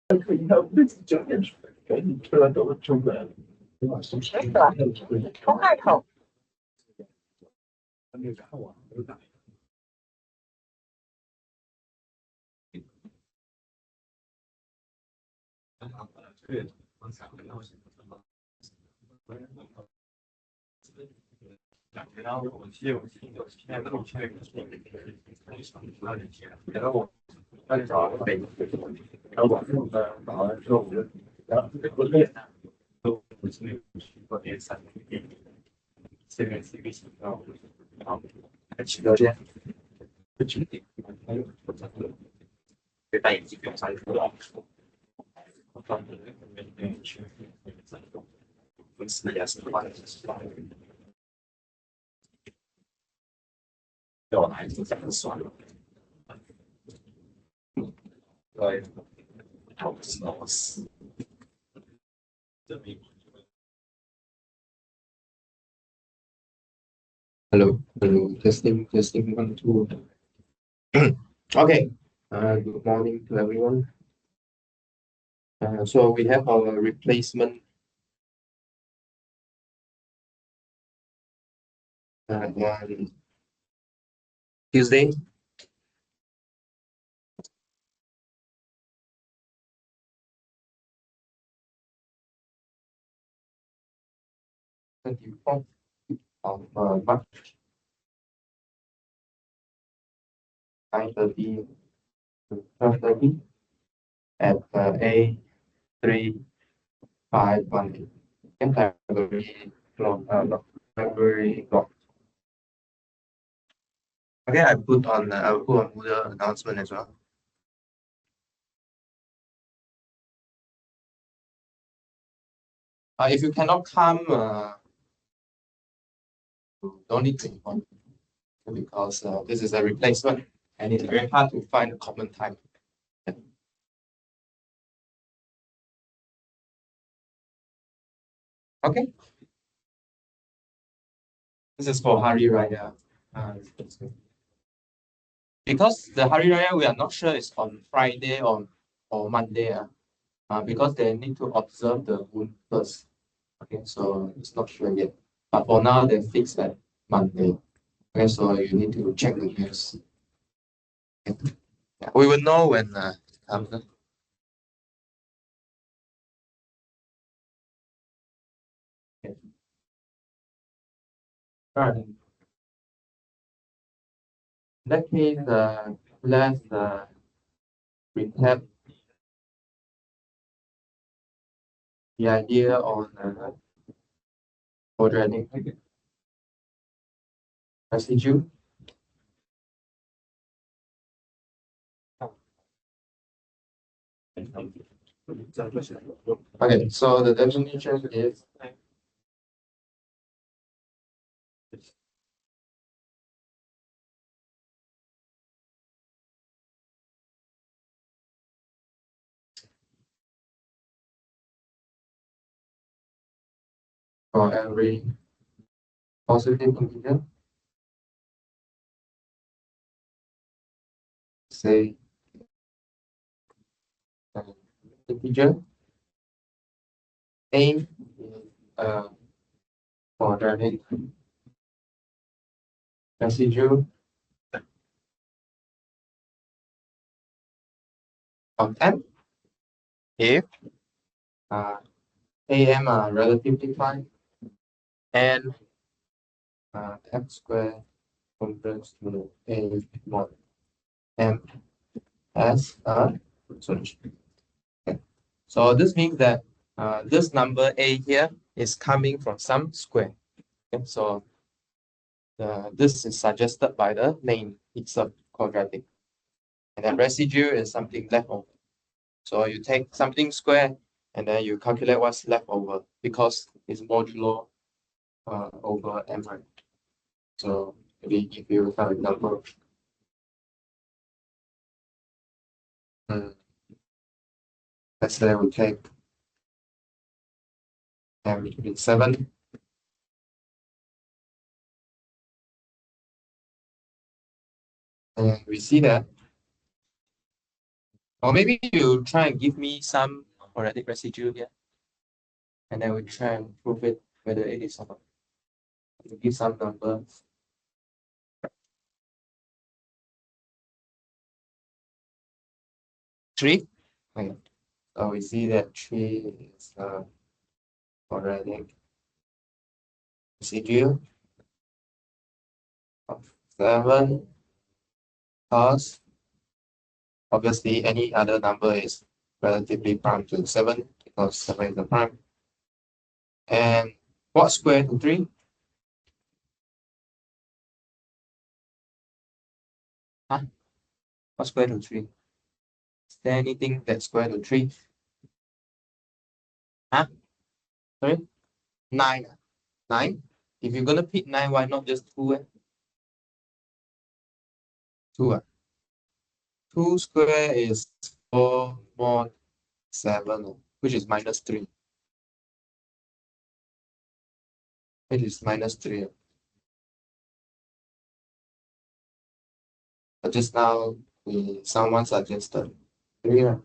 可以看9点水，赶紧吃完都出来。没得，从二头。还没有看完，没有打。对，我想回到然后我记得我现在录现在然后我按照北，然后晚上打完之后我就，然后我练，都不是那个我练3天，现在是一个新高，然后还起到这样，不确定，还有我这个被戴眼镜不用上课了，我放的没去，公司也是花的是吧？对我来说这样算了，对，好死。Hello, hello, testing, testing, 1, 2. Okay, good morning to everyone. So we have our replacement on Tuesday. Of March 9:30 to 12:30 at A3518. Library block. Okay, I'll put on the announcement as well. If you cannot come, don't need to inform because this is a replacement and it's very hard to find a common time. Okay. This is for Hari Raya. Because the Hari Raya, we are not sure it's on Friday or Monday. Because they need to observe the moon first. Okay, so it's not sure yet. But for now, they fixed at Monday. Okay, so you need to check the news. Okay. Yeah, we will know when it comes. Okay. All right. In that case, let's recap the idea on quadratic residue. Okay, so the definition is for every positive integer, say integer A is quadratic residue of m if am are relatively prime and m squared converges to a mod m as a solution. Okay. So this means that this number a here is coming from some square. Okay. So this is suggested by the name itself, quadratic. And then residue is something left over. So you take something square and then you calculate what's left over because it's modulo over m. So maybe if you have an example, let's say we take m between 7 and we see that Or maybe you try and give me some quadratic residue here, and then we try and prove it whether it is or not. You give some numbers. Three. Okay. So we see that 3 is a quadratic residue of 7, because obviously any other number is relatively prime to 7 because 7 is the prime. And what square to 3? Huh? What square to 3? Is there anything that's square to 3? Huh? Sorry? 9. 9? If you're gonna pick 9, why not just 2? 2. 2 square is 4 mod 7, which is minus 3. Which is minus 3. But just now, someone suggested 3. Is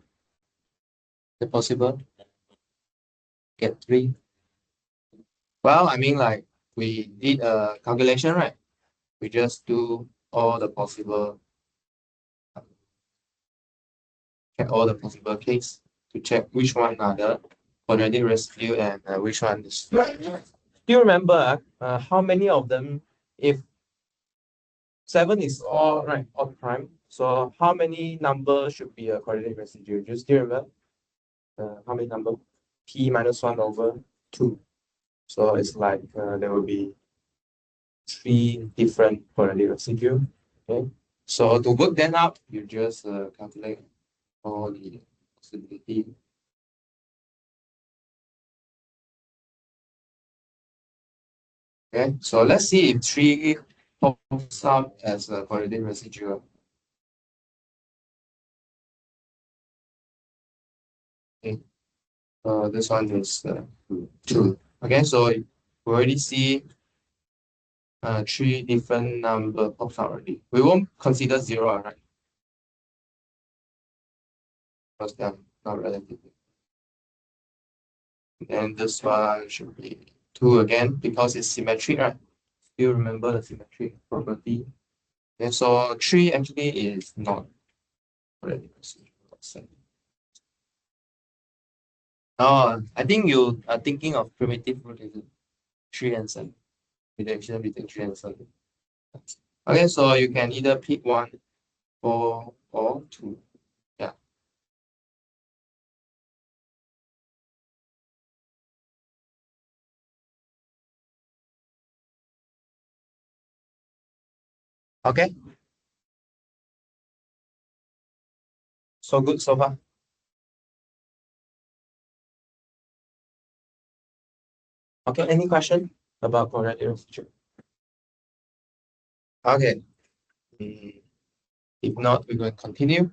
it possible? Get 3? Well, I mean, like, we did a calculation, right? We just do all the possible, check all the possible case to check which one are the quadratic residue and which one is. Do you remember how many of them, if 7 is all right, odd prime, so how many numbers should be a quadratic residue? Do you still remember? How many number? P minus 1 over 2. So it's like there will be 3 different quadratic residue. Okay. So to work that out, you just calculate all the possibility. Okay, so let's see if 3 pops up as a quadratic residue. Okay, this one is 2. Okay, so we already see 3 different number pops out already. We won't consider 0, right? Because they're not relative. And this one should be 2 again because it's symmetric, right? Still remember the symmetric property. And so 3 actually is not quadratic residue. Oh, I think you are thinking of primitive root 3 and 7. Reduction between 3 and 7. Okay, so you can either pick 1, 4, or 2. Yeah. Okay. So good so far. Okay, any question about quadratic residue? Okay. If not, we're going to continue.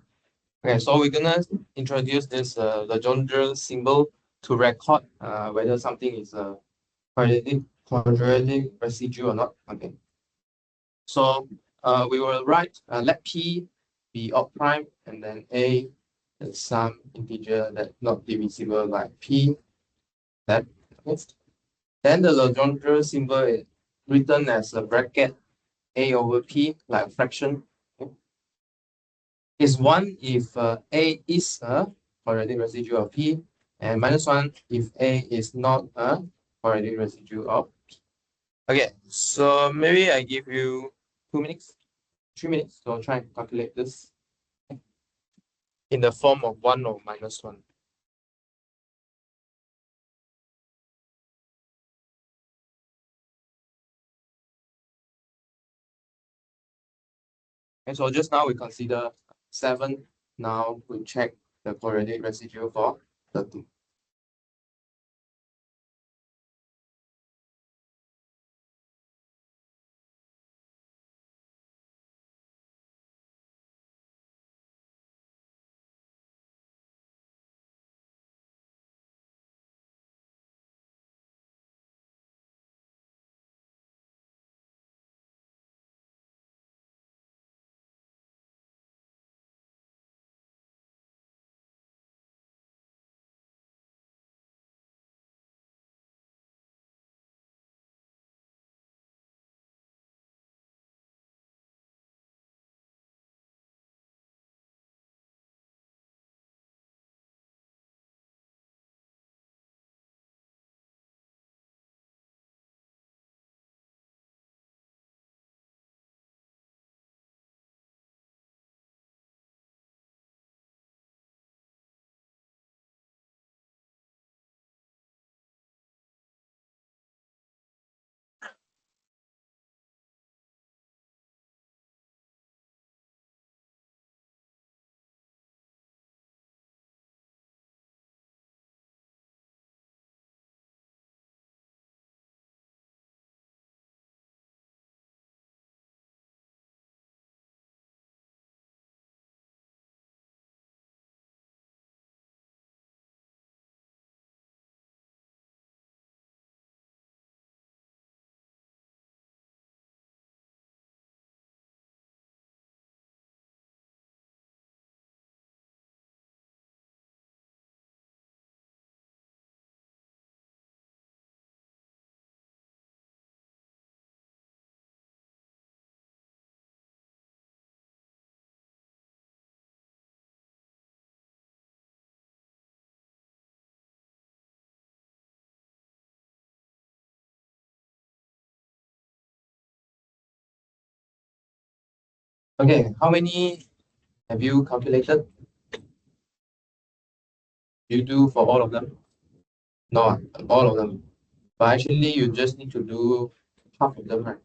Okay, so we're gonna introduce this Legendre symbol to record whether something is a quadratic residue or not. Okay. So we will write let P be odd prime and then A is some integer that not divisible by P. That okay. Then the Legendre symbol is written as a bracket A over P, like a fraction. Okay. Is 1 if A is a quadratic residue of P, and minus 1 if A is not a quadratic residue of P. Okay, so maybe I give you 2 minutes, 3 minutes to try and calculate this in the form of 1 or minus 1. And so just now we consider 7. Now we check the quadratic residue for 13. Okay, how many have you calculated? You do for all of them? No, all of them. But actually, you just need to do half of them, right?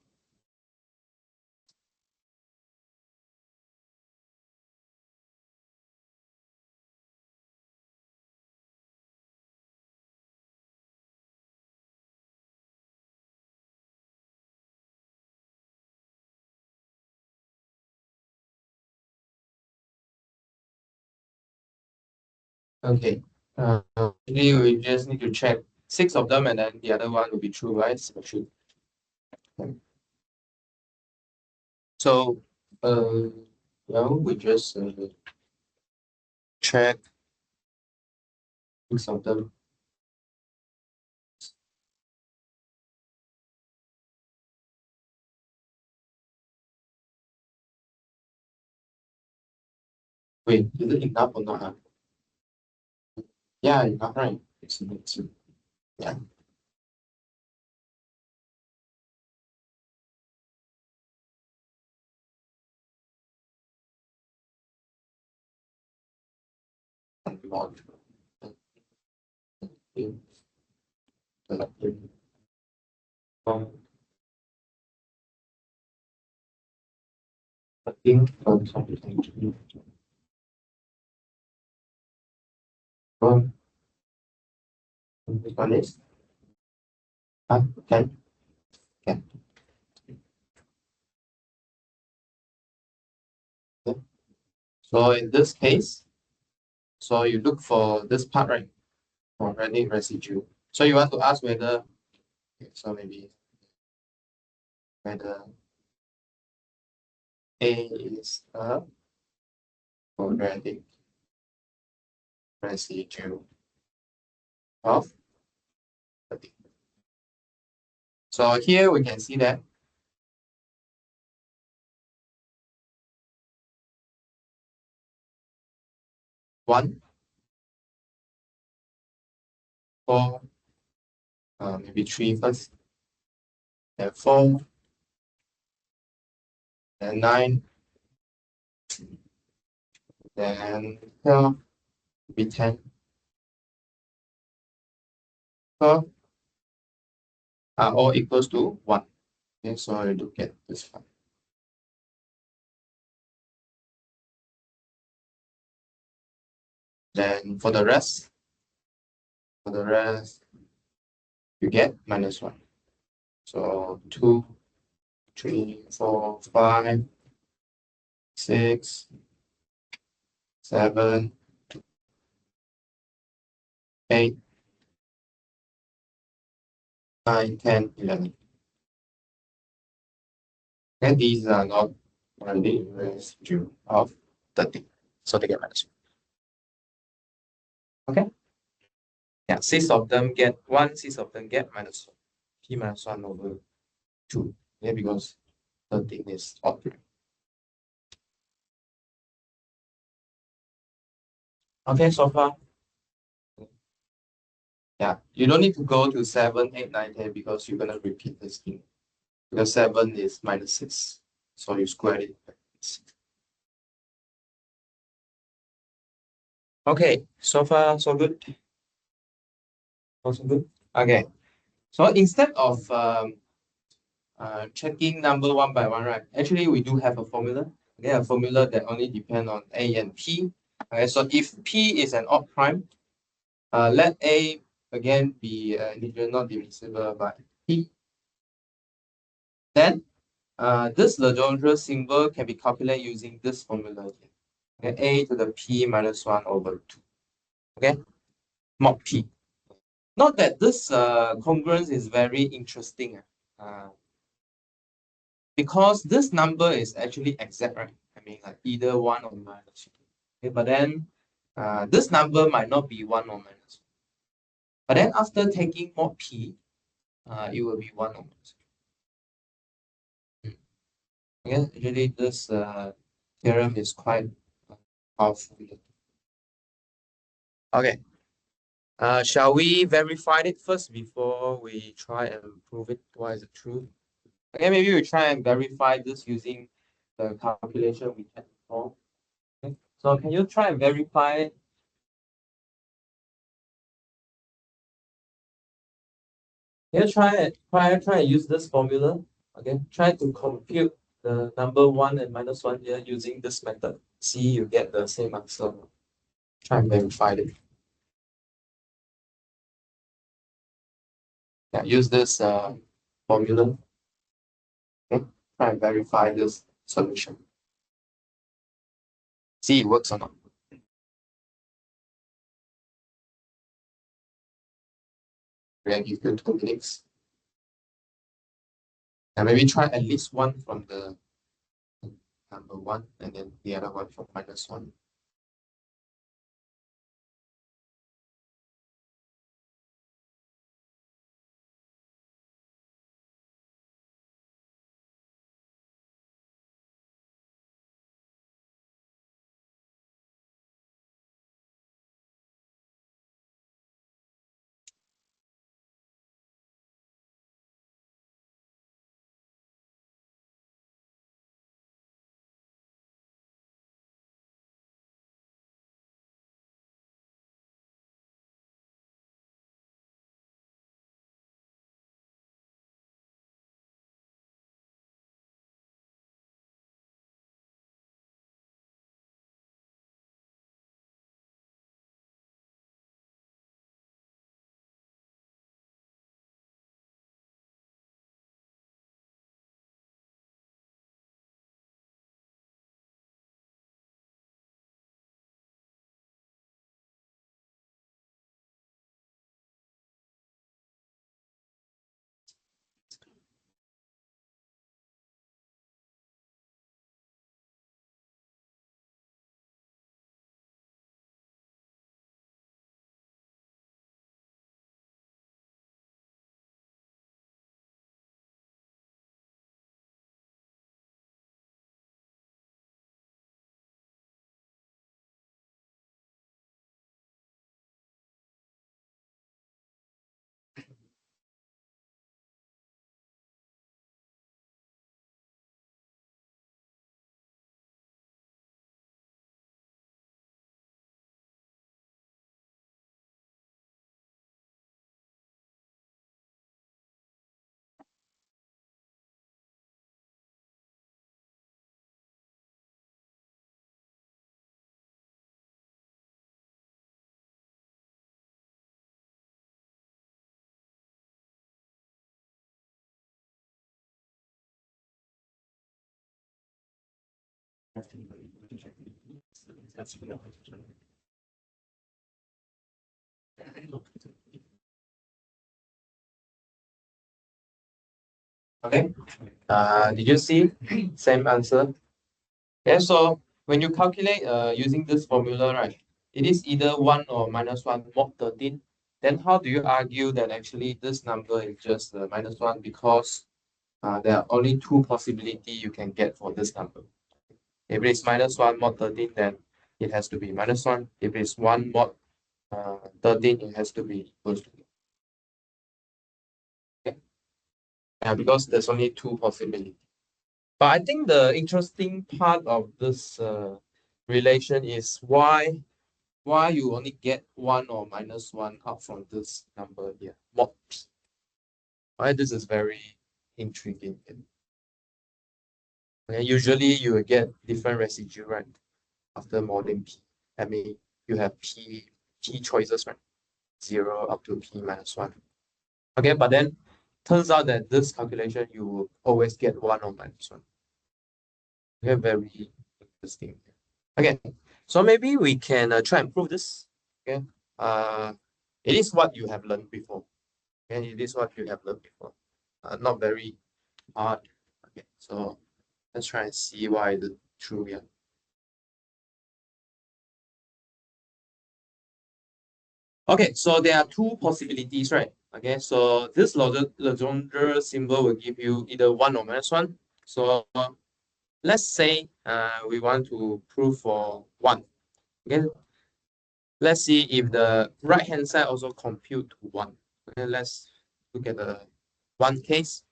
Okay. Actually, we just need to check 6 of them, and then the other one will be true, right? So true. Okay. So, well, we just check 6 of them. Wait, is it enough or not? Yeah, enough, right? It's yeah. Not. I think something. This one is 10. Okay. So in this case, so you look for this part, right? For any residue. So you want to ask whether, okay, so maybe whether A is a quadratic residue of 30. So here we can see that 1, 4, maybe 3 first, then 4, then 9, then 12, maybe 10, 12 are all equals to 1. Okay, so I look at this one. Then for the rest, you get -1. So 2, 3, 4, 5, 6, 7, 8, 9, 10, 11. And these are not only residue of 30. So they get -1. Okay. Yeah, 6 of them get 1, 6 of them get -1. P -1 over 2. Yeah, because 13 is odd. Okay, so far. Yeah, you don't need to go to 7, 8, 9, 10 because you're gonna repeat this thing. Because 7 is -6. So you square it. Okay, so far so good. Also good. Okay. So instead of checking number one by one, right? Actually, we do have a formula. Okay, a formula that only depend on A and P. Okay, so if P is an odd prime, let A again be integer not divisible by P. Then this Legendre symbol can be calculated using this formula here. Okay, A to the P -1 over 2. Okay, mod P. Note that this congruence is very interesting. Because this number is actually exact, right? I mean, like either 1 or -2. Okay, but then this number might not be 1 or -1. But then after taking mod P, it will be 1 or -2. Okay, actually this theorem is quite powerful. Okay. Shall we verify it first before we try and prove it? Why is it true? Okay, maybe we try and verify this using the calculation we can perform. Okay. So can you try and verify? Can you try and use this formula? Okay, try to compute the number 1 and -1 here using this method. See, you get the same answer. Try and verify it. Yeah, use this formula. Okay, try and verify this solution. See it works or not. We'll give you 2 minutes. And maybe try at least one from the number 1 and then the other one from -1. Okay. Did you see? Same answer. Yeah, so when you calculate using this formula, right, it is either 1 or -1 mod 13. Then how do you argue that actually this number is just -1 because there are only 2 possibilities you can get for this number. If it is -1 mod 13, then it has to be -1. If it's 1 mod 13, it has to be equal to. Okay. Yeah, because there's only 2 possibilities. But I think the interesting part of this relation is why you only get 1 or -1 out from this number here, mod. Why this is very intriguing. Okay, usually you will get different residue, right? After modding p. I mean, you have p choices, right? 0 up to p -1. Okay, but then turns out that this calculation you will always get 1 or -1. Okay, very interesting. Okay, so maybe we can try and prove this. Okay, it is what you have learned before. Okay, it is what you have learned before. Not very hard. Okay, so let's try and see why is it true here. Okay, so there are 2 possibilities, right? Okay, so this Legendre symbol will give you either 1 or -1. So let's say we want to prove for 1. Okay, let's see if the right hand side also compute to 1. Okay, let's look at the 1 case.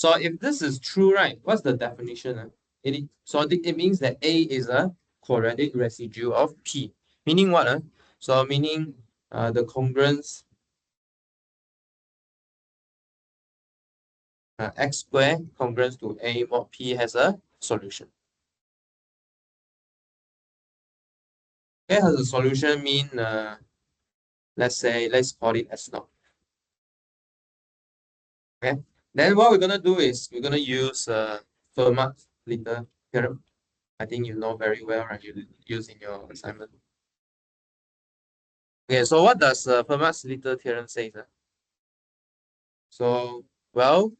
So if this is true, right, what's the definition? It means that A is a quadratic residue of P. Meaning what? So meaning the congruence x squared congruence to A mod P has a solution. Okay, has a solution mean let's call it S naught. Okay, then what we're gonna do is we're gonna use Fermat's little theorem. I think you know very well, right? You use in your assignment. Okay, so what does Fermat's little theorem say? So, well,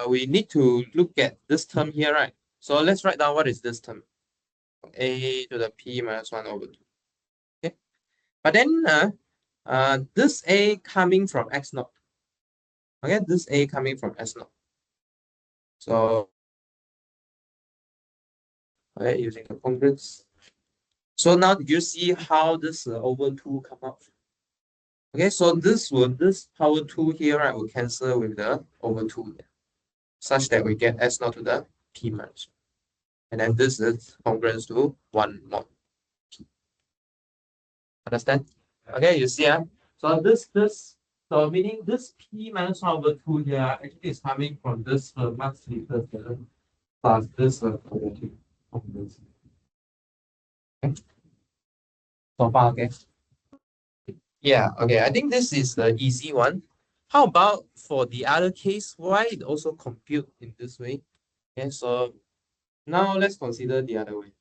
we need to look at this term here, right? So let's write down what is this term. A to the P minus 1 over 2. Okay, but then this A coming from X naught. Okay, this A coming from S naught. So, okay, using the congruence. So now did you see how this over 2 come out? Okay, so this power 2 here, right, will cancel with the over 2 here, such that we get S naught to the P minus 1. And then this is congruence to 1 mod P. Understand? Okay, you see, so so meaning this P minus 1 over 2 here actually is coming from this Fermat's little theorem plus this quadratic congruence. Okay. So far, okay. Yeah, okay. I think this is the easy one. How about for the other case? Why it also compute in this way? Okay, so now let's consider the other way.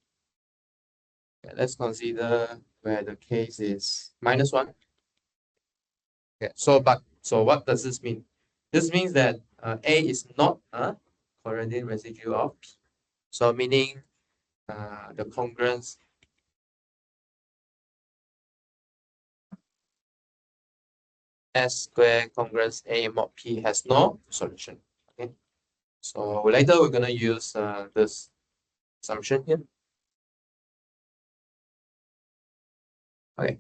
Okay, let's consider where the case is minus 1. Okay, so what does this mean? This means that A is not a quadratic residue of P. So meaning the congruence S square congruence A mod P has no solution. Okay, so later we're gonna use this assumption here. Okay.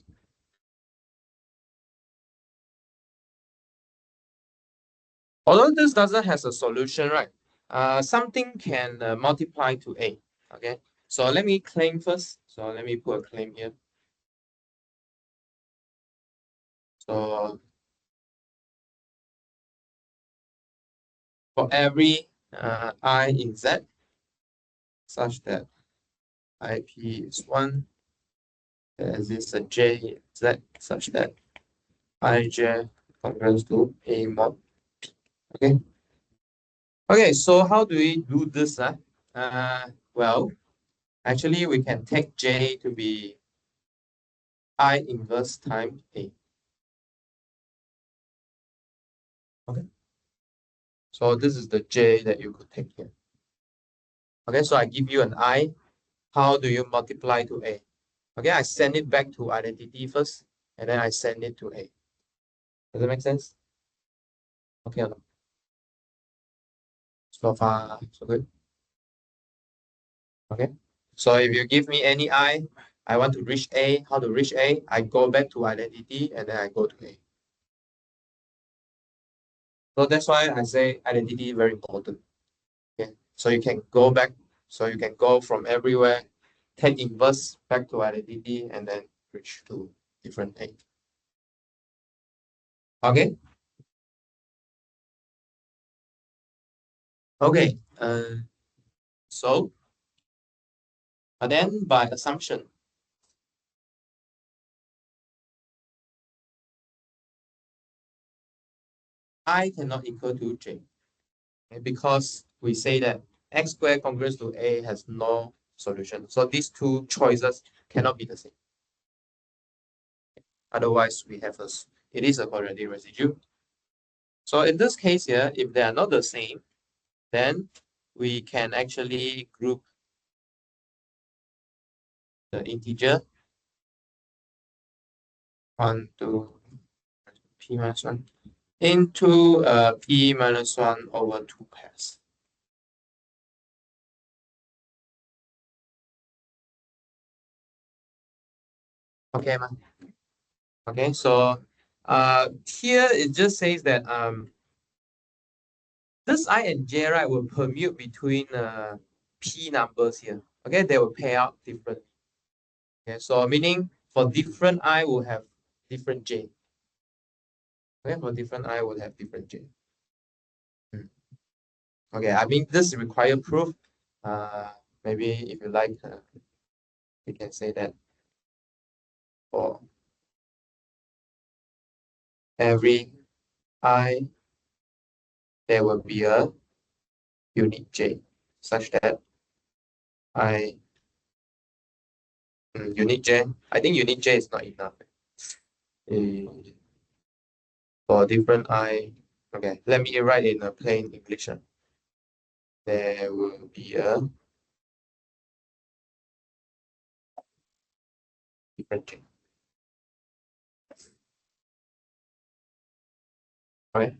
Although this doesn't has a solution, right? Something can multiply to A. Okay. So let me claim first. So let me put a claim here. So for every I in Z, such that IP is 1, there exists a J in Z such that IJ congruence to A mod P. Okay. Okay, so how do we do this? Well, actually we can take J to be I inverse times A. Okay. So this is the J that you could take here. Okay, so I give you an I. How do you multiply to A? Okay, I send it back to identity first, and then I send it to A. Does that make sense? Okay or not? So far, so good. Okay. So if you give me any I want to reach A. How to reach A? I go back to identity, and then I go to A. So that's why I say identity very important. Okay. So you can go back. So you can go from everywhere, take inverse back to identity, and then reach to different A. Okay. Okay. So then by assumption, I cannot equal to J. Okay, because we say that x squared congruence to A has no solution. So these two choices cannot be the same. Otherwise, it is a quadratic residue. So in this case here, if they are not the same, then we can actually group the integer 1 to P minus 1 into P minus 1 over 2 pairs. Okay, man. Okay, so here it just says that this I and j, right, will permute between p numbers here. Okay, they will pair out different. Okay, so meaning for different I will have different j. Okay, for different I will have different j. Okay, I mean this require proof. Maybe if you like, you can say that for every I, there will be a unique j, such that I unique j. I think unique j is not enough. For different I, okay, let me write in a plain English. There will be a different j. Okay.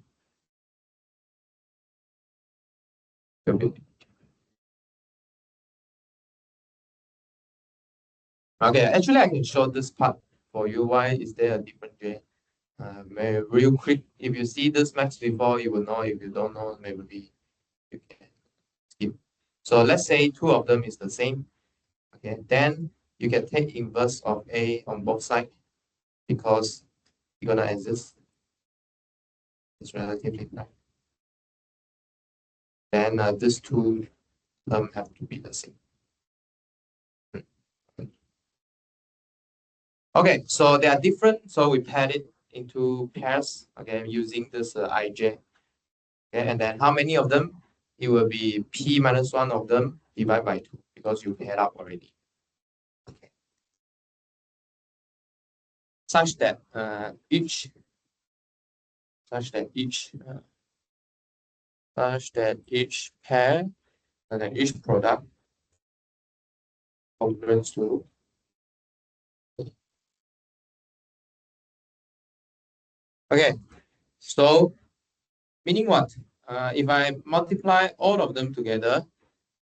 Okay, actually I can show this part for you. Why is there a different j? Real quick, if you see this max before, you will know. If you don't know, maybe you can skip. So let's say two of them is the same. Okay, then you can take inverse of A on both sides because you're gonna exist. It's relatively right. Then these two terms have to be the same. Okay, so they are different. So we paired it into pairs. Okay, using this ij. Okay, and then how many of them? It will be p minus 1 of them divided by 2 because you paired up already. Okay. Such that each pair and then each product congruent to. Okay, so meaning what? If I multiply all of them together,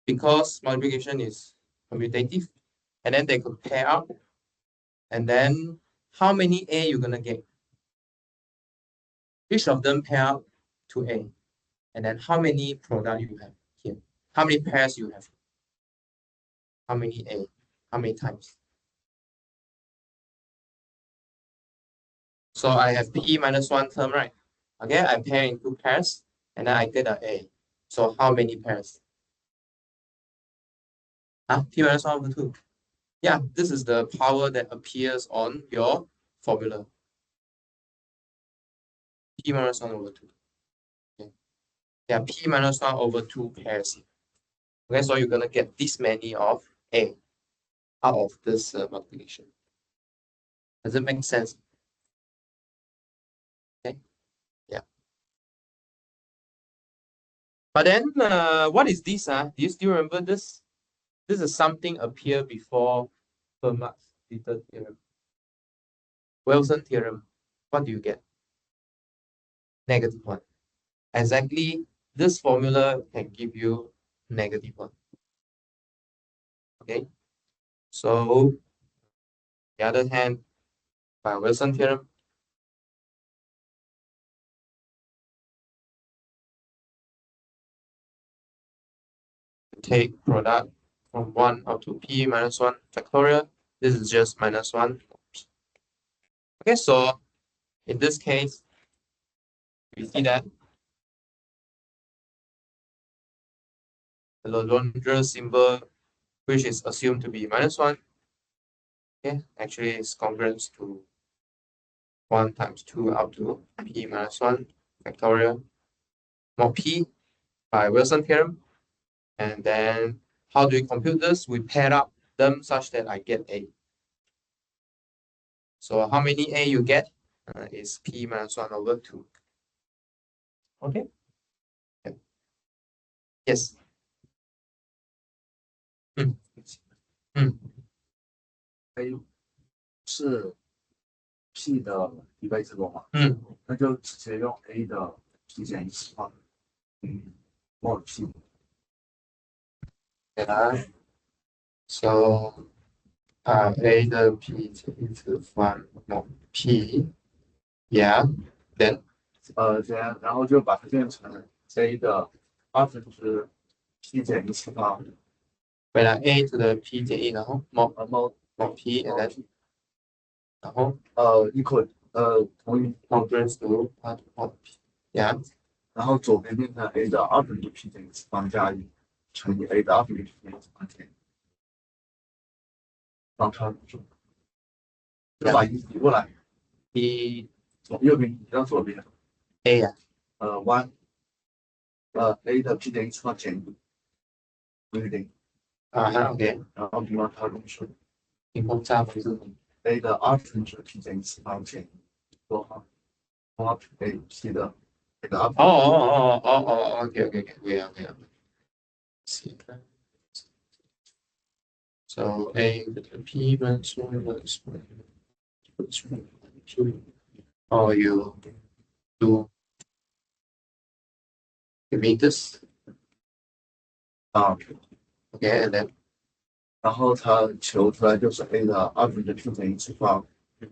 because multiplication is commutative, and then they could pair up, and then how many A you're gonna get? Each of them pair up to A, and then how many product you have here? How many pairs you have? How many A? How many times? So I have P minus 1 term, right? Okay, I pair in two pairs, and then I get an A. So how many pairs? P minus 1 over 2. Yeah, this is the power that appears on your formula. P minus 1 over 2. Okay. Yeah, P minus 1 over 2 pairs. Okay, so you're going to get this many of A out of this multiplication. Does it make sense? Okay. Yeah. But then, what is this? Do you still remember this? This is something appear before Fermat's little theorem. Wilson theorem. What do you get? -1. Exactly, this formula can give you -1. Okay. So, the other hand, by Wilson theorem, take product from 1 up to p minus 1 factorial. This is just -1. Okay, so in this case, we see that the Legendre symbol, which is assumed to be -1, okay, actually is congruent to 1 times 2 up to p minus 1 factorial mod p by Wilson theorem. And then how do we compute this? We pair up them such that I get A. So how many A you get is p minus 1 over 2. Okay. Yeah. Yes. A 是 P 的一倍之多嘛？那就直接用 A 的 P 减一次方mod P。Yeah. So A 的 P 减一次方 mod P。Yeah. Then 这样，然后就把它变成，J 的二分之 P 减一次方，未来 A to the P 减1，然后 mod 猫 P and then 然后同于 converts to part of P。Yeah，然后左边变成 A 的二分之 P 减一次方加1乘以 A 的二分之 P 减一次方减1，方程数，就把1移过来， P 右边移到左边， A 呀，1A 的 P 减一次方减1等于0，OK，然后平方它的公式平方差不是 A 的二分之 P 减一次方减1，括号 A P 的 A 的二分OK，So A to the P minus 1 minus 1 or you do this ，OK， and then 然后它求出来就是 A 的二分之 P 减一次方，从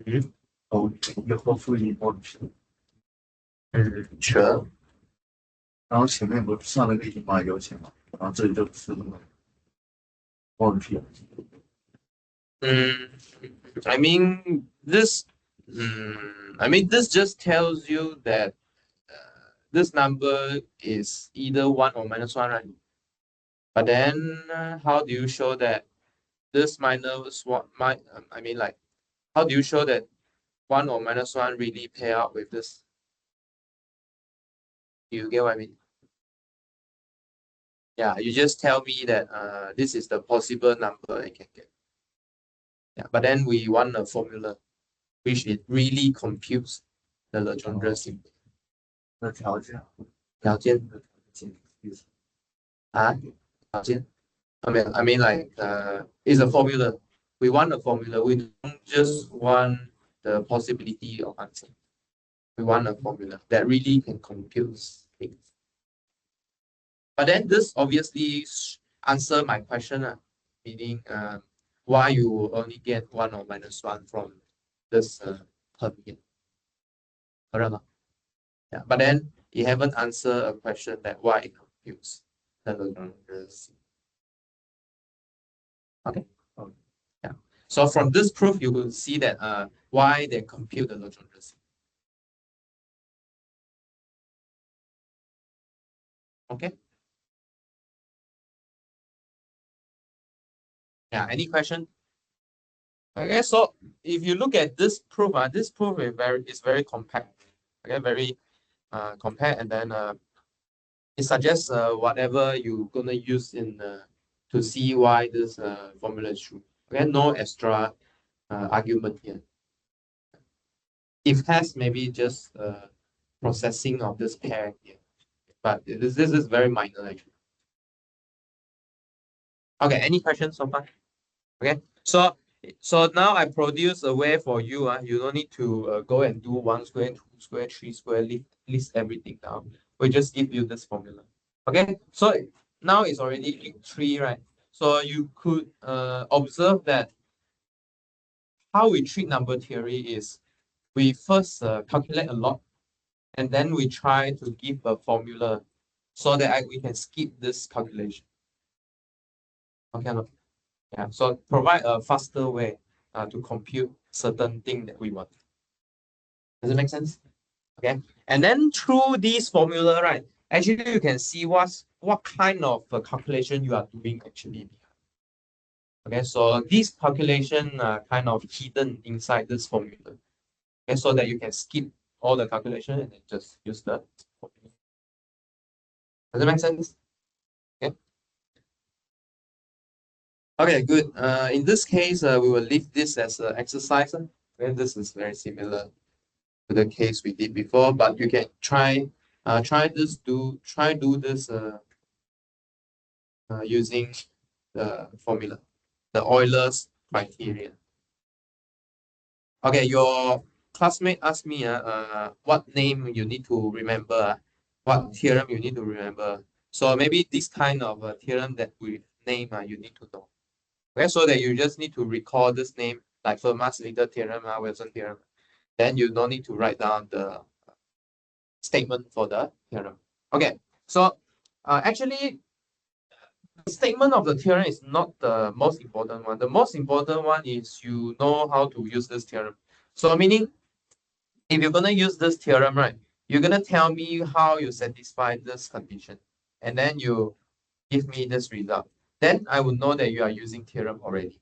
1后负1mod P， sure，然后前面不是上了个1嘛，有钱嘛，然后这里就是mod P。I mean this just tells you that this number is either 1 or minus 1, right? But then how do you show that this minus 1 how do you show that 1 or minus 1 really pair out with this? You get what I mean? Yeah, you just tell me that this is the possible number I can get. Yeah, but then we want a formula which it really computes the Legendre symbol. 的条件意思。条件 I mean like it's a formula. We want a formula. We don't just want the possibility of answer. We want a formula that really can compute things. But then this obviously answer my question, meaning why you only get 1 or minus 1 from this term here. Correct? Yeah, but then you haven't answered a question that why it computes the Legendre symbol. Okay. Yeah. So from this proof, you will see that why they compute the Legendre symbol. Okay. Yeah. Any question? Okay. So if you look at this proof, this proof is very compact. Okay, very compact, and then it suggests whatever you're gonna use in to see why this formula is true. Okay, no extra argument here. If has maybe just processing of this pair here, but this is very minor actually. Okay, any questions so far? Okay, so now I produce a way for you. You don't need to go and do 1 square, 2 square, 3 square, list everything down. We just give you this formula. Okay, so now it's already 3, right? So you could observe that how we treat number theory is we first calculate a lot, and then we try to give a formula so that we can skip this calculation. Okay, yeah. So provide a faster way to compute certain thing that we want. Does it make sense? Okay, and then through this formula, right? Actually, you can see what kind of calculation you are doing actually. Okay, so this calculation kind of hidden inside this formula. Okay, so that you can skip all the calculation and then just use the formula. Does it make sense? Okay. Okay, good. In this case, we will leave this as an exercise. Okay, this is very similar to the case we did before, but you can try do this using the formula, the Euler's criteria. Okay, your classmate asked me what name you need to remember, what theorem you need to remember. So maybe this kind of theorem that we name you need to know. Okay, so that you just need to recall this name, like Fermat's-Litter theorem, Wilson theorem. Then you don't need to write down the statement for the theorem. Okay, So actually, the statement of the theorem is not the most important one. The most important one is you know how to use this theorem. So meaning, if you're gonna use this theorem, right, you're gonna tell me how you satisfy this condition, and then you give me this result. Then I will know that you are using theorem already.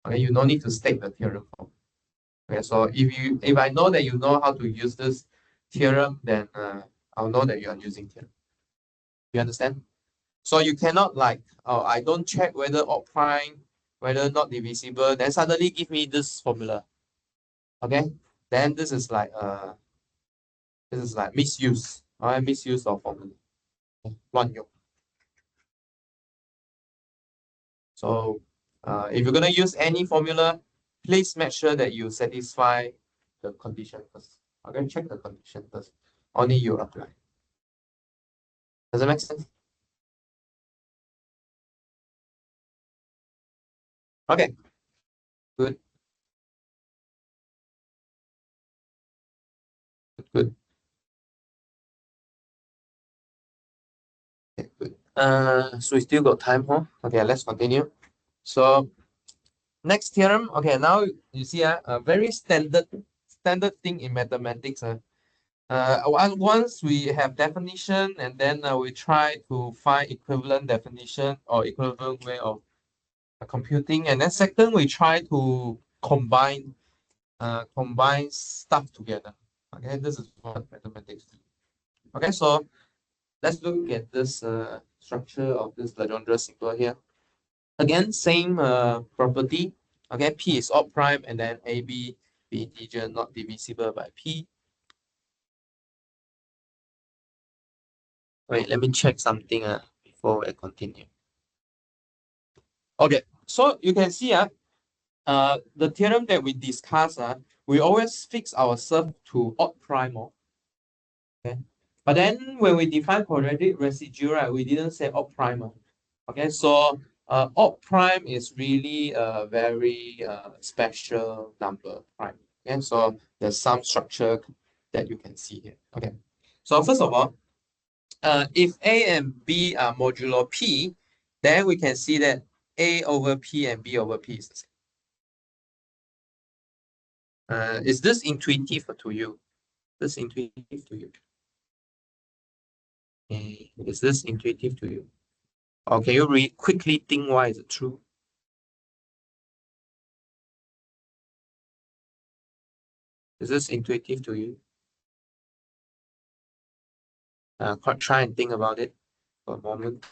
Okay, you no need to state the theorem form. Okay, so if I know that you know how to use this theorem, then I'll know that you are using theorem. You understand? So you cannot like, oh, I don't check whether odd prime, whether not divisible, then suddenly give me this formula. Okay, then this is like misuse. Alright, misuse of formula. 乱用. So if you're gonna use any formula, please make sure that you satisfy the condition first. Okay, check the condition first. Only you apply. Does that make sense? Okay, good, good, okay, good. So we still got time, huh? Okay, let's continue. So next theorem. Okay, now you see a very standard thing in mathematics. Once we have definition, and then we try to find equivalent definition or equivalent way of computing, and then second we try to combine stuff together. Okay, this is what mathematics do. Okay, so let's look at this structure of this Legendre symbol here. Again, same property. Okay, P is odd prime, and then AB be integer not divisible by P. Wait, let me check something before I continue. Okay, so you can see the theorem that we discuss, we always fix ourselves to odd prime. Okay, but then when we define quadratic residue, right, we didn't say odd prime. Okay, so odd prime is really a very special number prime. Okay, so there's some structure that you can see here. Okay, so first of all, if A and B are modulo P, then we can see that A over P and B over P is the same. Is this intuitive to you? This intuitive to you? Is this intuitive to you? Or can you quickly think why is it true? Is this intuitive to you? Try and think about it for a moment.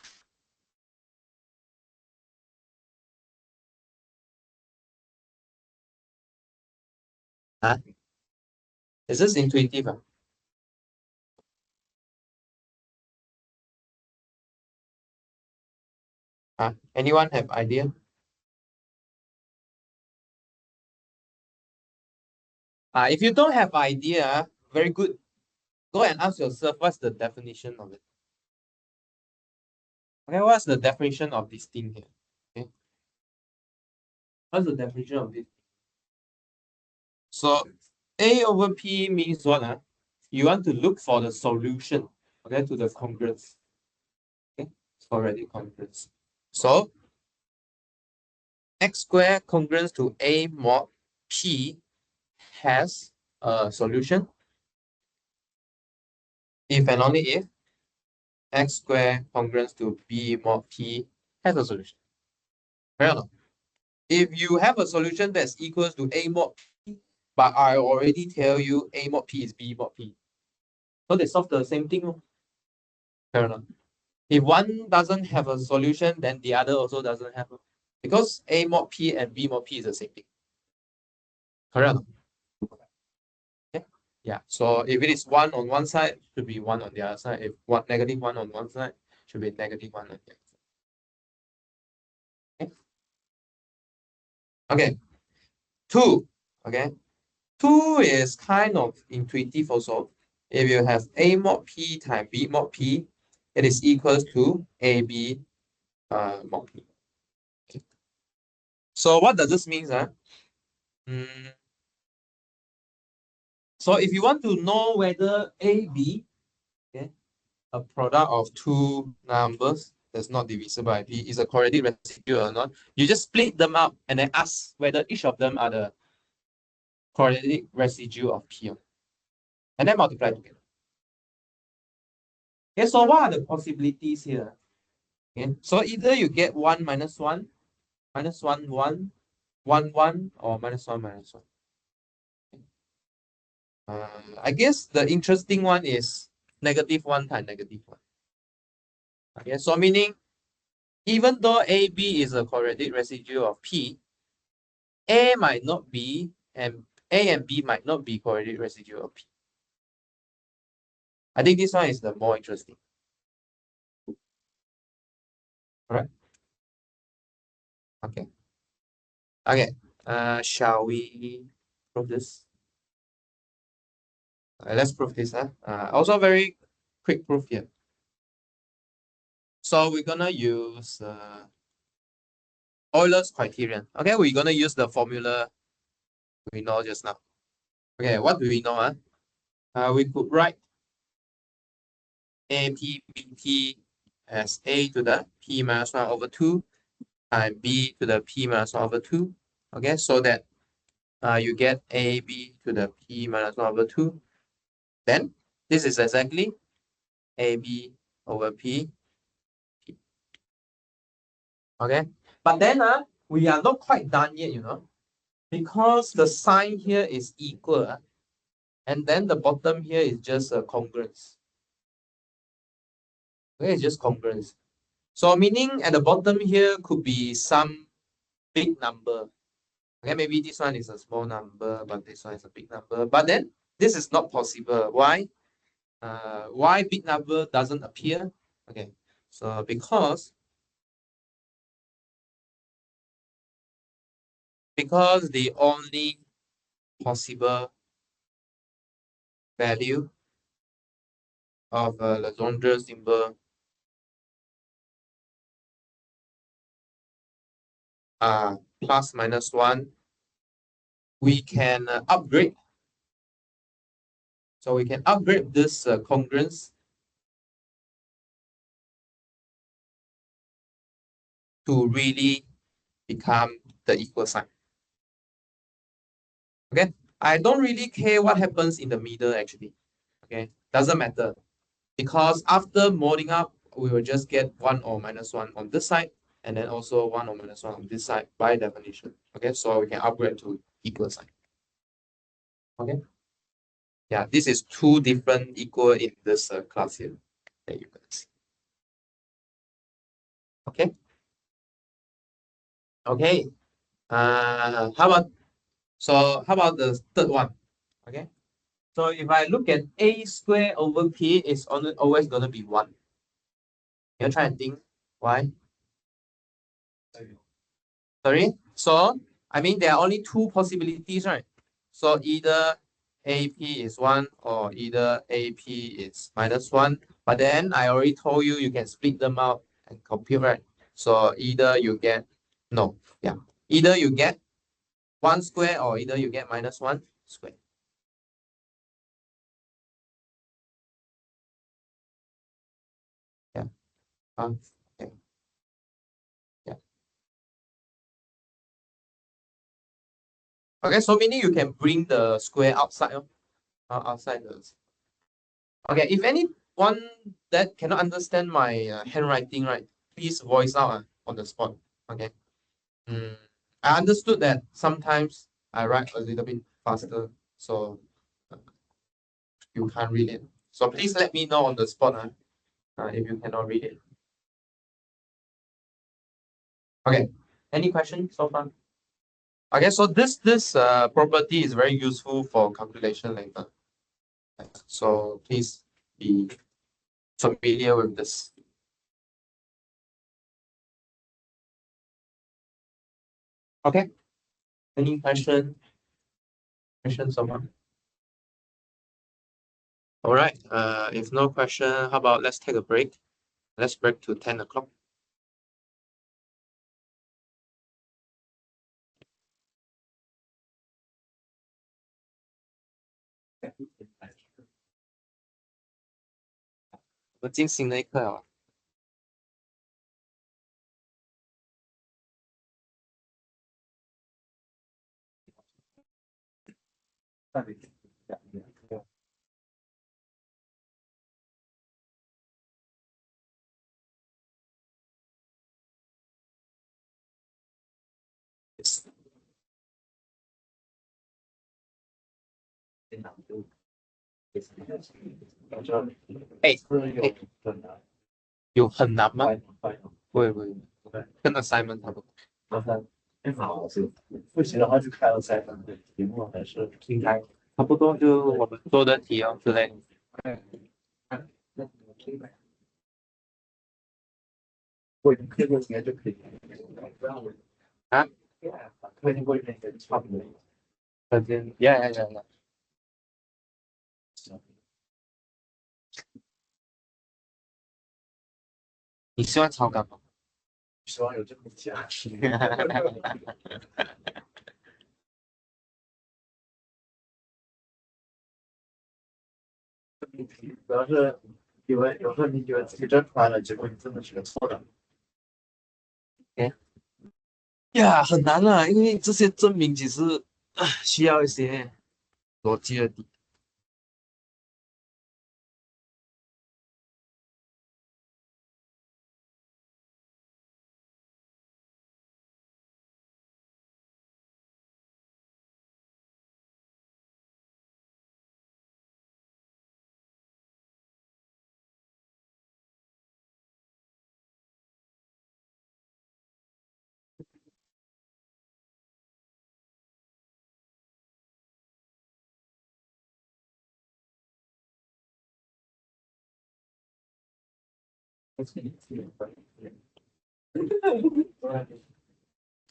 Huh? Is this intuitive? Anyone have idea? If you don't have idea, very good. Go and ask yourself what's the definition of it. Okay, what's the definition of this thing here? Okay. What's the definition of this? So A over P means what? You want to look for the solution, okay, to the congruence. Okay, it's already congruence. So x squared congruence to A mod P has a solution if and only if x squared congruence to B mod P has a solution. Fair enough. If you have a solution that's equals to A mod P, but I already tell you A mod P is B mod P, so they solve the same thing. Fair enough. If one doesn't have a solution, then the other also doesn't have, because A mod P and B mod P is the same thing. Correct? Okay. Yeah. So if it is one on one side, it should be one on the other side. If one negative one on one side, should be negative one on the other side. Okay. Okay. 2. Okay. 2 is kind of intuitive also. If you have A mod P times B mod P, it is equals to AB mod P. Okay. So what does this mean? So if you want to know whether AB, okay, a product of two numbers that's not divisible by p is a quadratic residue or not, you just split them up and then ask whether each of them are the quadratic residue of p. And then multiply together. Okay, so what are the possibilities here? Okay, so either you get 1 minus 1, minus 1, 1, 1, 1, or minus 1, minus 1. I guess the interesting one is negative 1 times negative 1. Okay, so meaning even though AB is a quadratic residue of P, A might not be, and A and B might not be quadratic residue of P. I think this one is the more interesting. All right. Okay. Okay. Shall we prove this? Let's prove this. Also very quick proof here. So we're gonna use Euler's criterion. Okay, we're gonna use the formula we know just now. Okay, what do we know? We could write APBT as A to the P minus 1 over 2 times B to the P minus 1 over 2. Okay, so that you get AB to the P minus 1 over 2. Then this is exactly AB over P. Okay, but then we are not quite done yet, because the sign here is equal, and then the bottom here is just a congruence. Okay, it's just congruence. So meaning at the bottom here could be some big number. Okay, maybe this one is a small number, but this one is a big number. But then this is not possible. Why? Why big number doesn't appear? Okay, so because the only possible value of a Legendre symbol plus minus 1, we can upgrade. So we can upgrade this congruence to really become the equal sign. Okay, I don't really care what happens in the middle actually. Okay, doesn't matter, because after modding up, we will just get 1 or minus 1 on this side, and then also 1 or minus 1 on this side by definition. Okay, so we can upgrade to equal sign. Okay, yeah, this is two different equal in this class here that you can see. Okay, okay. How about the third one? Okay, so if I look at a squared over p, it's always going to be 1. You try and think why? Sorry? So, I mean, there are only two possibilities, right? So either AP is 1 or either AP is minus 1. But then I already told you, you can split them out and compute, right? So either you get, no, yeah. Either you get 1 square or either you get minus 1 square. Yeah. Okay. Yeah. Okay, so meaning you can bring the square outside, outside the. Okay, if anyone that cannot understand my handwriting, right, please voice out on the spot. Okay. I understood that sometimes I write a little bit faster, so uh, you can't read it. So please let me know on the spot if you cannot read it. Okay. Any questions so far? Okay, so this property is very useful for calculation later. So please be familiar with this. Okay. Any question? Question, someone? All right. If no question, how about let's take a break? Let's break to 10 o'clock. 我进新的一课了。那得讲一下。电脑就哎，很难，有很难吗？快不会不会，跟 assignment 差不多。很好是不行的话就开了3分的题目还是应该差不多，就我们做的题哦之类的。我已经看过应该就可以啊，看过应该差不多。反正呀，你希望超感吗？希望有这么假期。主要是以为有时候你以为自己真出来了，结果你真的是个错的。呀，很难啊，因为这些证明其实需要一些逻辑的底。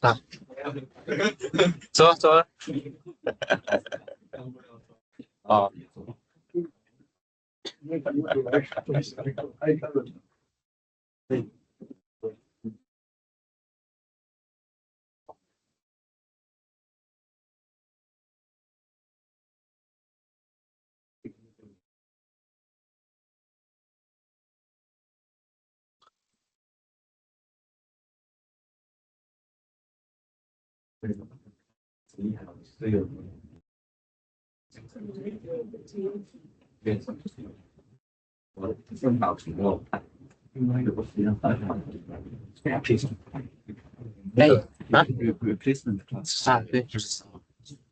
啊，说啊，厉害，这个我正好听我看，因为有个实际上很好哎啊，replacement class 啊，对，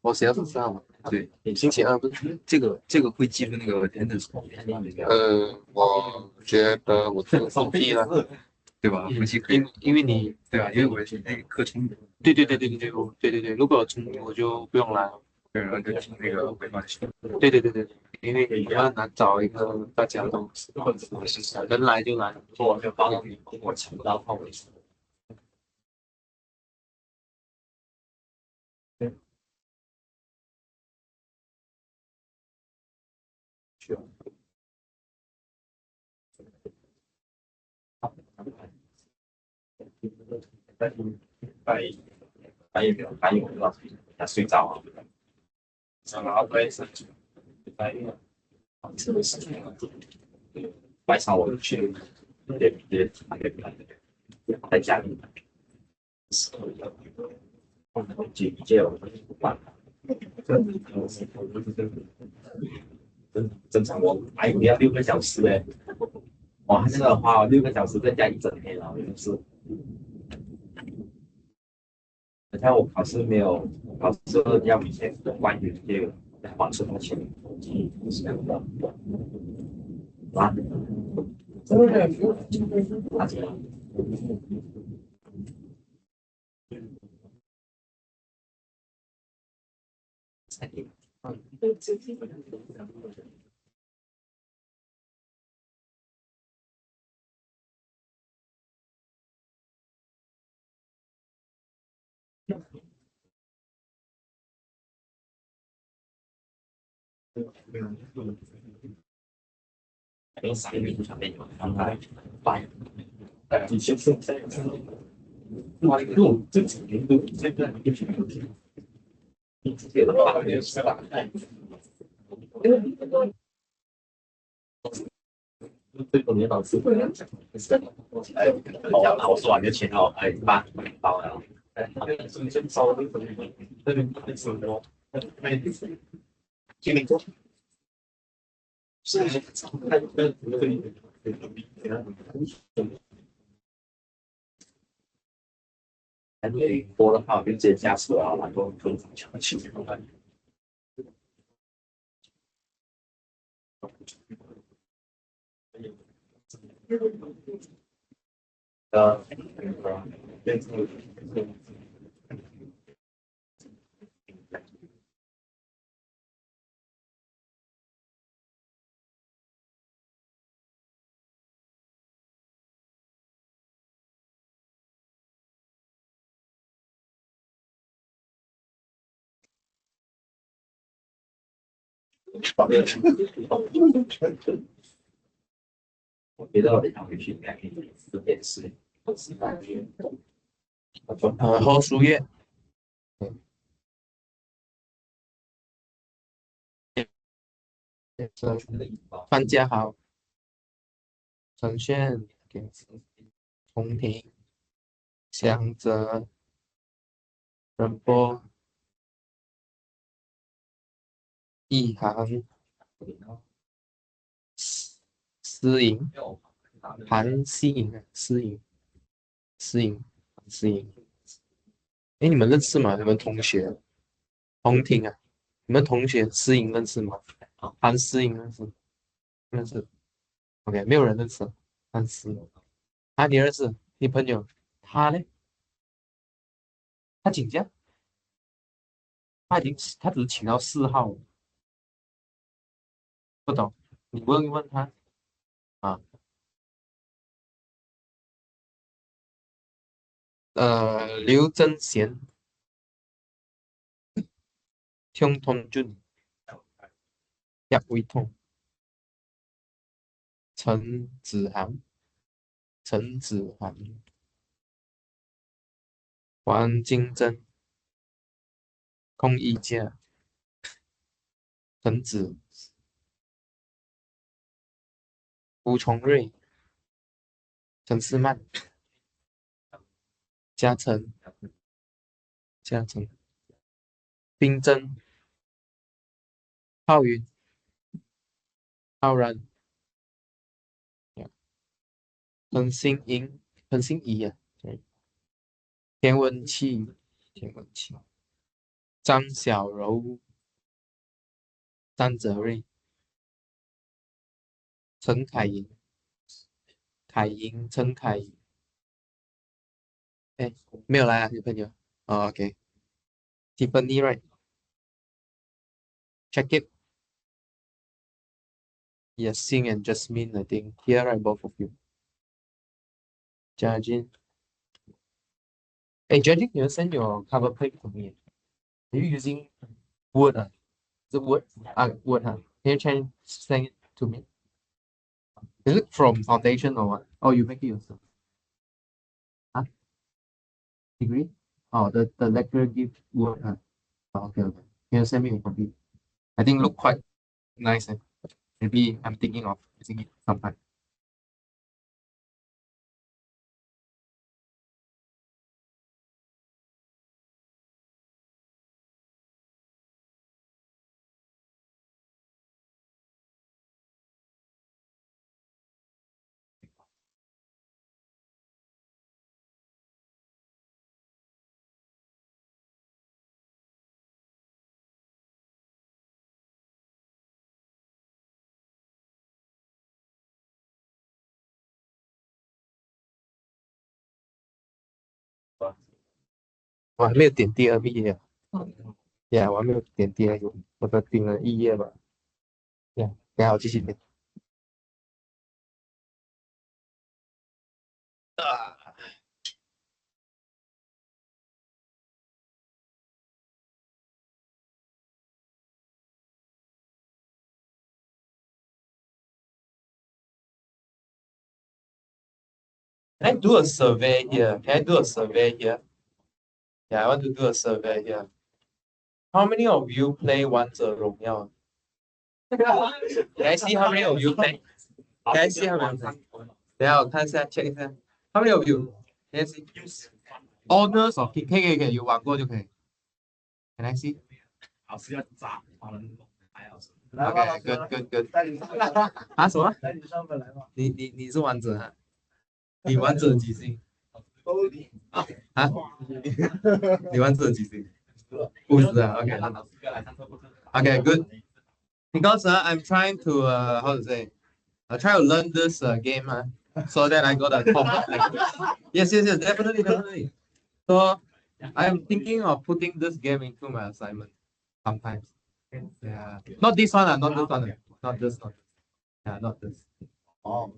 我写到14号嘛，对，星期二不是？这个会记录那个 attendance，我觉得我就放弃了，对吧？分析可以，因为你对啊，因为我是那个课程，对，如果重我就不用来了。对，然后就听那个汇报去。对，因为比较难找一个大家都能来就来。如果我没有帮到你，我抢不到的话，我就去了。但是半夜我就要他睡着了，然后我也是半夜，这个事情晚上我去也在家里，借我不办，正常我还要6个小时嘞，哇，这个的话6个小时再加一整天了，就是。你看我考试没有，考试要明显关于这个保持风险，是这样的。啊，3月上面有安排办，以前是在这几年都这个一直有听，你直接的话也是吧？这个年老师会讲，我说完就签好，发包了。先招那个那边什么？经理做是那个多的话，就直接下车啊，然后跟强气。变成我别到领导回去，应该可以分辨识。后书页，范家豪，陈炫，洪婷，香泽，任波，一航，思颖，韩熙颖啊，思颖，思颖，思颖。哎，你们认识吗？你们同学，洪婷啊，你们同学思颖认识吗？韩思颖认识，认识。OK，没有人认识，韩思颖。啊，你认识？你朋友他呢？他请假，他只是请到4号，不懂。你问一问他啊。刘真贤、邱通俊、叶伟通、陈子涵、黄金珍、孔乙佳、陈子、吴崇瑞、陈思曼、嘉诚、冰珍、浩云、浩然、陈心莹、陈心怡啊，对，田文琪、张小柔、张泽瑞、陈凯莹、陈凯莹，哎，没有来啊，女朋友。哦OK，Tiffany right，check it。Yes, Sing and Jasmine, I think. Here are both of you. Judging. Hey, Judging, you send your cover pic to me. Are you using Word? Is it Word? Word, huh? Can you send it to me? Is it from Foundation or what? Oh, you make it yourself. Huh? Degree? Oh, the lecturer give Word, huh? Oh, okay. Can you send me a copy? I think look quite nice. Maybe I'm thinking of using it sometime. 我还没有点第二页啊。呀，我还没有点第二页，我都点了1页吧。呀，等下我继续点。Can I do a survey here? Can I do a survey here? Yeah, I want to do a survey here. How many of you play 王者荣耀? Can I see how many of you play? Can I see how many? 等下我看一下 check 一下。How many of you? Can I see? Honors of King 可以，有玩过就可以。Can I see? 老师要砸，我们还好。Okay, good. 带你上本啊什么？带你上本来吗？你是王者啊？你王者几星？啊？你王者几星？50啊？Okay. Okay, good. Because I'm trying to how to say, I try to learn this game so that I got a common language. Yes, definitely. So I'm thinking of putting this game into my assignment sometimes. Yeah, not this one, not this one, not this one. Yeah, not this. Oh,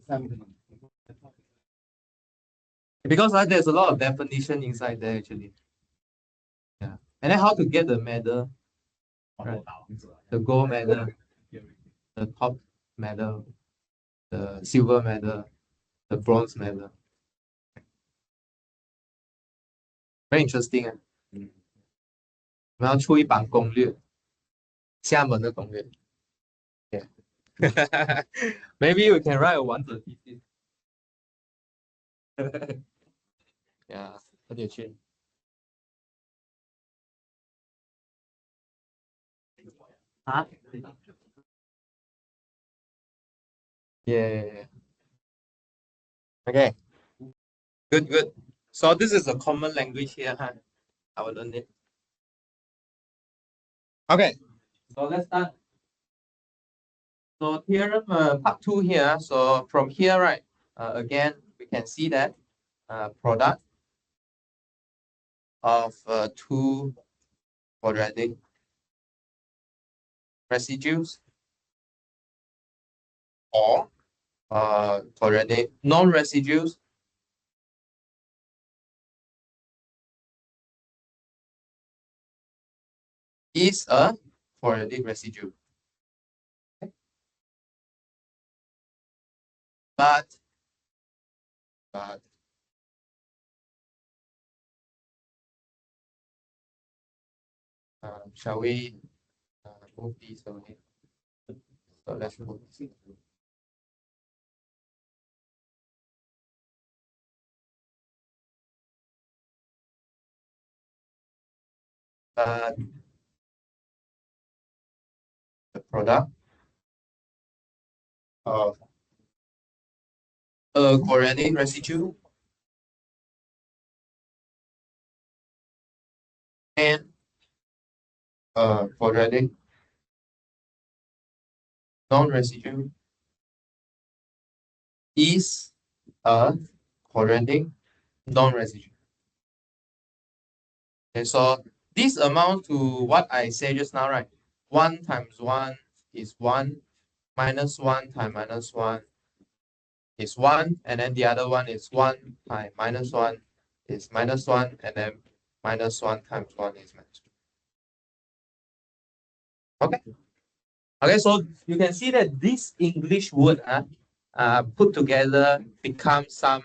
Because there's a lot of definition inside there actually. Yeah, and then how to get the medal, right? The gold medal, the top medal, the silver medal, the bronze medal. Very interesting 啊！我们要出一版攻略，厦门的攻略。Yeah. Maybe we can write a 王者 thesis. Yeah, 很有趣。啊？Yeah. Okay. Good. So this is a common language here, huh? I will learn it. Okay. So let's start. So theorem part 2 here. So from here, right? Again, we can see that product of two quadratic residues or quadratic non-residues is a quadratic residue. But shall we move these away? So let's move this. But the product of a quadratic residue and a quadratic non-residue is a quadratic non-residue. Okay, so this amounts to what I said just now, right? 1 times 1 is 1, minus 1 times minus 1 is 1, and then the other one is 1 times minus 1 is minus 1, and then minus 1 times 1 is minus 2. Okay, so you can see that this English word put together becomes some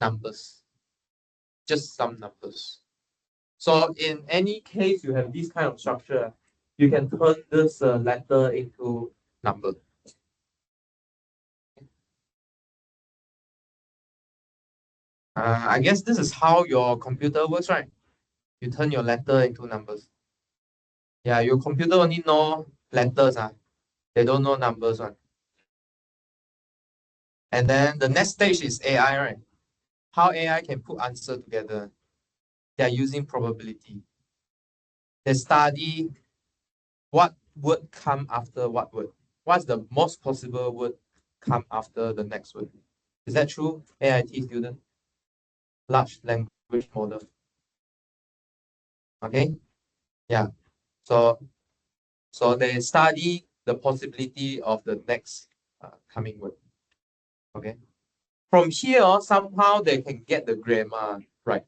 numbers, just some numbers. So in any case you have this kind of structure, you can turn this letter into number. I guess this is how your computer works, right? You turn your letter into numbers. Yeah, your computer only know letters. They don't know numbers one. And then the next stage is AI, right? How AI can put answer together. They are using probability. They study what word come after what word. What's the most possible word come after the next word? Is that true, AIT student? Large language model. Okay, yeah. So they study the possibility of the next coming word. Okay. From here, somehow they can get the grammar right.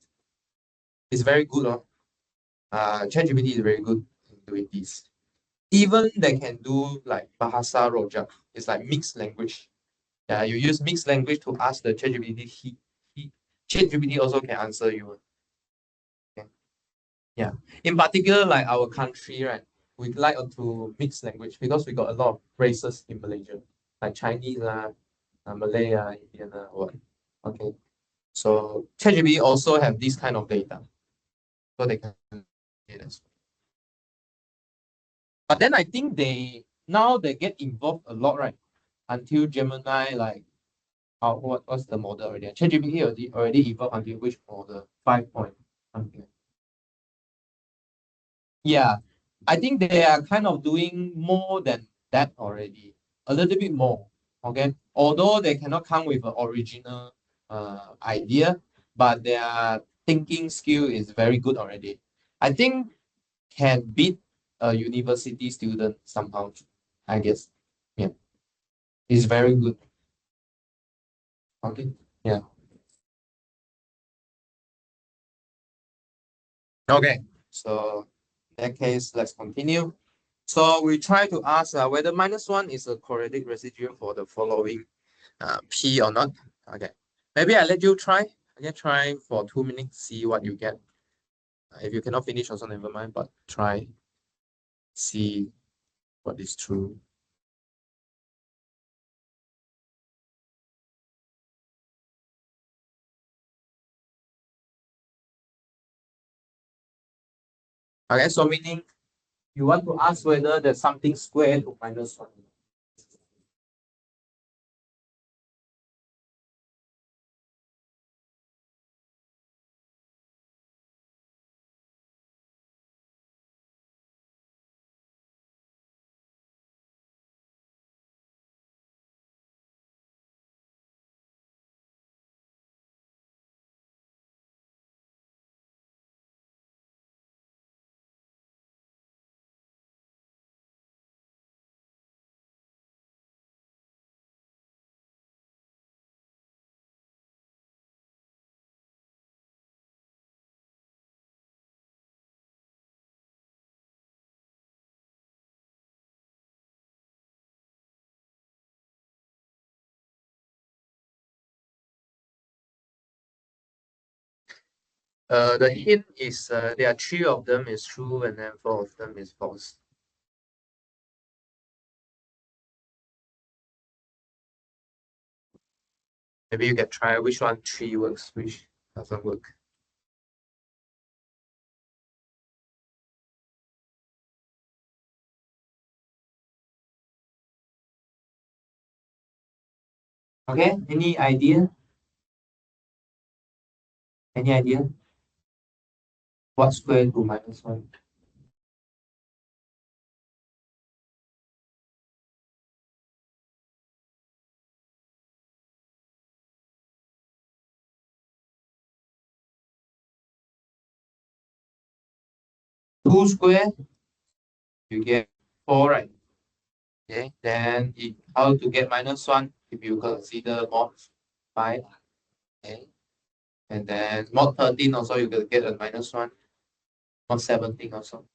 It's very good. ChatGPT is very good in doing this. Even they can do like Bahasa Rojak. It's like mixed language. Yeah, you use mixed language to ask the ChatGPT. ChatGPT also can answer you. Okay. Yeah. In particular, like our country, right? We like to mix language because we got a lot of races in Malaysia. like Chinese, Malay, Indian, what. Okay. So ChatGPT also have this kind of data. So they can get as well. But then I think now they get involved a lot, right? Until Gemini, like what's the model already? ChatGPT already evolved until which model? 5 point something. Yeah, I think they are kind of doing more than that already, a little bit more. Okay, although they cannot come with an original idea, but their thinking skill is very good already. I think can beat a university student somehow. I guess. Yeah, it's very good. Okay. Yeah. Okay. So in that case, let's continue. So we try to ask whether -1 is a quadratic residue for the following P or not. Okay. Maybe I let you try. Okay, try for 2 minutes, see what you get. If you cannot finish, also never mind, but try, see what is true. Okay, so meaning you want to ask whether there's something square to -1. The hint is there are 3 of them is true and then 4 of them is false. Maybe you can try which one 3 works, which doesn't work. Okay, any idea? Any idea? What square to -1? Two square, you get 4, right? Okay, then how to get -1 if you consider mod 5. Okay, and then mod 13 also you can get a -1. Mod 17 also.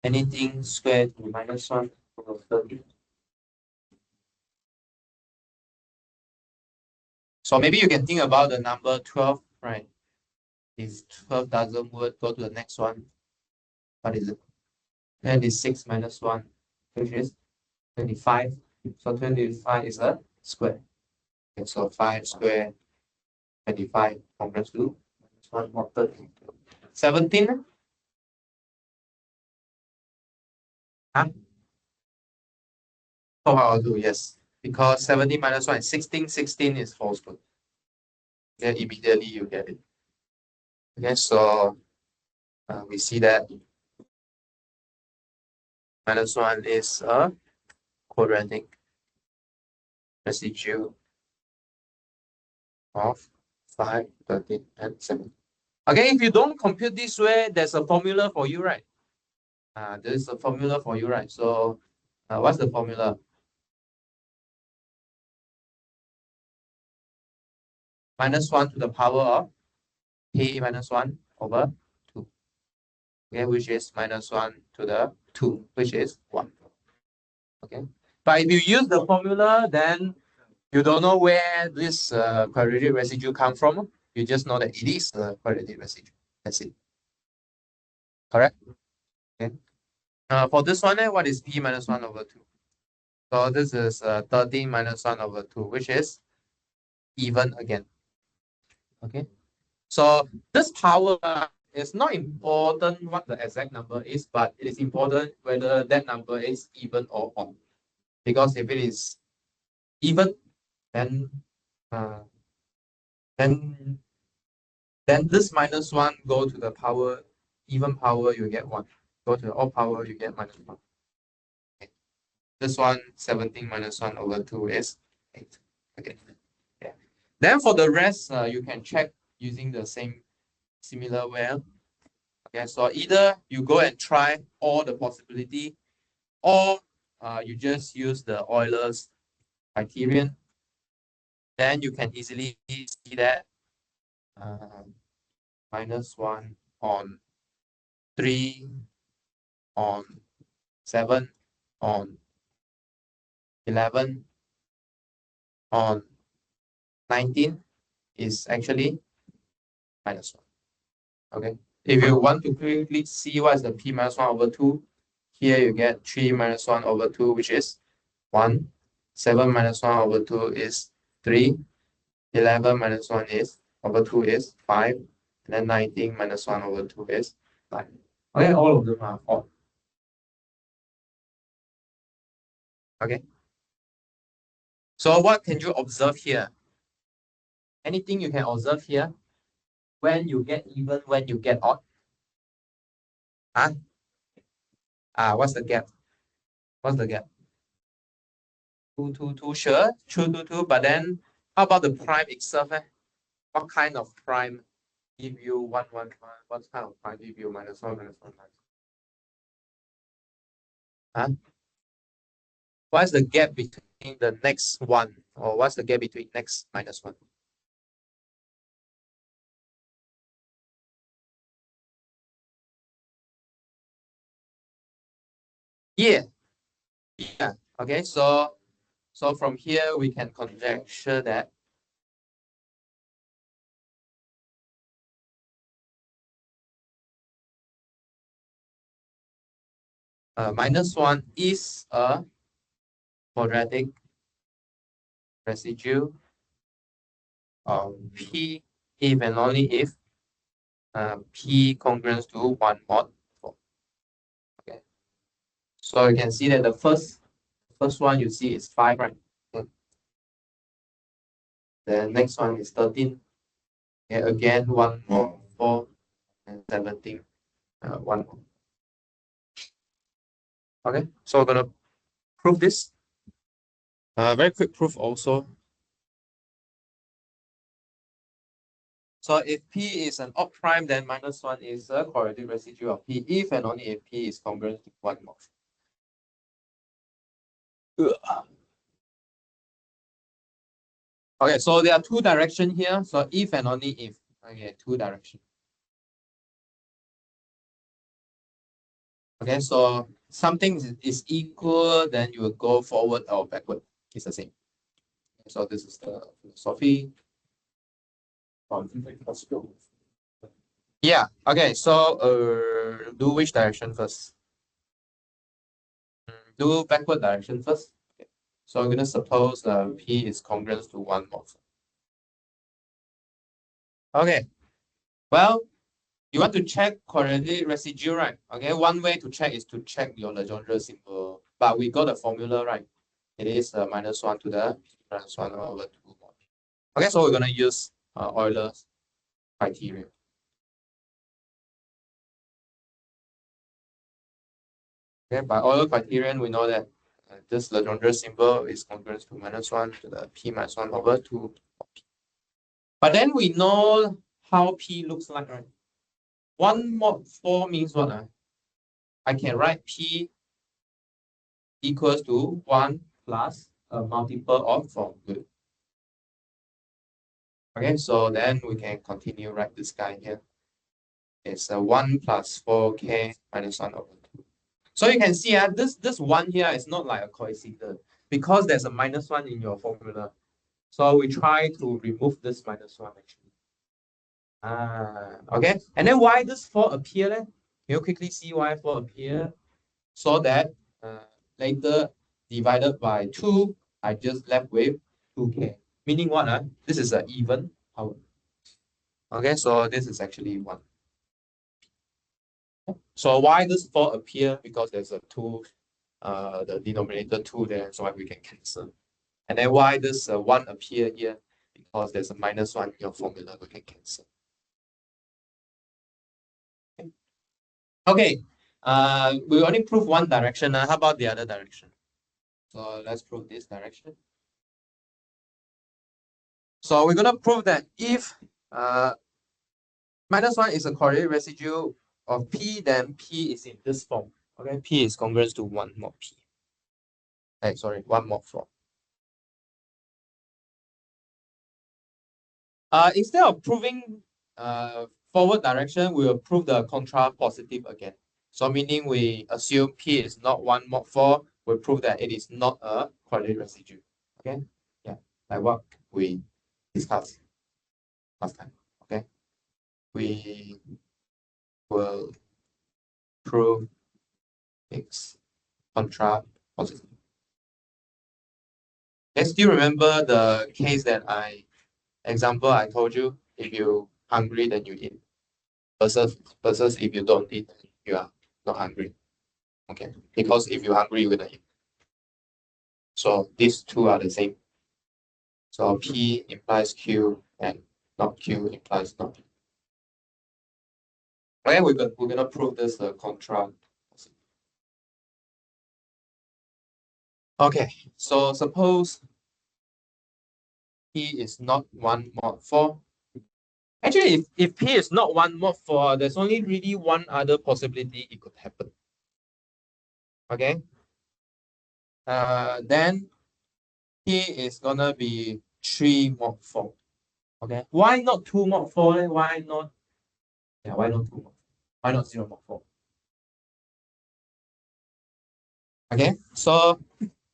Anything square to -1 over 13. So maybe you can think about the number 12, right? If 12 doesn't work, go to the next one. What is it? 26 -1, which is 25. So 25 is a square. Okay, so 5 square, 25 compared to -1 more 13. 17? Huh? Oh, I'll do, yes. Because 17 -1 is 16, 16 is falsehood. Then immediately you get it. Okay, so we see that -1 is a quadratic residue of 5, 13, and 7. Okay, if you don't compute this way, there's a formula for you, right? There's a formula for you, right? So what's the formula? -1 to the power of p -1 over 2. Okay, which is -1 to the 2, which is 1. Okay, but if you use the formula, then you don't know where this quadratic residue come from. You just know that it is a quadratic residue. That's it. Correct? Okay. For this one, what is p minus 1 over 2? So this is 13 minus 1 over 2, which is even again. Okay. So this power is not important what the exact number is, but it is important whether that number is even or odd. Because if it is even, then then this minus 1 go to the power, even power, you get 1. Go to the odd power, you get minus 1. Okay. This one, 17 minus 1 over 2 is 8. Okay. Yeah. Then for the rest, you can check using the same similar way. Okay, so either you go and try all the possibility, or you just use the Euler's criterion. Then you can easily see that minus 1 on 3 on 7 on 11 on 19 is actually minus 1. Okay. If you want to quickly see what is the p minus 1 over 2, here you get 3 minus 1 over 2, which is 1. 7 minus 1 over 2 is 3. 11 minus 1 is over 2 is 5. And then 19 minus 1 over 2 is 5. Okay, all of them are odd. Okay. So what can you observe here? Anything you can observe here? When you get even, when you get odd? Huh? What's the gap? What's the gap? 2, 2, 2, sure. 2, 2, 2. But then, how about the prime itself? What kind of prime give you 1, 1, 1? What kind of prime give you minus 1, minus 1, minus 1? Huh? What's the gap between the next one? Or what's the gap between next minus 1? Yeah. Yeah. Okay, so from here we can conjecture that minus 1 is a quadratic residue of P if and only if P congruent to 1 mod 4. Okay. So you can see that the first one you see is 5, right? Okay. The next one is 13. Okay, again 1 mod 4 and 17. 1 more. Okay, so we're gonna prove this. Very quick proof also. So if P is an odd prime, then minus 1 is a quadratic residue of P if and only if P is congruent to 1 mod. Okay, so there are two directions here. So if and only if. Okay, two directions. Okay, so something is equal, then you will go forward or backward. It's the same. So this is the philosophy. Yeah, okay, so do which direction first? Do backward direction first. Okay. So I'm going to suppose P is congruent to 1 mod. Okay, well, you want to check quadratic residue, right? Okay, one way to check is to check your Legendre symbol, but we got the formula, right? It is minus 1 to the minus 1 over 2 mod. Okay, so we're going to use Euler's criteria. Okay, by Euler criterion, we know that this Legendre symbol is congruent to minus 1 to the P minus 1 over 2. But then we know how P looks like, right? 1 mod 4 means what? I can write P equals to 1 plus a multiple of 4. Good. Okay, so then we can continue write this guy here. It's 1 plus 4k minus 1 over 2. So you can see this 1 here is not like a coincidence because there's a minus 1 in your formula. So we try to remove this minus 1 actually. Okay, and then why this 4 appear then? you quickly see why 4 appear? So that later divided by 2, I just left with 2k. Meaning what? This is an even power. Okay, so this is actually 1. So why does 4 appear? Because there's a 2, the denominator 2 there, so we can cancel. And then why does 1 appear here? Because there's a -1 in your formula, we can cancel. Okay, we only prove one direction. How about the other direction? So let's prove this direction. So we're gonna prove that if -1 is a quadratic residue of P, then P is in this form. Okay, P is congruent to 1 mod P. Sorry, 1 mod 4. Instead of proving forward direction, we will prove the contra positive again. So meaning we assume P is not 1 mod 4, we prove that it is not a quadratic residue. Okay, yeah, like what we discussed last time. Okay, we will prove it's contra positive. Okay, still remember the case that example I told you, if you hungry then you eat, versus if you don't eat, you are not hungry. Okay, because if you're hungry, you're gonna eat. So these two are the same. So P implies Q and not Q implies not P. Okay, we're gonna prove this contra. Okay, so suppose P is not 1 mod 4. Actually, if P is not 1 mod 4, there's only really one other possibility it could happen. Okay. Then P is gonna be 3 mod 4. Okay. Why not 2 mod 4? Why not? Yeah, why not 2 mod 4? Why not 0 mod 4? Okay. So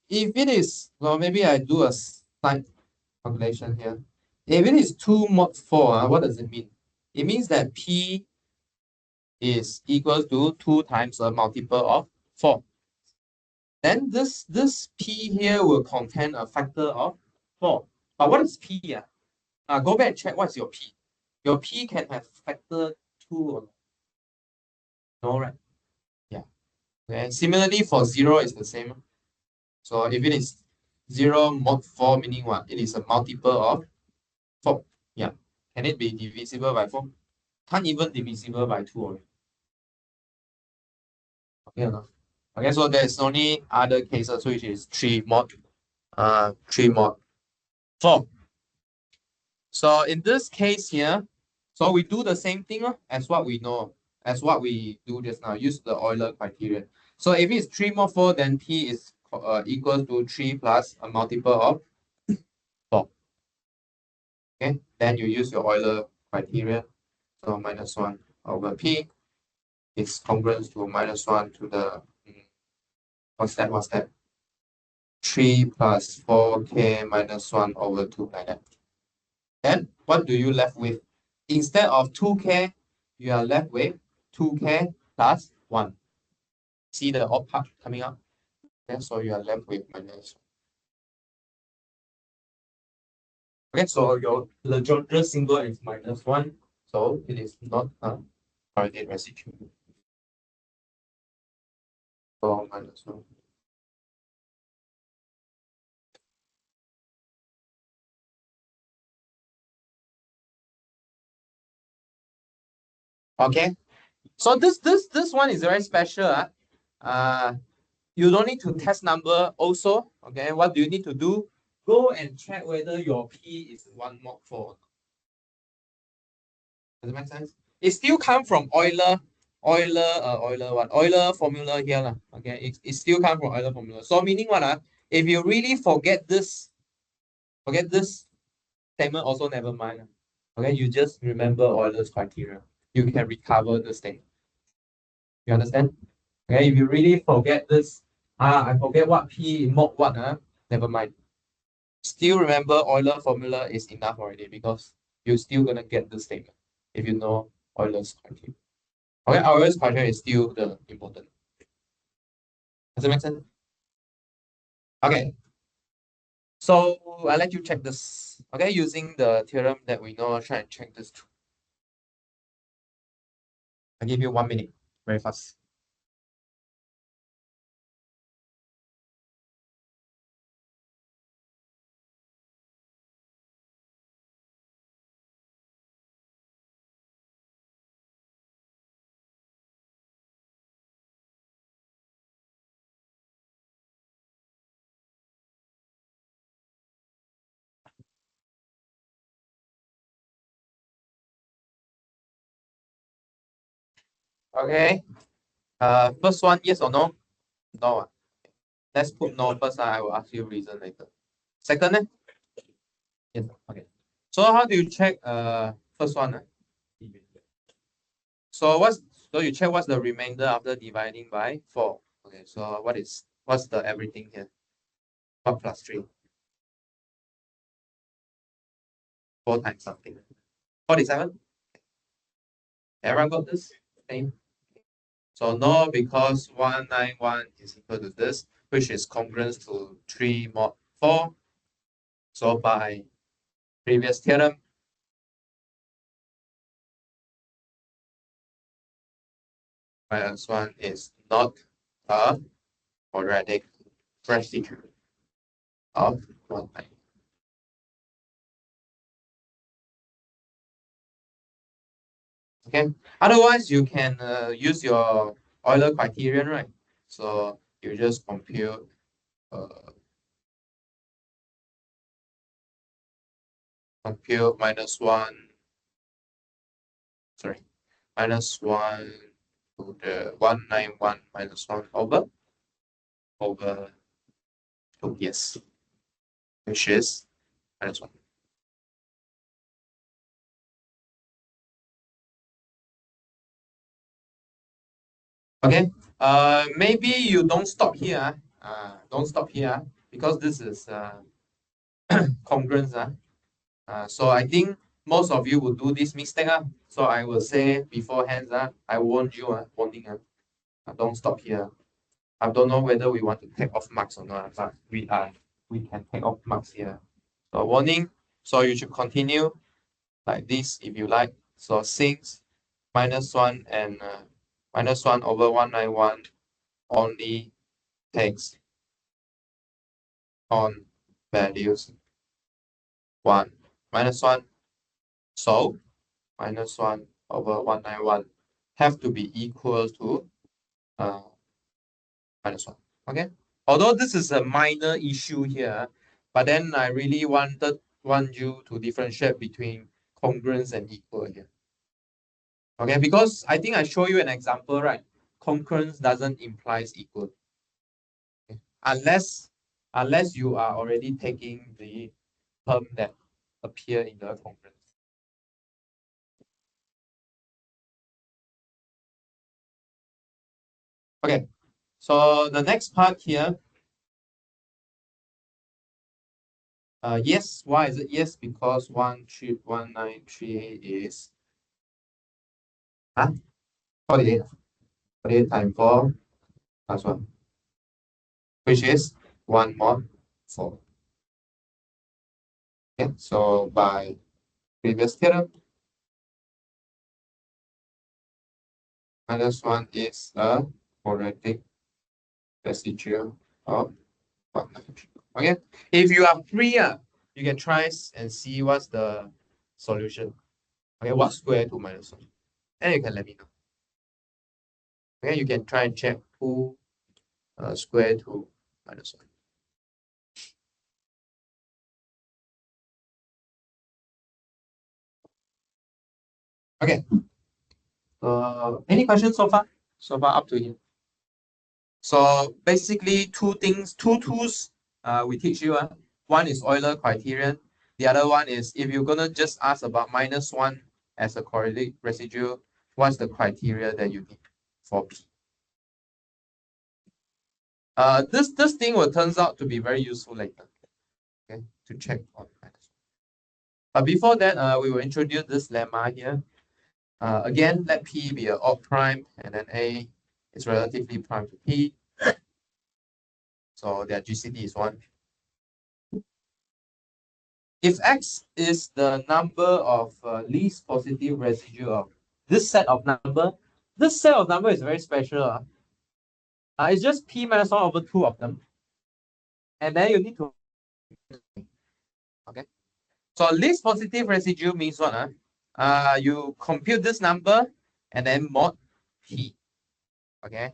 if it is, well, maybe I do a side calculation here. If it is 2 mod 4, what does it mean? It means that P is equal to 2 times a multiple of 4. Then this P here will contain a factor of 4. But what is P? Go back and check what's your P. Your P can have factor 2 or no, right? Yeah. Okay. Similarly, for 0 is the same. So if it is 0 mod 4, meaning what? It is a multiple of 4. Yeah. Can it be divisible by 4? Can't even divisible by 2 only. Okay or not? Okay, so there's only other cases which is 3 mod 4. So in this case here, so we do the same thing as what we know, as what we do just now, use the Euler criterion. So if it's 3 mod 4, then P is equal to 3 plus a multiple of 4. Okay, then you use your Euler criterion. So -1 over P is congruent to -1 to the, what's that? 3 plus 4k minus 1 over 2 like that. Then what do you left with? Instead of 2k, you are left with 2k plus 1. See the odd part coming up? Okay, so you are left with minus. Okay, so your Legendre symbol is -1. So it is not a quadratic residue. So -1. Okay, so this one is very special. You don't need to test number also. Okay, what do you need to do? Go and check whether your P is 1 mod 4. Does it make sense? It still come from Euler formula here. Okay, it still come from Euler formula. So meaning what? If you really forget this statement, also never mind. Okay, you just remember Euler's criteria. You can recover the statement. You understand? Okay, if you really forget this, I forget what P mod what, never mind. Still remember Euler formula is enough already because you're still gonna get the statement if you know Euler's criteria. Okay, our criteria is still the important. Does it make sense? Okay. So I'll let you check this. Okay, using the theorem that we know, try and check this too. I'll give you 1 minute, very fast. Okay. First one, yes or no? No. Let's put no first. I will ask you reason later. Second, yes. Okay. So how do you check first one? So you check what's the remainder after dividing by 4. Okay, so what's the everything here? 4 plus 3. 4 times something. 47. Everyone got this? Same. So no, because 191 is equal to this, which is congruent to 3 mod 4. So by previous theorem, minus 1 is not a quadratic residue of 191. Okay. Otherwise, you can use your Euler criterion, right? So you just compute minus 1. Sorry, minus 1 to the 191 minus 1 over 2. Yes, which is minus 1. Okay. Maybe you don't stop here. Don't stop here because this is congruence. So I think most of you will do this mistake. So I will say beforehand. I warned you. Warning. Don't stop here. I don't know whether we want to take off marks or not, but we can take off marks here. So warning. So you should continue like this if you like. So 6 minus 1 and minus 1 over 191 only takes on values 1 minus 1. So minus 1 over 191 have to be equal to minus 1. Okay. Although this is a minor issue here, but then I really want you to differentiate between congruence and equal here. Okay, because I think I show you an example, right? Concurrence doesn't imply equal. Okay? Unless you are already taking the term that appear in the concurrence. Okay, so the next part here. Yes, why is it yes? Because 13193 is 48. 48 times 4 plus 1, which is 1 mod 4. Okay, so by previous theorem, minus 1 is a quadratic residue of 193. Okay, if you are free, you can try and see what's the solution. Okay, what square to minus 1? And you can let me know. Okay, you can try and check who square to minus 1. Okay. Any questions so far? So far, up to you. So basically, two tools we teach you. One is Euler criterion. The other one is if you're gonna just ask about minus 1 as a quadratic residue, what's the criteria that you need for P? This thing will turns out to be very useful later. Okay, to check on minus 1. But before that, we will introduce this lemma here. Again, let P be an odd prime, and then A is relatively prime to P. So their GCD is 1. If X is the number of least positive residue of this set of number, this set of number is very special. It's just P minus 1 over 2 of them. And then you need to, okay. So least positive residue means what? You compute this number and then mod P. Okay.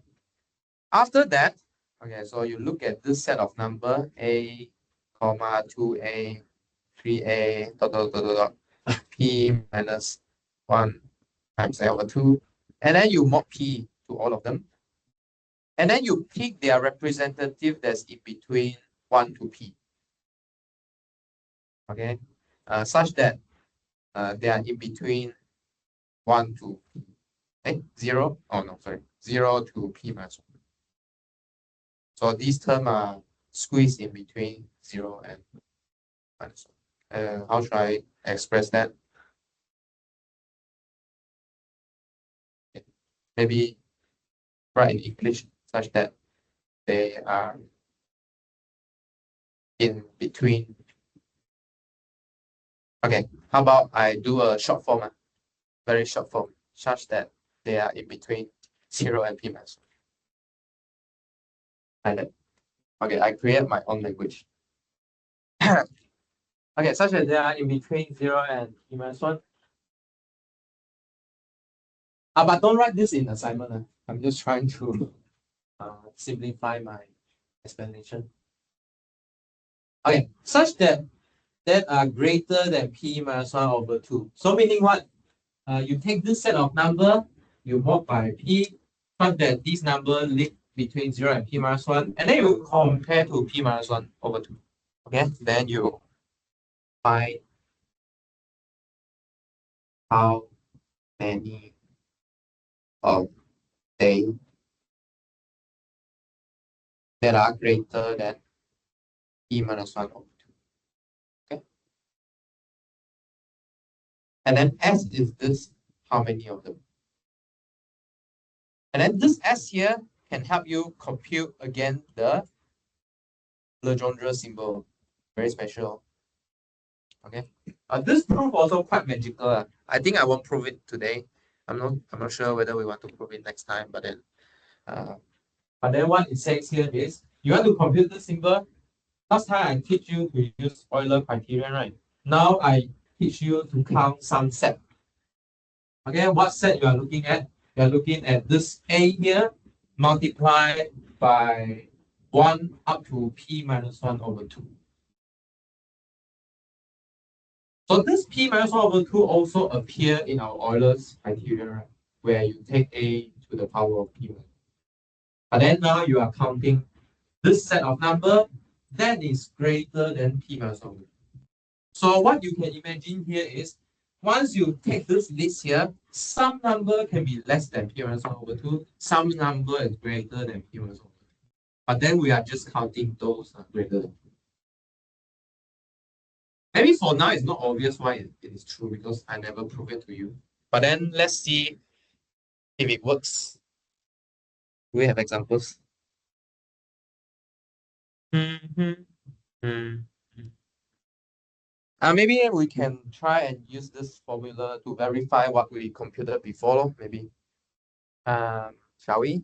After that, okay, so you look at this set of number A, comma 2A, 3A, P minus 1 times A over 2. And then you mod P to all of them. And then you pick their representative that's in between 1 to P. Okay, such that they are in between 1 to 0. Oh no, sorry, 0 to P minus 1. So these terms are squeezed in between 0 and minus 1. How should I express that? Okay. Maybe write in English such that they are in between. Okay, how about I do a short form, very short form, such that they are in between 0 and P minus 1. Like that. Okay, I create my own language. Okay, such that they are in between 0 and P minus 1. But don't write this in assignment. I'm just trying to simplify my explanation. Okay, such that are greater than P minus 1 over 2. So meaning what? You take this set of number, you mod by P, such that these numbers live between 0 and P minus 1, and then you compare to P minus 1 over 2. Okay, then you find how many of they that are greater than P minus 1 over 2. Okay. And then S is this, how many of them? And then this S here can help you compute again the Legendre symbol. Very special. Okay. This proof also quite magical. I think I won't prove it today. I'm not sure whether we want to prove it next time, but then what it says here is you want to compute the symbol. Last time I teach you to use Euler criterion, right? Now I teach you to count some set. Okay, what set you are looking at? You are looking at this A here multiplied by 1 up to P minus 1 over 2. So this P minus 1 over 2 also appear in our Euler's criterion, right? Where you take A to the power of P. But then now you are counting this set of number that is greater than P minus 1 over 2. So what you can imagine here is once you take this list here, some number can be less than P minus 1 over 2, some number is greater than P minus 1 over 2. But then we are just counting those greater than. Maybe for now it's not obvious why it is true because I never prove it to you. But then let's see if it works. Do we have examples? Maybe we can try and use this formula to verify what we computed before. Maybe. Shall we?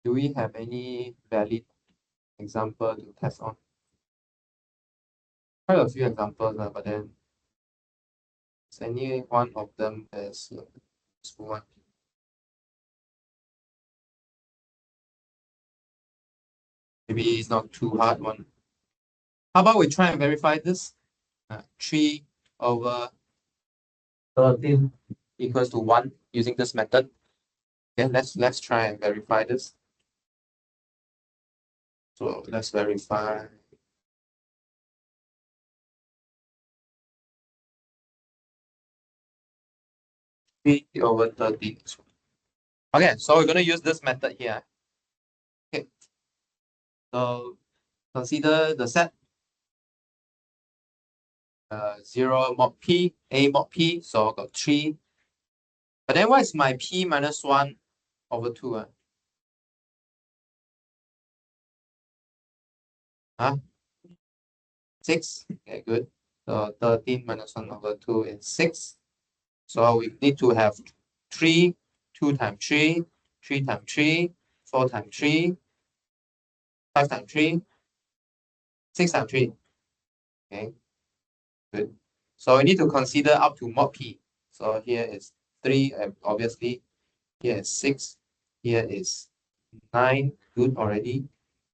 Do we have any valid example to test on? Quite a few examples, but then is any one of them as useful one? Maybe it's not too hard one. How about we try and verify this? 3 over 13 equals to 1 using this method. Okay, let's try and verify this. So let's verify. P over 13. Okay, so we're going to use this method here. Okay. So consider the set. 0 mod p, a mod p, so I got 3. But then what is my p minus 1 over 2? Huh? 6? Okay, good. So 13 minus 1 over 2 is 6. So we need to have 3, 2 times 3, 3 times 3, 4 times 3, 5 times 3, 6 times 3. Okay, good. So we need to consider up to mod p. So here is 3, obviously. Here is 6. Here is 9. Good already.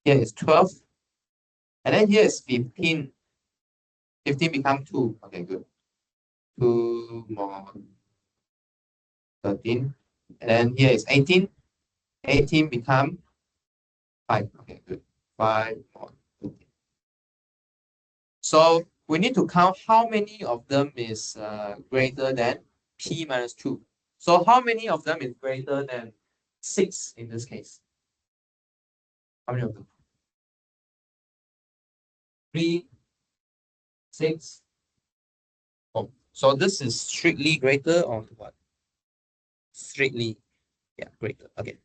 Here is 12. And then here is 15. 15 become 2. Okay, good. 2 mod 13. And then here is 18. 18 become 5. Okay, good. 5 mod 13. So we need to count how many of them is greater than p minus 2. So how many of them is greater than 6 in this case? How many of them? 3, 6. Oh, so this is strictly greater or what? Strictly, yeah, greater. Okay.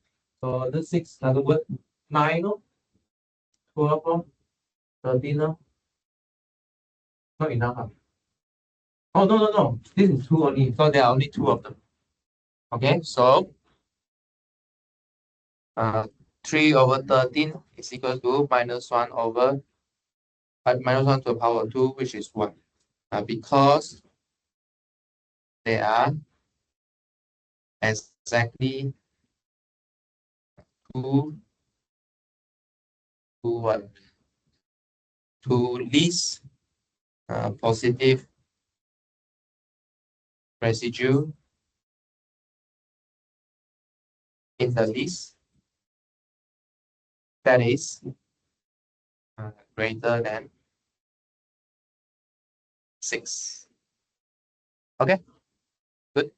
So this 6 another word 9, no? 12, no? 13, no? Not enough. Huh? Oh, no, no, no. This is 2 only. So there are only 2 of them. Okay, so 3 over 13 is equal to minus 1 over minus 1 to the power of 2, which is 1. Because they are exactly 2 to what? 2 least positive residue in the list that is greater than 6. Okay, good.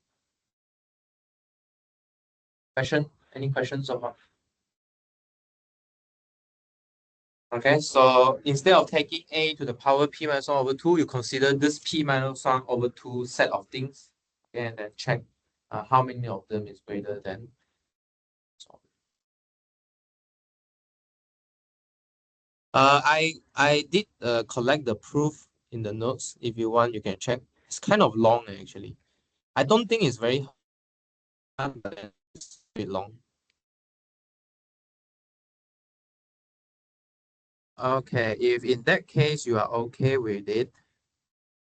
Question? Any questions so far? Okay, so instead of taking a to the power p minus 1 over 2, you consider this p minus 1 over 2 set of things. Okay, and then check how many of them is greater than. So, I did collect the proof in the notes. If you want, you can check. It's kind of long actually. I don't think it's very hard, but it's a bit long. Okay, if in that case you are okay with it,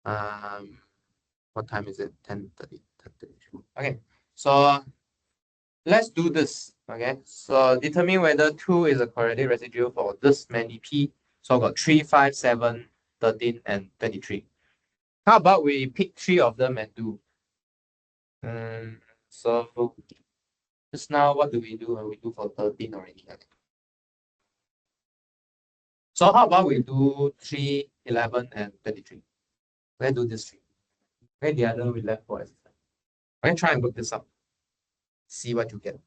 what time is it? 10:30. 10:32. Okay, so let's do this. Okay, so determine whether 2 is a quadratic residue for this many p. So I got 3, 5, 7, 13, and 23. How about we pick 3 of them and do? So just now, what do? We do for 13 already. Okay. So how about we do 3, 11, and 23? Let's do this 3. Okay, the other we left for exercise. Okay, try and book this up. See what you get.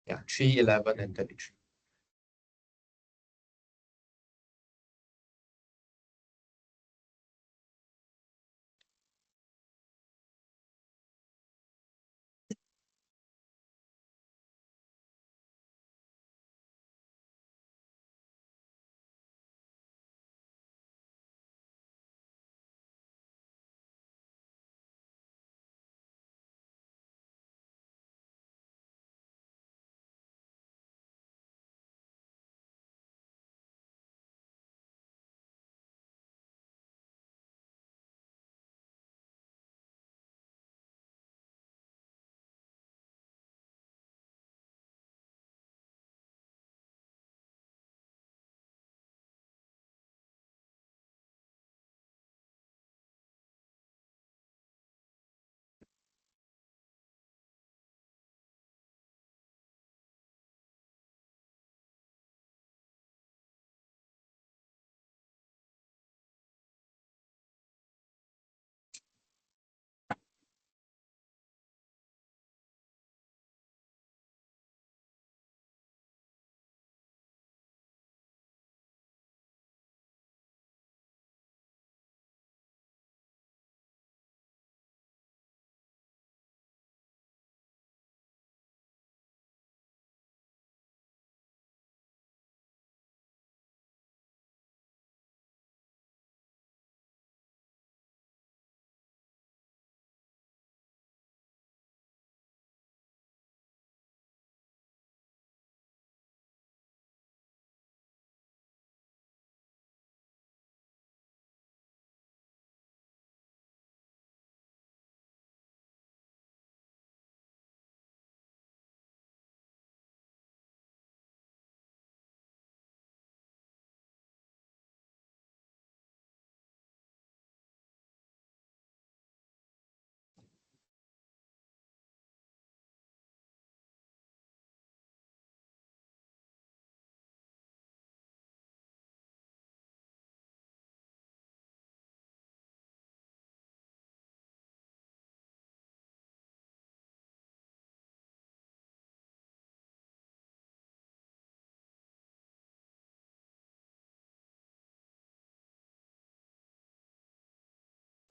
Yeah, 3, 11, and 33.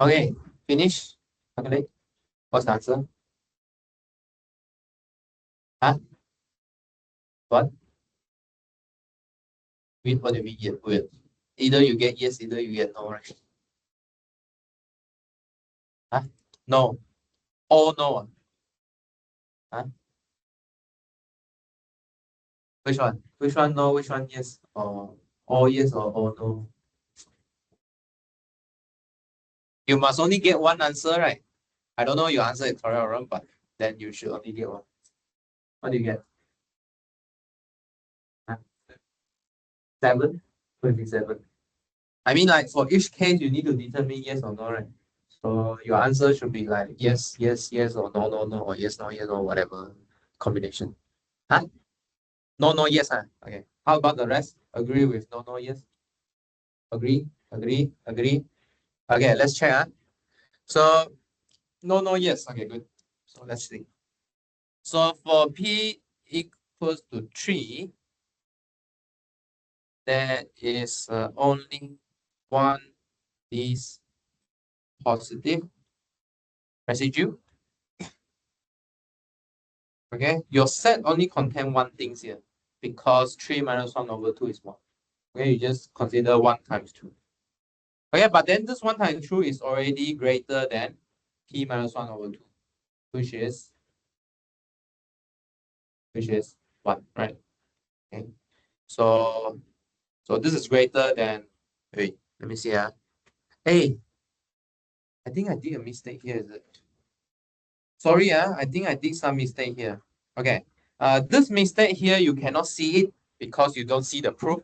Okay, finish. Calculate. What's the answer? Huh? What? What do you mean yet? Wait. Either you get yes, either you get no, right? Huh? No. All no. Huh? Which one? Which one no? Which one yes? Or all yes or all no? You must only get one answer, right? I don't know your answer is correct or wrong, but then you should only get one. What do you get? Huh? 7? 27. I mean, like for each case, you need to determine yes or no, right? So your answer should be like yes, yes, yes, or no, no, no, or yes, no, yes, or whatever combination. Huh? No, no, yes. Huh? Okay. How about the rest? Agree with no, no, yes? Agree, agree, agree. Okay, let's check. Huh? So no, no, yes. Okay, good. So let's see. So for P equals to 3, there is only one is positive residue. Okay, your set only contain one thing here because 3 minus 1 over 2 is 1. Okay, you just consider 1 times 2. Okay, but then this 1 times 2 is already greater than P minus 1 over 2, which is 1, right? Okay, so this is greater than, wait, let me see. Hey, I think I did a mistake here, is it? Sorry, I think I did some mistake here. Okay, this mistake here, you cannot see it because you don't see the proof.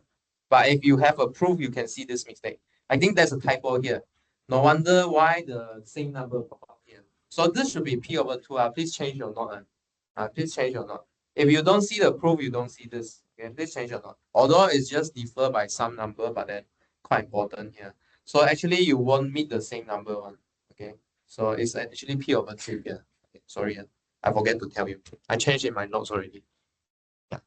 But if you have a proof, you can see this mistake. I think there's a typo here. No wonder why the same number pop up here. So this should be P over 2. Please change your note. Please change your note. If you don't see the proof, you don't see this. Okay, please change your note. Although it's just differ by some number, but then quite important here. So actually, you won't meet the same number one. Okay, so it's actually P over 2 here. Okay, sorry, I forget to tell you. I changed in my notes already. Yeah.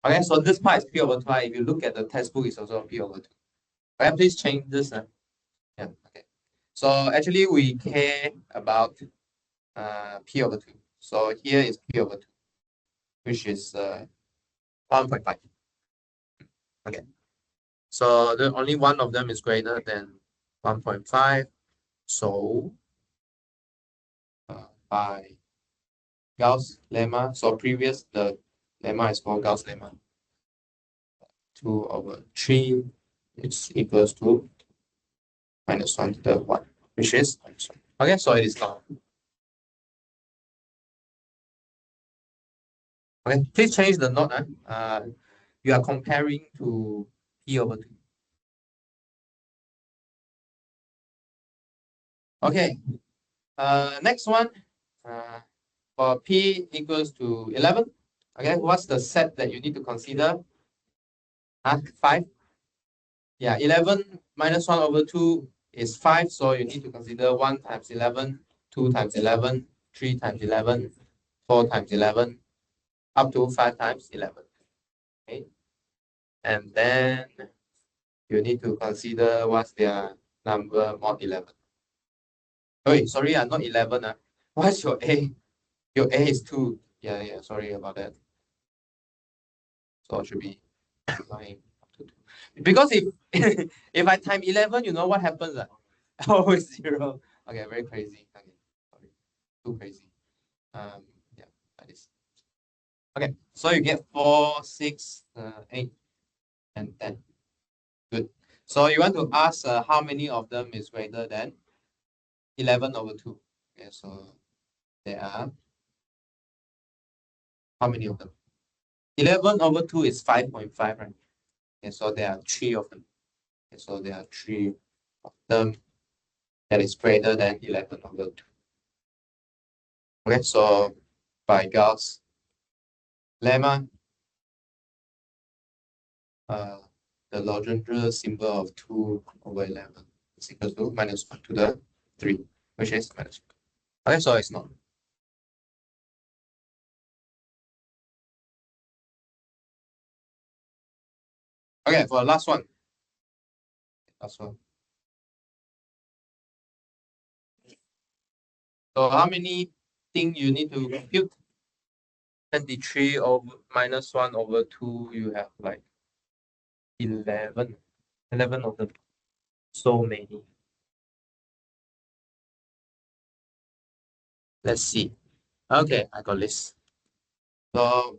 Okay, so this part is P over 2. If you look at the textbook, it's also P over 2. Okay, please change this. Yeah, okay. So actually, we care about P over 2. So here is P over 2, which is 1.5. Okay. So the only one of them is greater than 1.5. So by Gauss lemma, so previous the lemma is called Gauss lemma. 2 over 3 is equals to -1 to the 1, which is -1. Okay, so it is not. Okay, please change the note. You are comparing to P over 2. Okay, next one, for P equals to 11. Okay, what's the set that you need to consider? 5. Yeah, 11 minus 1 over 2 is 5. So you need to consider 1 times 11, 2 times 11, 3 times 11, 4 times 11, up to 5 times 11. Okay. And then you need to consider what's their number mod 11. Oh, wait, sorry, not 11. What's your A? Your A is 2. Yeah, sorry about that. So it should be 9 up to 2. Because if if I time 11, you know what happens? Always 0. Okay, very crazy. Okay, sorry. Too crazy. Yeah, that is. Okay, so you get 4, 6, 8, and 10. Good. So you want to ask how many of them is greater than 11 over 2? Okay, so there are how many of them? 11 over 2 is 5.5, right? Okay, so there are 3 of them. Okay, so there are 3 of them that is greater than 11 over 2. Okay, so by Gauss lemma, the Legendre symbol of 2 over 11 is equal to -1 to the 3, which is -1. Okay, so it's not. Okay, for the last one. Last one. So how many things you need to compute? 23 over minus 1 over 2, you have like 11. 11 of them. So many. Let's see. Okay, I got this. So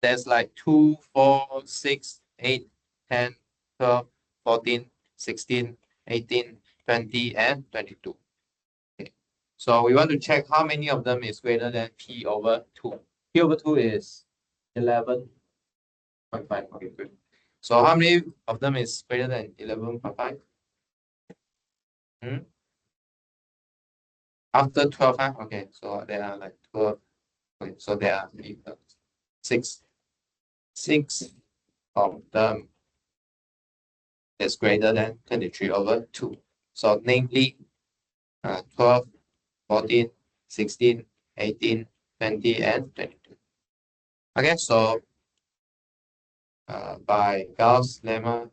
there's like 2, 4, 6, 8, 10, 12, 14, 16, 18, 20, and 22. Okay. So we want to check how many of them is greater than p over 2. P over 2 is 11.5. Okay, good. So how many of them is greater than 11.5? Hmm? After 12, huh? Okay, so there are like 12. Okay, so there are 6. 6 of them is greater than 23 over 2. So namely 12, 14, 16, 18, 20, and 22. Okay, so by Gauss lemma,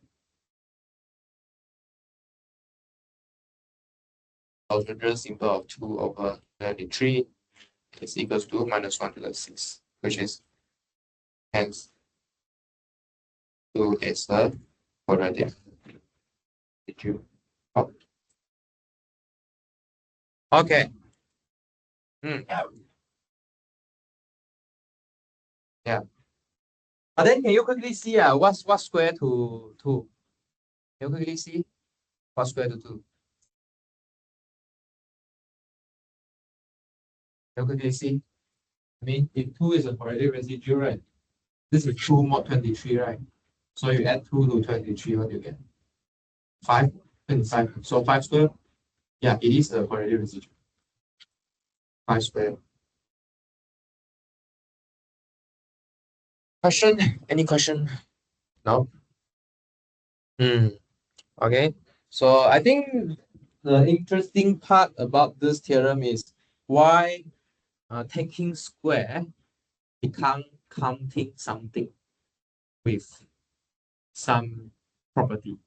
algebra symbol of 2 over 33 is equals to minus 1 to the 6, which is hence 2 is the quadratic. Did you? Oh. Okay. Yeah. But then can you quickly see what's square to 2? Can you quickly see what's square to 2? Can you quickly see? I mean, if 2 is a quadratic residue, right? This is 2 mod 23, right? So you add 2 to 23, what do you get? 5, 25. So 5 square? Yeah, it is a quadratic residue. 5 square. Question? Any question? No? Okay. So I think the interesting part about this theorem is why taking square become counting something with some property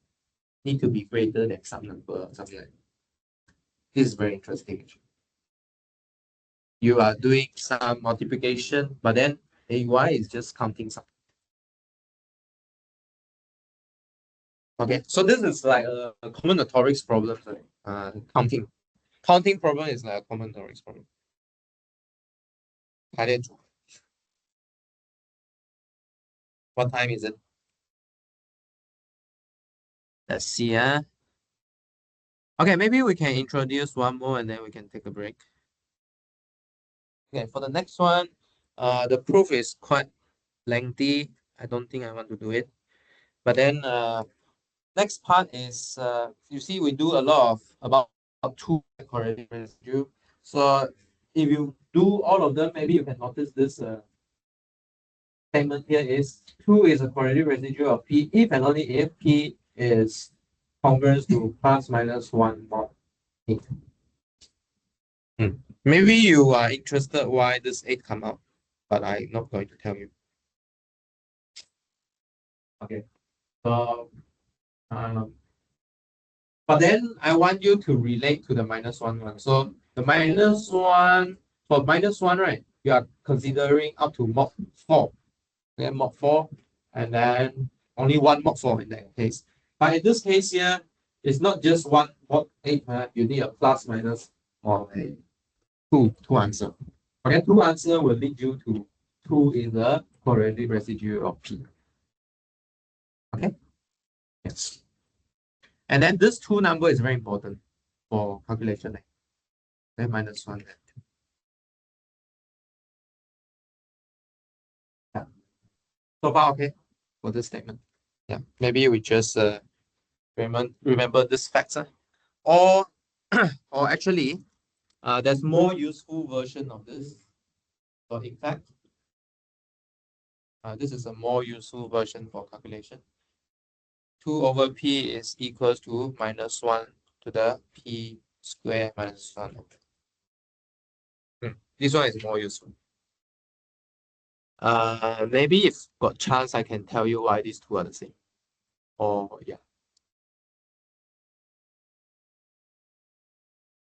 need to be greater than some number or something like that. This is very interesting. You are doing some multiplication, but then AY is just counting something. Okay, so this is like a combinatorics problem. Counting. Counting problem is like a combinatorics problem. What time is it? Let's see. Okay, maybe we can introduce one more and then we can take a break. Okay, for the next one, the proof is quite lengthy. I don't think I want to do it. But then next part is you see we do a lot of about 2 quadratic residue. So if you do all of them, maybe you can notice this statement here is 2 is a quadratic residue of P if and only if P is congruous to plus minus 1 mod 8. Maybe you are interested why this 8 come out, but I'm not going to tell you. Okay. So but then I want you to relate to the minus 1. So the minus 1, for minus 1, right, you are considering up to mod 4. Then mod 4, and then only one mod 4 in that case. But in this case here, it's not just one mod 8, you need a plus minus or a two answer. Okay, 2 answer will lead you to 2 in the quadratic residue of P. Okay, yes. And then this 2 number is very important for calculation. Then minus 1. Yeah. So far, okay, for this statement. Yeah, maybe we just remember this factor. Or, or actually, there's more useful version of this. So in fact, this is a more useful version for calculation. 2 over P is equals to minus 1 to the P square minus 1. This one is more useful. Maybe if got chance, I can tell you why these two are the same. Or yeah.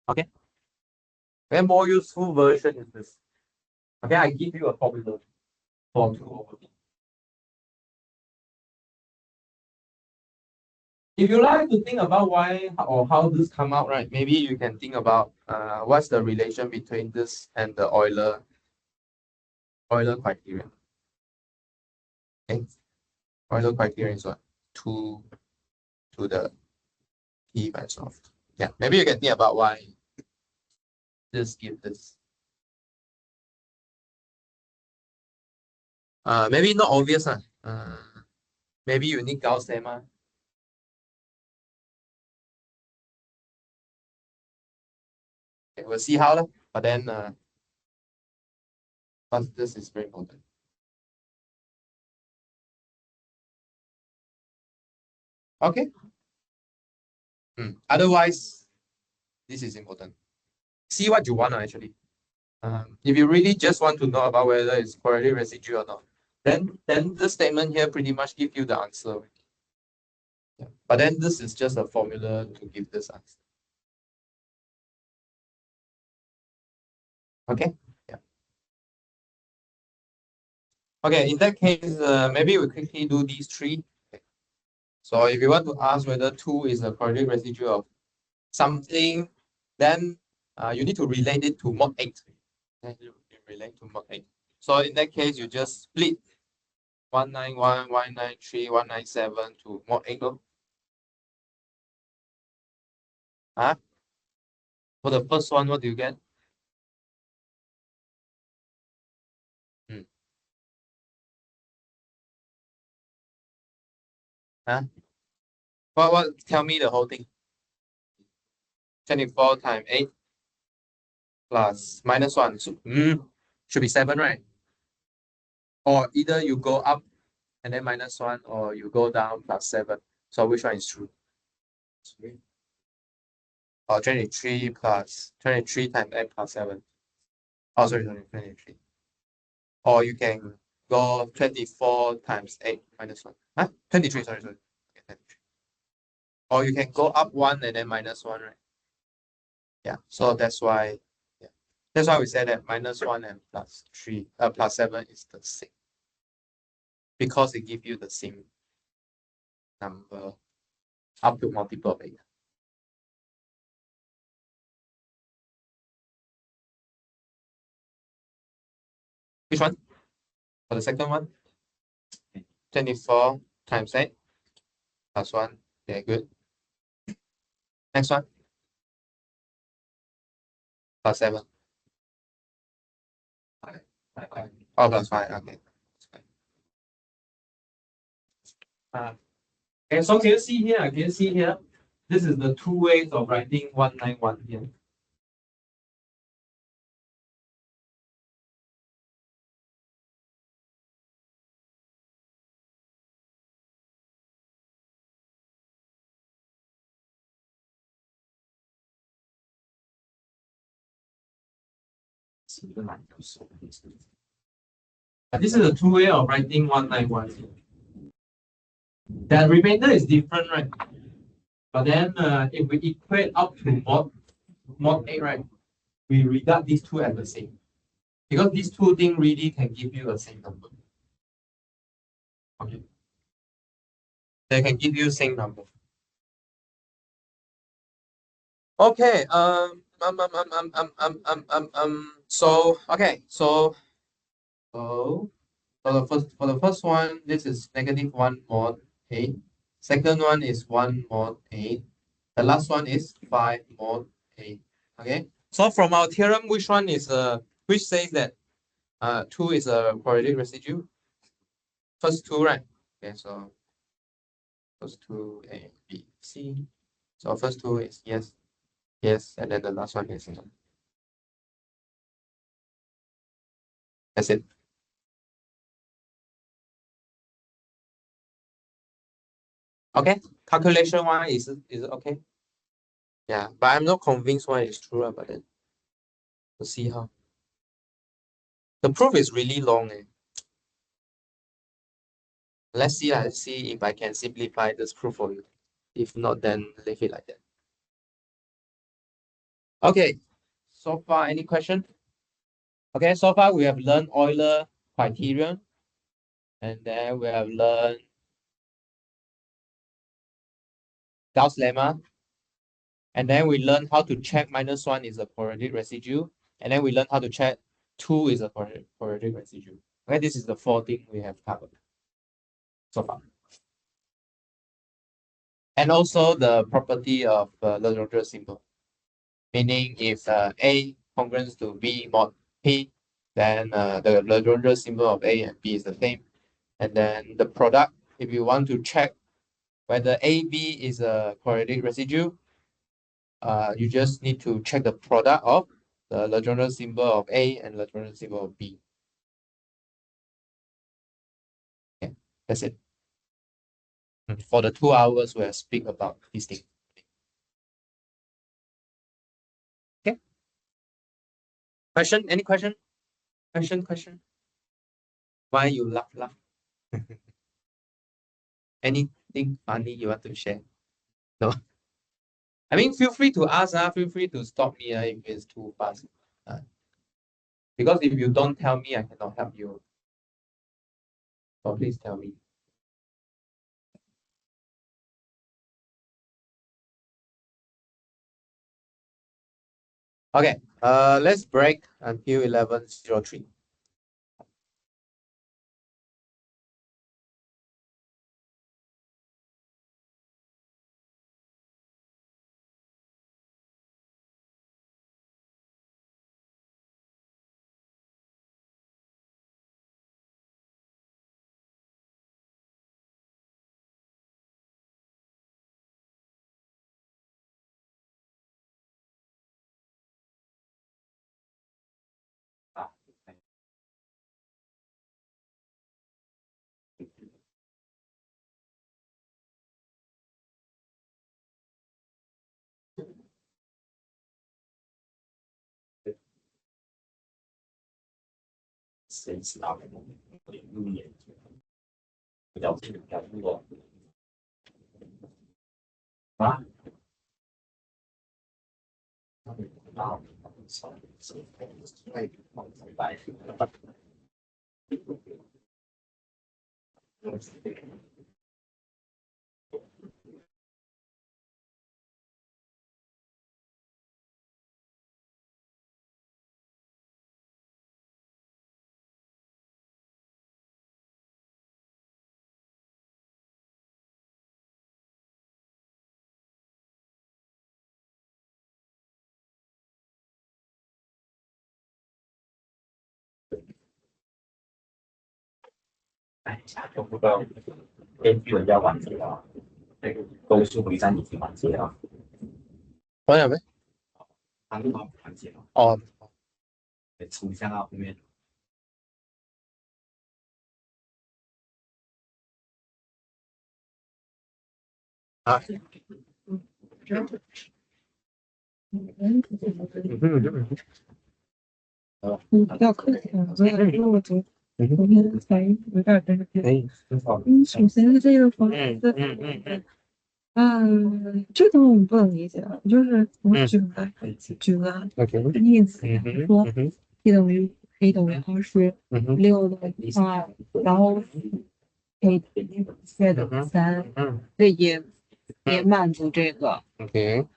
Okay. A more useful version is this. Okay, I give you a formula for 2 over b. If you like to think about why or how this come out, right? Maybe you can think about what's the relation between this and the Euler criterion. Okay, Euler criterion is what? 2 to the p minus of. Yeah, maybe you can think about why this gives this. Maybe not obvious. Maybe you need Gauss lemma. Okay, we'll see how. But then, but this is very important. Okay. Otherwise, this is important. See what you want actually. If you really just want to know about whether it's quadratic residue or not, then the statement here pretty much gives you the answer. Yeah. But then this is just a formula to give this answer. Okay. Yeah. Okay. In that case, maybe we quickly do these three. Okay. So if you want to ask whether 2 is a quadratic residue of something, then you need to relate it to mod 8. Then you relate to mod 8. So in that case, you just split 191, 193, 197 to mod 8. Huh? For the first one, what do you get? Huh? What? Tell me the whole thing. 24 times 8 plus minus 1. So, should be 7, right? Or either you go up and then minus 1, or you go down plus 7. So which one is true? Or 23 plus 23 times 8 plus 7. Oh, sorry, 23. Or you can go 24 times 8 minus 1. Huh? 23, sorry. Okay, 23. Or you can go up 1 and then minus 1, right? Yeah, so that's why we said that minus 1 and plus 7 is the same. Because it gives you the same number up to multiple of 8. Which one? For the second one? 24 times 8 plus 1. Okay, good. Next one? Plus 7. Oh, plus 5. Okay. Okay, so can you see here? Can you see here? This is the 2 ways of writing 191 here. This is a 2 way of writing 191 here. That remainder is different, right? But then if we equate up to mod 8, right, we regard these two as the same. Because these two things really can give you the same number. Okay. They can give you the same number. Okay. So for the first one, this is negative 1 mod 8. Second one is 1 mod 8. The last one is 5 mod 8. Okay. So from our theorem, which one is which says that 2 is a quadratic residue? First two, right? Okay, so first two A, B, C. So first two is yes, yes, and then the last one is no. That's it. Okay, calculation one is it okay? Yeah, but I'm not convinced one is true, but then we'll see how. The proof is really long. Let's see if I can simplify this proof for you. If not, then leave it like that. Okay, so far, any question? Okay, so far we have learned Euler criterion, and then we have learned Gauss lemma, and then we learned how to check -1 is a quadratic residue, and then we learned how to check 2 is a quadratic residue. Okay, this is the 4 things we have covered so far. And also the property of Legendre symbol, meaning if A congruent to B mod P, then the Legendre symbol of A and B is the same. And then the product, if you want to check whether AB is a quadratic residue, you just need to check the product of the Legendre symbol of A and Legendre symbol of B. Okay, that's it. For the 2 hours, we'll speak about these things. Okay. Question? Any question? Question? Why you laugh? Anything funny you want to share? No. I mean, feel free to ask. Feel free to stop me if it's too fast. Because if you don't tell me, I cannot help you. So please tell me. Okay. Let's break until 11:03.谁知道路演比较多啊？然后白。哎，就不知道根据人家完结了，那个都是回站已经完结了，完了没？他们都完结了，哦，抽象啊后面。啊，你比较客气啊，所以因为我昨天才有点这个。首先是这个房子，这个我不能理解，就是我举个例子，说 P 等于 A 等于26的2，然后 A 等于3，这也满足这个。OK，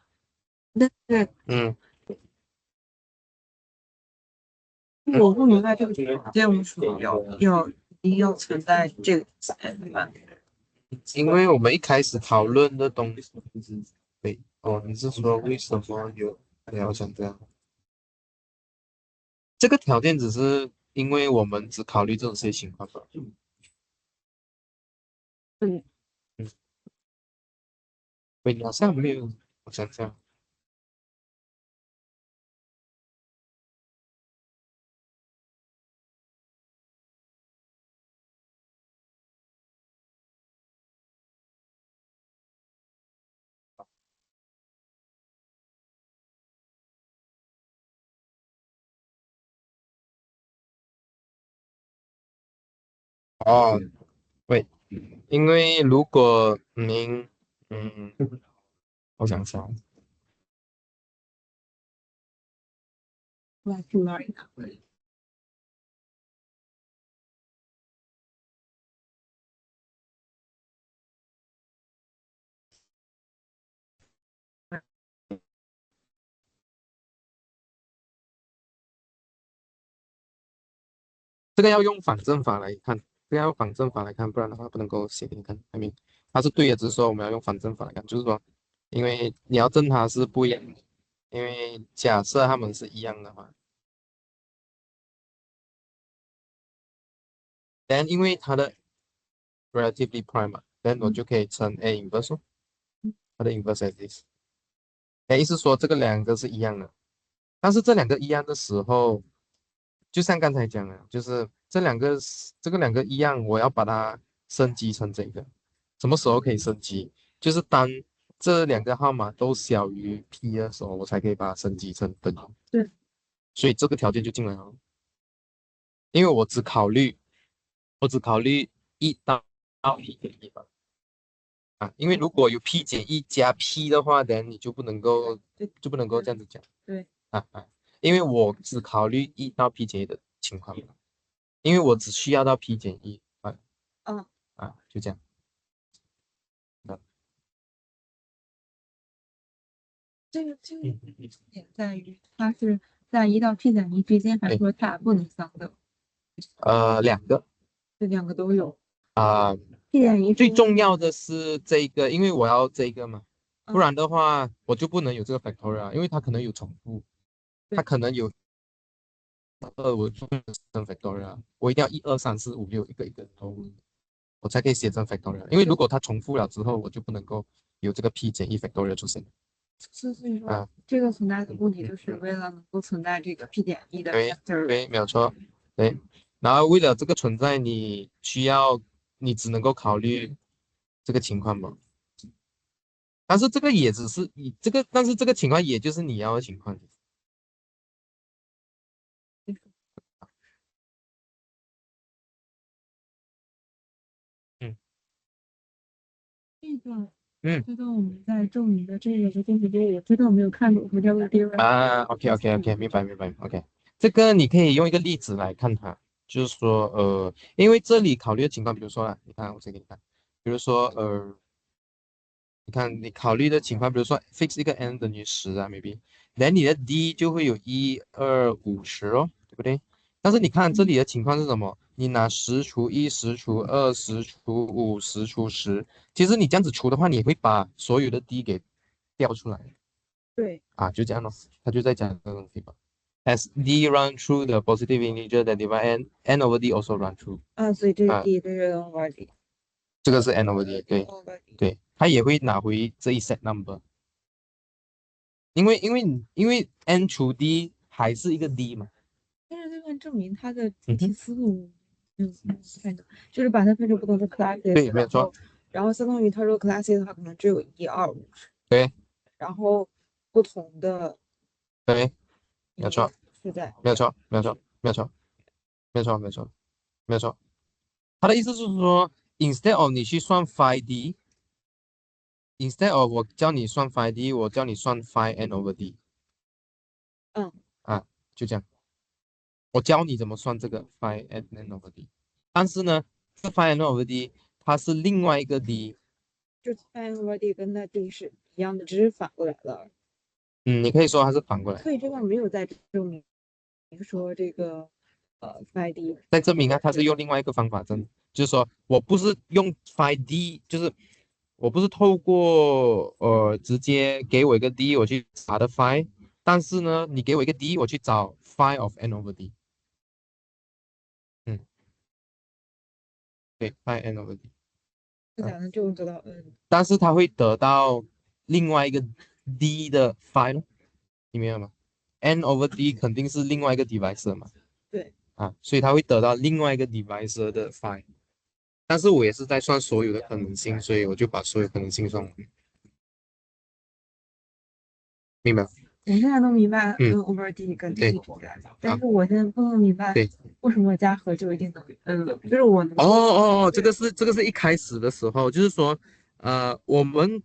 但是我不明白这个条件为什么一定要存在这个才满足。因为我们一开始讨论的东西，对，哦，你是说为什么你要想这样？这个条件只是因为我们只考虑这种些情况吧。对，你好像没有，我想想，哦，对，因为如果我想想， like to learn that way. 这个要用反证法来看，这个要用反证法来看，不然的话不能够写给你看。I mean，它是对的，只是说我们要用反证法来看，就是说，因为你要证它是不一样的，因为假设它们是一样的话，then 因为它的 relatively prime 嘛，then 我就可以称 A inverse，它的 inverse is this。意思说这个两个是一样的，但是这两个一样的时候，就像刚才讲的，就是这个两个一样，我要把它升级成这个，什么时候可以升级？就是当这两个号码都小于 P 的时候，我才可以把它升级成等于。对，所以这个条件就进来了，因为我只考虑1到 P 减1吧。因为如果有 P 减1加 P 的话，等你就不能够这样子讲。对因为我只考虑1到 P 减1的情况，因为我只需要到 P 减1就这样。这个点在于它是在1到 P 减1之间，还是说它不能相等？两个。这两个都有。P 减1最重要的是这个，因为我要这个嘛，不然的话我就不能有这个 factorial，因为它可能有重复，它可能有我就不能生 factorial，我一定要1 2 3 4 5 6一个一个都，我才可以写成 factorial，因为如果它重复了之后，我就不能够有这个 P 减1 factorial 出现。所以说，这个存在的目的就是为了能够存在这个 P 减1的 factor。对，没有错。对，然后为了这个存在，你只能够考虑这个情况嘛。但是这个也只是你这个，但是这个情况也就是你要的情况。嗯这个我们在证明的这个的东西中，我真的没有看懂什么叫做 theorem。OK，明白。OK，这个你可以用一个例子来看它，就是说因为这里考虑的情况，比如说你看我先给你看，比如说你看你考虑的情况，比如说 fix 一个 n 等于10啊，maybe，那你的 d 就会有1、2、5、10哦，对不对？但是你看这里的情况是什么？你拿10除1、10除2、10除5、10除10，其实你这样子除的话，你会把所有的 d 给调出来。对就这样咯，他就在讲这个东西吧。As d run through the positive integer that divide n over d also run through。所以这个 d 这个 over d，这个是 n over d，对，他也会拿回这一 set number。因为 n 除 d 还是一个 d 嘛。但是这段证明它的主题思路，看懂，就是把它分成不同的 classes。对，没有错。然后相当于它说 classes 的话，可能只有1、2、5。对。然后不同的。对，没有错。是在。没有错。他的意思是说，instead of 你去算 phi d，instead of 我教你算 phi d，我教你算 phi n over d。就这样。我教你怎么算这个 phi n over d，但是呢，这 phi n over d 它是另外一个 d。就 phi n over d 跟那 d 是一样的，只是反过来了。你可以说它是反过来。所以这个没有在证明说这个phi d。在证明它是用另外一个方法证，就是说我不是用 phi d，就是我不是透过直接给我一个 d 我去查的 phi，但是呢，你给我一个 d 我去找 phi of n over d。对，phi n over d。不可能就得到 n。但是它会得到另外一个 d 的 phi 咯，你明白吗？n over d 肯定是另外一个 divisor 嘛。对。所以它会得到另外一个 divisor 的 phi。但是我也是在算所有的可能性，所以我就把所有可能性算完。明白？我现在都明白 n over d 跟 d 是这样，但是我现在不能明白为什么加和就一定等于 n 了，就是我能。这个是一开始的时候，就是说，我们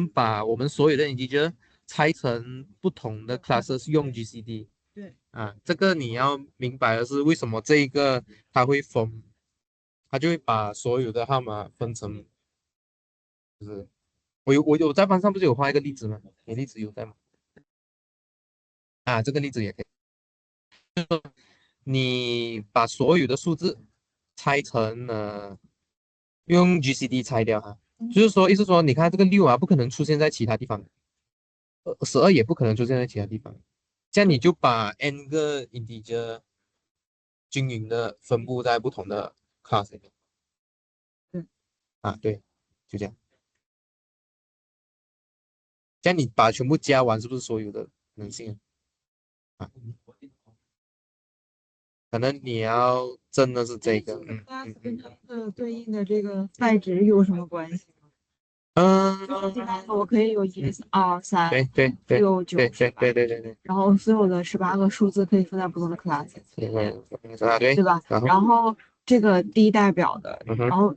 把我们所有的 integer 拆成不同的 classes 用 GCD，对这个你要明白的是为什么这一个它会分，它就会把所有的号码分成，就是我有在班上不是有画一个例子吗？你例子有在吗？这个例子也可以，你把所有的数字拆成用 GCD 拆掉哈，就是说意思说你看这个6不可能出现在其他地方，12也不可能出现在其他地方，这样你就把 n 个 integer 均匀的分布在不同的 class 里面对，对，就这样。这样你把全部加完，是不是所有的能性啊？可能你要真的是这个，class 跟它的对应的这个代值有什么关系吗？比方说，我可以有1、2、3、对对对6、9、对对18，对对对对，然后所有的18个数字可以分在不同的 class，对，对吧？然后然后这个 D 代表的，然后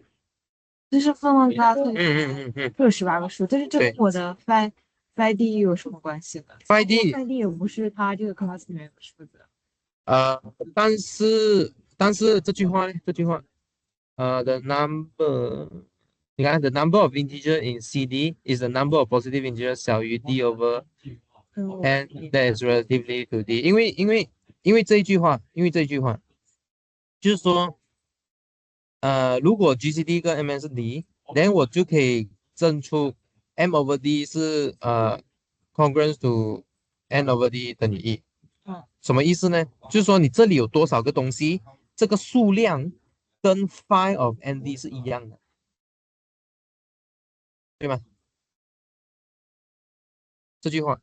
就是分了 class，这18个数，但是这跟我的 phi D 有什么关系呢？phi D 也不是它这个 class 里面的数字。呃，但是这句话the number，你看 the number of integer in CD is the number of positive integers 小于 D over n that is relatively to D，因为这一句话就是说如果 GCD 跟 MN 是0，then 我就可以证出 M over D 是congruent to N over D 等于1。什么意思呢？就是说你这里有多少个东西，这个数量跟 phi of ND 是一样的，对吗？这句话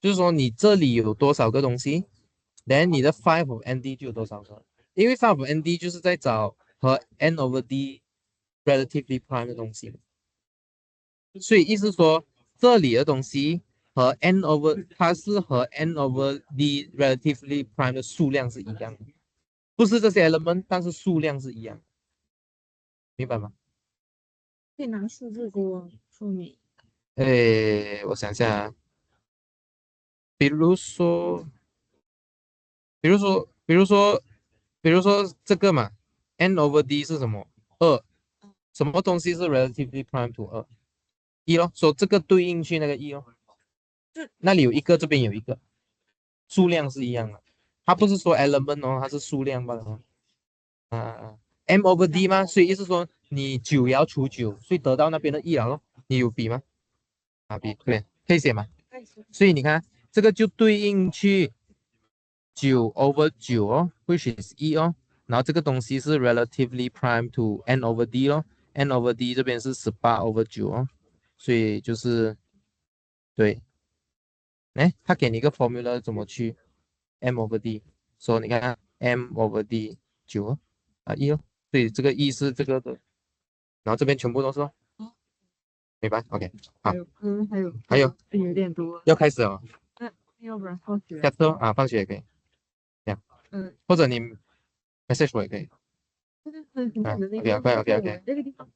就是说你这里有多少个东西，then 你的 phi of ND 就有多少个，因为 phi of ND 就是在找和 N over D relatively prime 的东西，所以意思说这里的东西和 N over 它是和 N over D relatively prime 的数量是一样的，不是这些 element，但是数量是一样的，明白吗？可以拿数字给我说明。我想想比如说，比如说，比如说，比如说这个嘛，n over d 是什么？二，什么东西是 relatively prime to 二？一咯，说这个对应去那个一咯，那里有一个，这边有一个，数量是一样的，它不是说 element 哦，它是数量罢了哦。m over d 吗？所以意思说你9也要除9，所以得到那边的一了咯。你有比吗？比对，可以写吗？所以你看这个就对应去9/9哦，which is 1哦，然后这个东西是 relatively prime to n over d 咯，n over d 这边是18/9哦，所以就是对，他给你一个 formula 怎么去 m over d，说你看 m over d 9哦，1哦，所以这个1是这个的，然后这边全部都是哦，明白？OK，好，还有有点多。要开始了，那要不然放学。下课放学也可以，这样，或者你 message 我也可以。很简单的那个，OK，这个地方，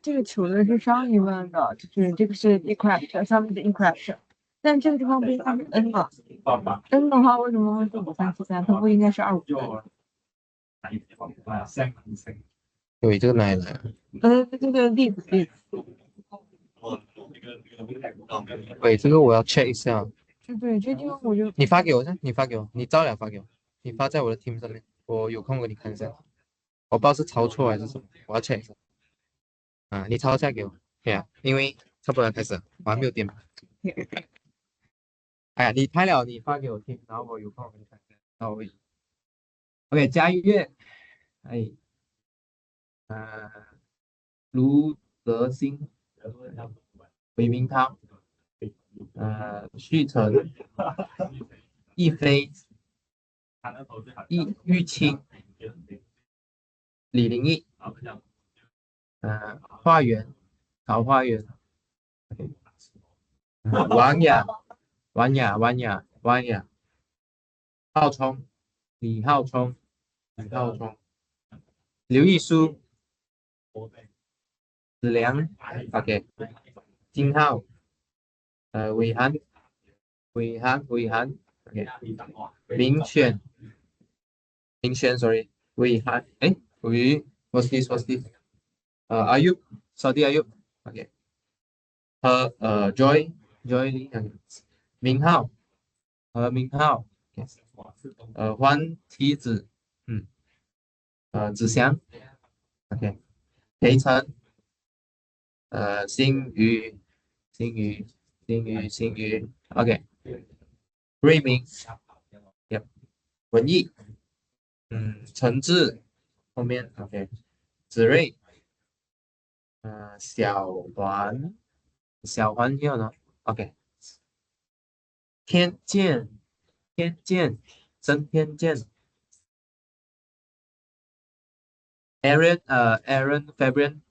这个求的是上一问的，就是这个是 encrypt 上面的 encrypt，但这个地方不应该是 n 吗？n 的话为什么会是5373？它不应该是253？对，这个哪里来？这个例子。对，这个我要 check 一下。对，这地方我就你发给我噻，你发给我，你照样发给我，你发在我的 team 上面，我有空给你看一下。我不知道是抄错还是什么，我要 check 一下。你抄一下给我，对啊，因为差不多要开始了，我还没有点。哎呀，你拍了，你发给我听，然后我有空我给你看一下。到位。OK，加悦，哎，卢德兴，韦明涛，旭晨，亦飞，玉清，李林毅，花园，桃花源，王雅，王雅，浩聪，李浩聪，刘毅书，子良，OK，金浩，伟涵，伟涵 okay 明轩 sorry 伟涵 what's this Ayub Saudi Ayub okay Joy 明浩okay 黄梯子子祥 okay 裴晨星宇 okay 瑞明 yep 文艺陈志后面 OK 子睿小环要呢 OK 天剑曾天剑 Aaron Fabian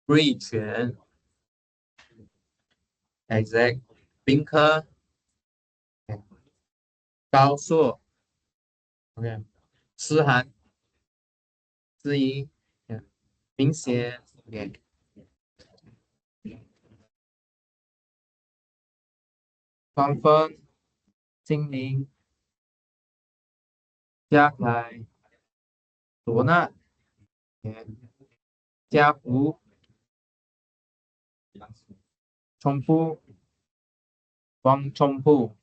瑞全 exact 宾科 okay. 高硕 OK 思涵思怡 yeah. 明显 OK 方芬精灵嘉凯罗娜 okay. 家福重复王重复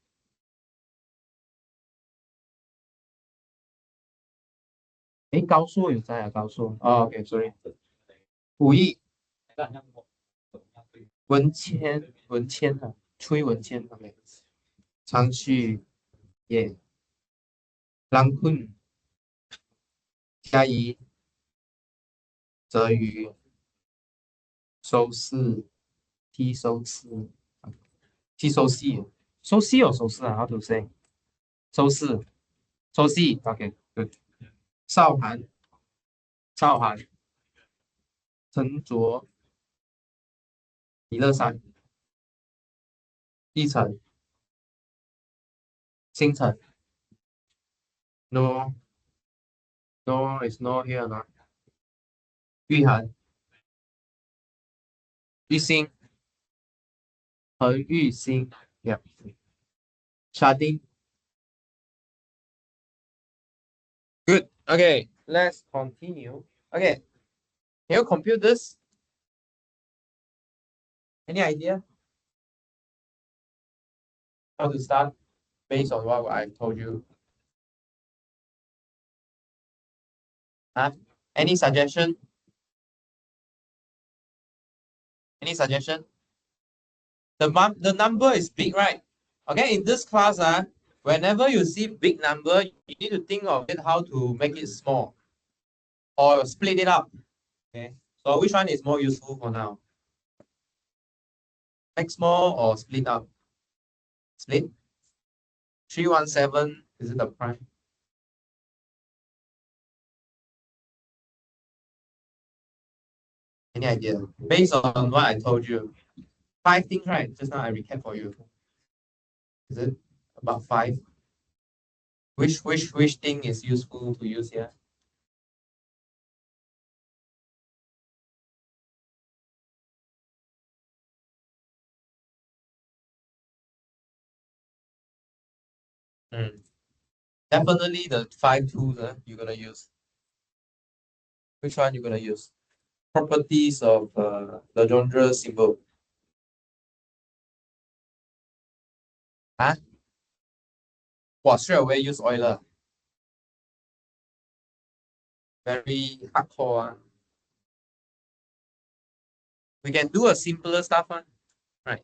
高硕有在啊高硕OK sorry 武艺文谦啊崔文谦 OK 长旭耶郎坤嘉怡泽宇收视 T 收视 T 收视or 收视啊 how to say 收视OK good 少涵陈卓李乐山一晨星辰 no is not here 呢玉涵玉兴何玉兴 yep 沙丁 good okay let's continue okay can you compute this any idea how to start based on what I told you any suggestion the number is big right okay in this class whenever you see big number you need to think of it how to make it small or split it up okay so which one is more useful for now make small or split up split 317 is it the prime any idea based on what I told you 5 things right just now I recap for you is it about 5 which thing is useful to use here definitely the 5 tools you're gonna use which one you're gonna use properties of the genre symbol straight away use Euler very hardcore we can do a simpler stuff right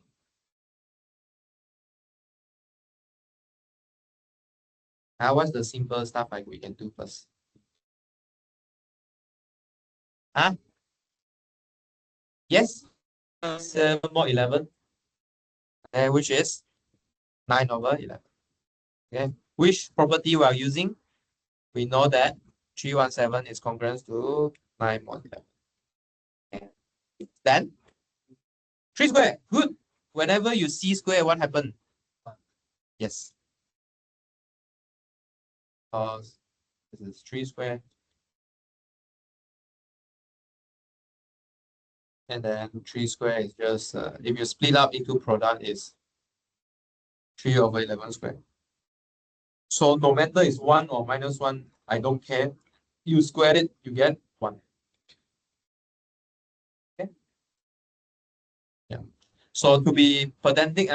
what's the simple stuff like we can do first yes 7 more 11 which is 9 over 11 okay which property we are using we know that 317 is congruent to 9 more 11 okay. Then 3 square good whenever you see square what happened yes because this is 3 square And then 3 square is just, if you split up into product, is 3 over 11 square. So no matter it's 1 or -1, I don't care. You square it, you get 1. Okay. Yeah. So to be pedantic,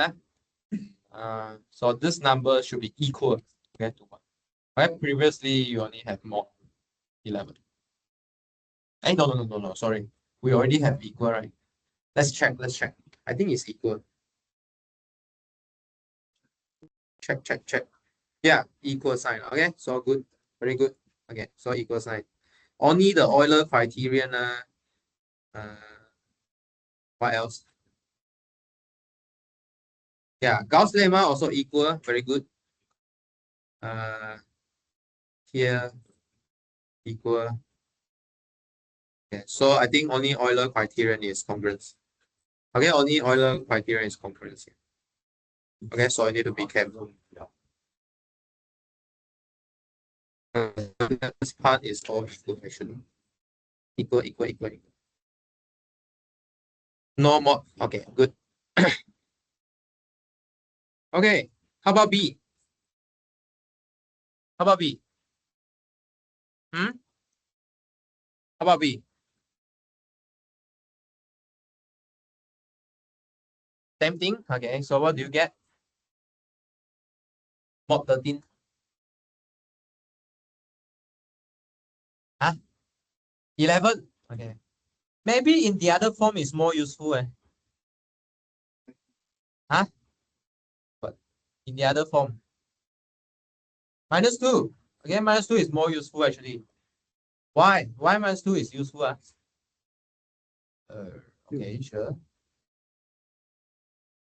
so this number should be equal, okay, to 1. Right? Previously, you only have mod 11. No, sorry. We already have equal, right? Let's check. I think it's equal. Check. Yeah, equal sign. Okay, so good. Very good. Okay, so equal sign. Only the Euler criterion. What else? Yeah, Gauss lemma also equal. Very good. Here equal. Okay, so I think only Euler criterion is congruence. Okay, only Euler criterion is congruence here. Okay, so I need to be careful. This part is all equal actually. Equal. No more. Okay, good. Okay, how about B? How about B? How about B? Same thing. Okay, so what do you get? Mod 13. Huh? 11. Okay. Maybe in the other form is more useful. Huh? But in the other form. -2. Okay, -2 is more useful actually. Why? Why -2 is useful? Okay, sure.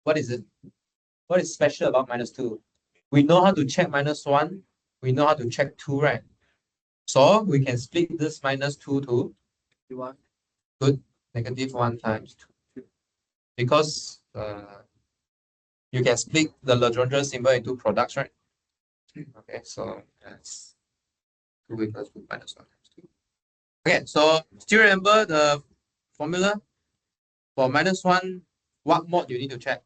What is it? What is special about -2? We know how to check -1. We know how to check 2, right? So we can split this -2 to good -1 times 2. Because you can split the Legendre symbol into products, right? Okay, so that's 2 equals 2 minus 1 times 2. Okay, so still remember the formula for -1, what mod you need to check?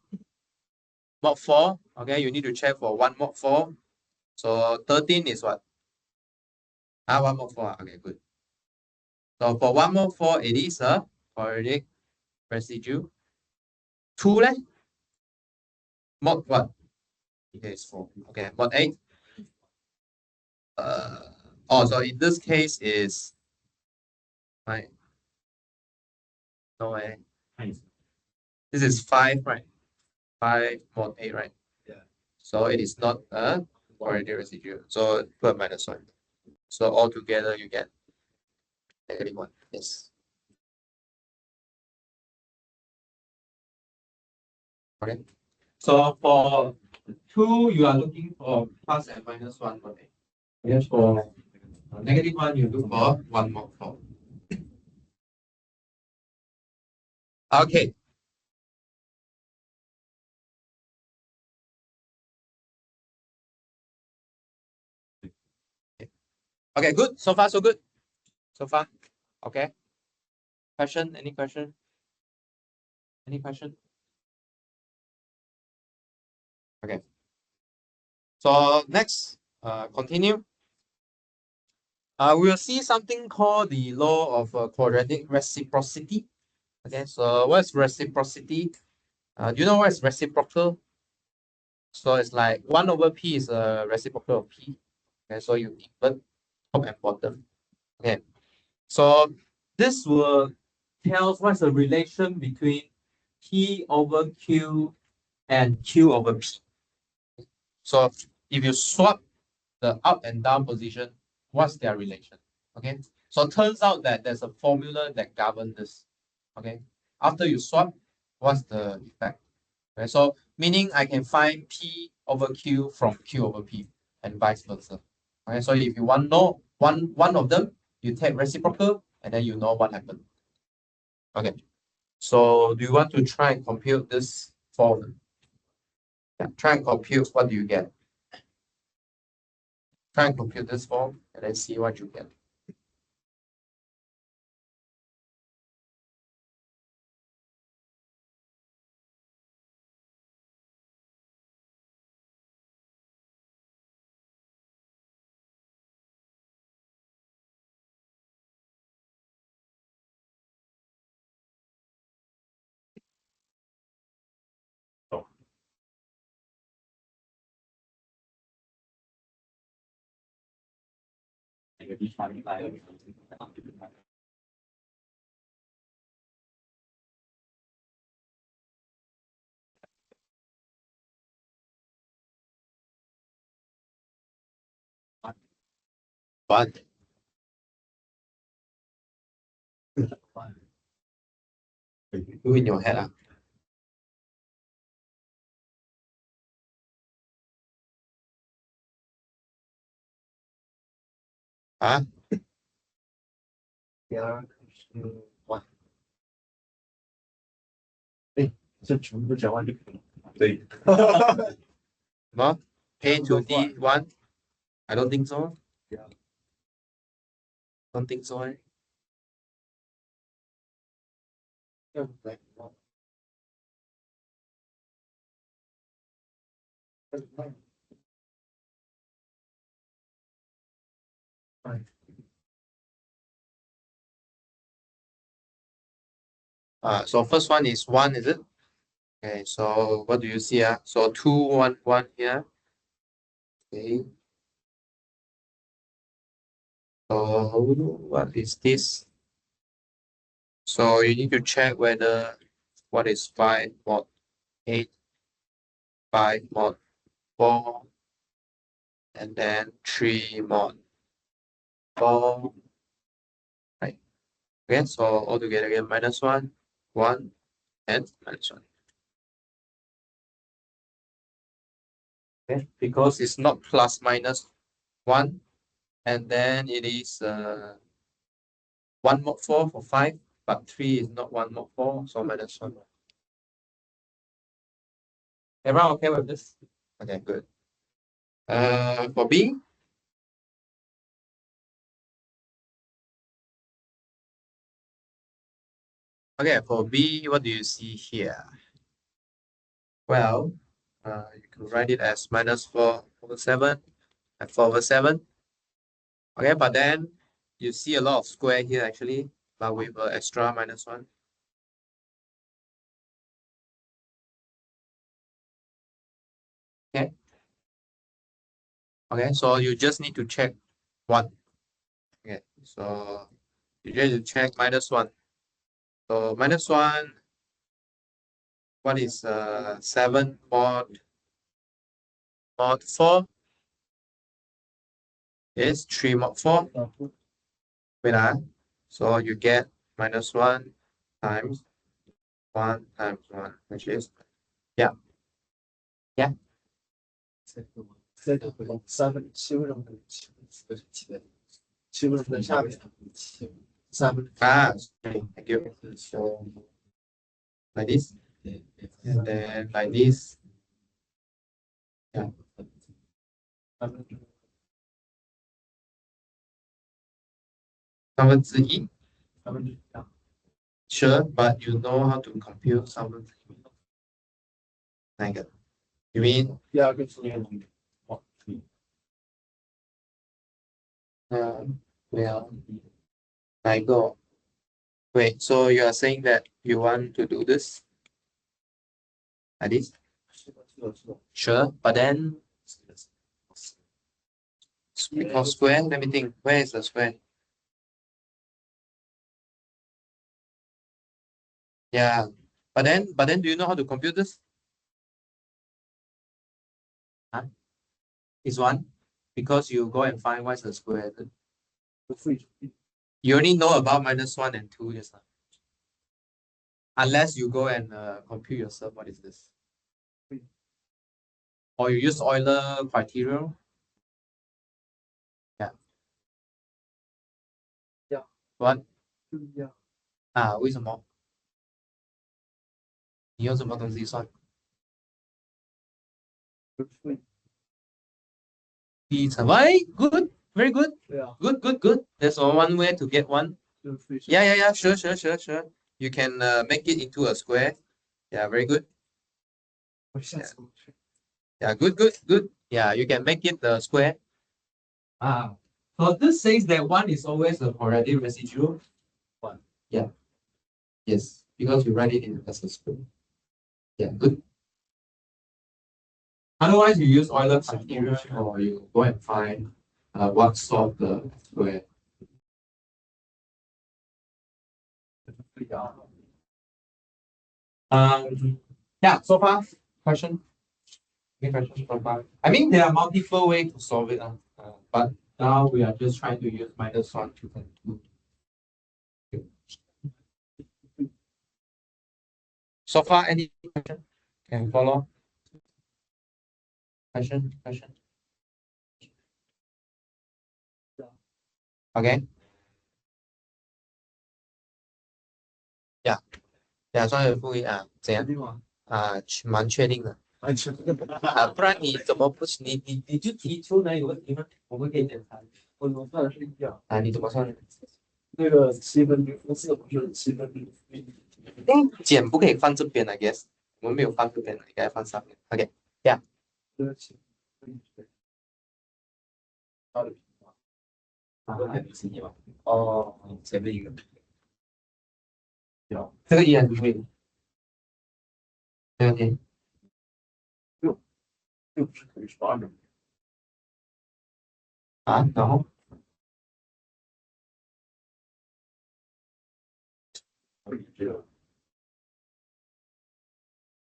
Mod 4, okay, you need to check for 1 mod 4. So 13 is what? 1 mod 4, okay, good. So for 1 mod 4, it is a quadratic residue. 2, mod what? Okay, it's 4. Okay, mod 8. So in this case is right. No way. This is 5, right? 5 mod 8, right? Yeah. So it is not a quadratic residue. So put -1. So altogether you get -1. Yes. Okay. So for 2, you are looking for plus and -1 mod 8. Yes, for -1, you look for 1 mod 4. Okay. Okay, good. So far, so good. So far. Okay. Question? Any question? Any question? Okay. So next, continue. We will see something called the law of quadratic reciprocity. Okay, so what's reciprocity? Do you know what is reciprocal? So it's like 1 over p is a reciprocal of p. Okay, so you invert top and bottom. Okay, so this will tell us what's the relation between p over q and q over p. So if you swap the up and down position, what's their relation? Okay, so it turns out that there's a formula that governs this. Okay, after you swap, what's the effect? Okay, so meaning I can find p over q from q over p and vice versa. Okay, so if you want to know one of them, you take reciprocal and then you know what happened. Okay, so do you want to try and compute this form? Yeah, try and compute what do you get. Try and compute this form and then see what you get. 个地方来了。One. Do in your head. Huh? 第二个是 one。哎，这全部讲完就可以了。对。No? A to D, 1? I don't think so. Yeah. Don't think so. So first one is 1, is it? Okay, so what do you see? So 2, 1, 1 here. Okay. So what is this? So you need to check whether what is 5 mod 8, 5 mod 4, and then 3 mod 4. Right. Okay, so altogether again -1, 1, and -1. Okay, because it's not plus minus 1, and then it is 1 mod 4 for 5, but 3 is not 1 mod 4, so -1. Everyone okay with this? Okay, good. For B, okay, for B, what do you see here? Well, you can write it as -4/7 and 4/7. Okay, but then you see a lot of square here actually, but with an extra -1. Okay. Okay, so you just need to check 1. Okay, so you just need to check -1. So -1, what is 7 mod 4? Is 3 mod 4. Wait, so you get -1 times 1 times 1, which is, yeah. 3七为什么7为什么下面3 thank you. So like this, and then like this. Yeah. 1/3. Sure, but you know how to compute 1/3. Like it. You mean? 第二个是well, I go. Wait, so you are saying that you want to do this? Like this? Sure, but then because square, let me think. Where is the square? Yeah, but then do you know how to compute this? Huh? Is 1? Because you go and find what's the square. You only know about -1 and 2 just now. Unless you go and compute yourself, what is this? Or you use Euler criteria? Yeah. Yeah. What? Yeah. 为什么？你用什么东西算？ B 乘 Y, good, very good. Yeah. Good. There's one way to get 1. Yeah, sure. You can make it into a square. Yeah, very good. Yeah, good. Yeah, you can make it the square. So this says that 1 is always a quadratic residue. 1. Yeah. Yes, because you write it in as a square. Yeah, good. Otherwise, you use Euler criteria or you go and find what solve the square? Yeah, so far, question? Any questions so far? I mean, there are multiple ways to solve it, but now we are just trying to use -1, 2, and 2. So far, any question? Can you follow? Question? Okay. Yeah,所以复议啊，怎样啊？蛮确定的啊，不然你怎么不你就提出哪有问题吗？我们可以检查。我怎么算的是一样？啊，你怎么算的？那个7分之4不是7分之1？减不可以放这边 I guess 我们没有放这边，应该放上面。OK， yeah。这个7到底哦，前面一个。有这个依然不对，没问题。又不是可以12的。啊，然后这个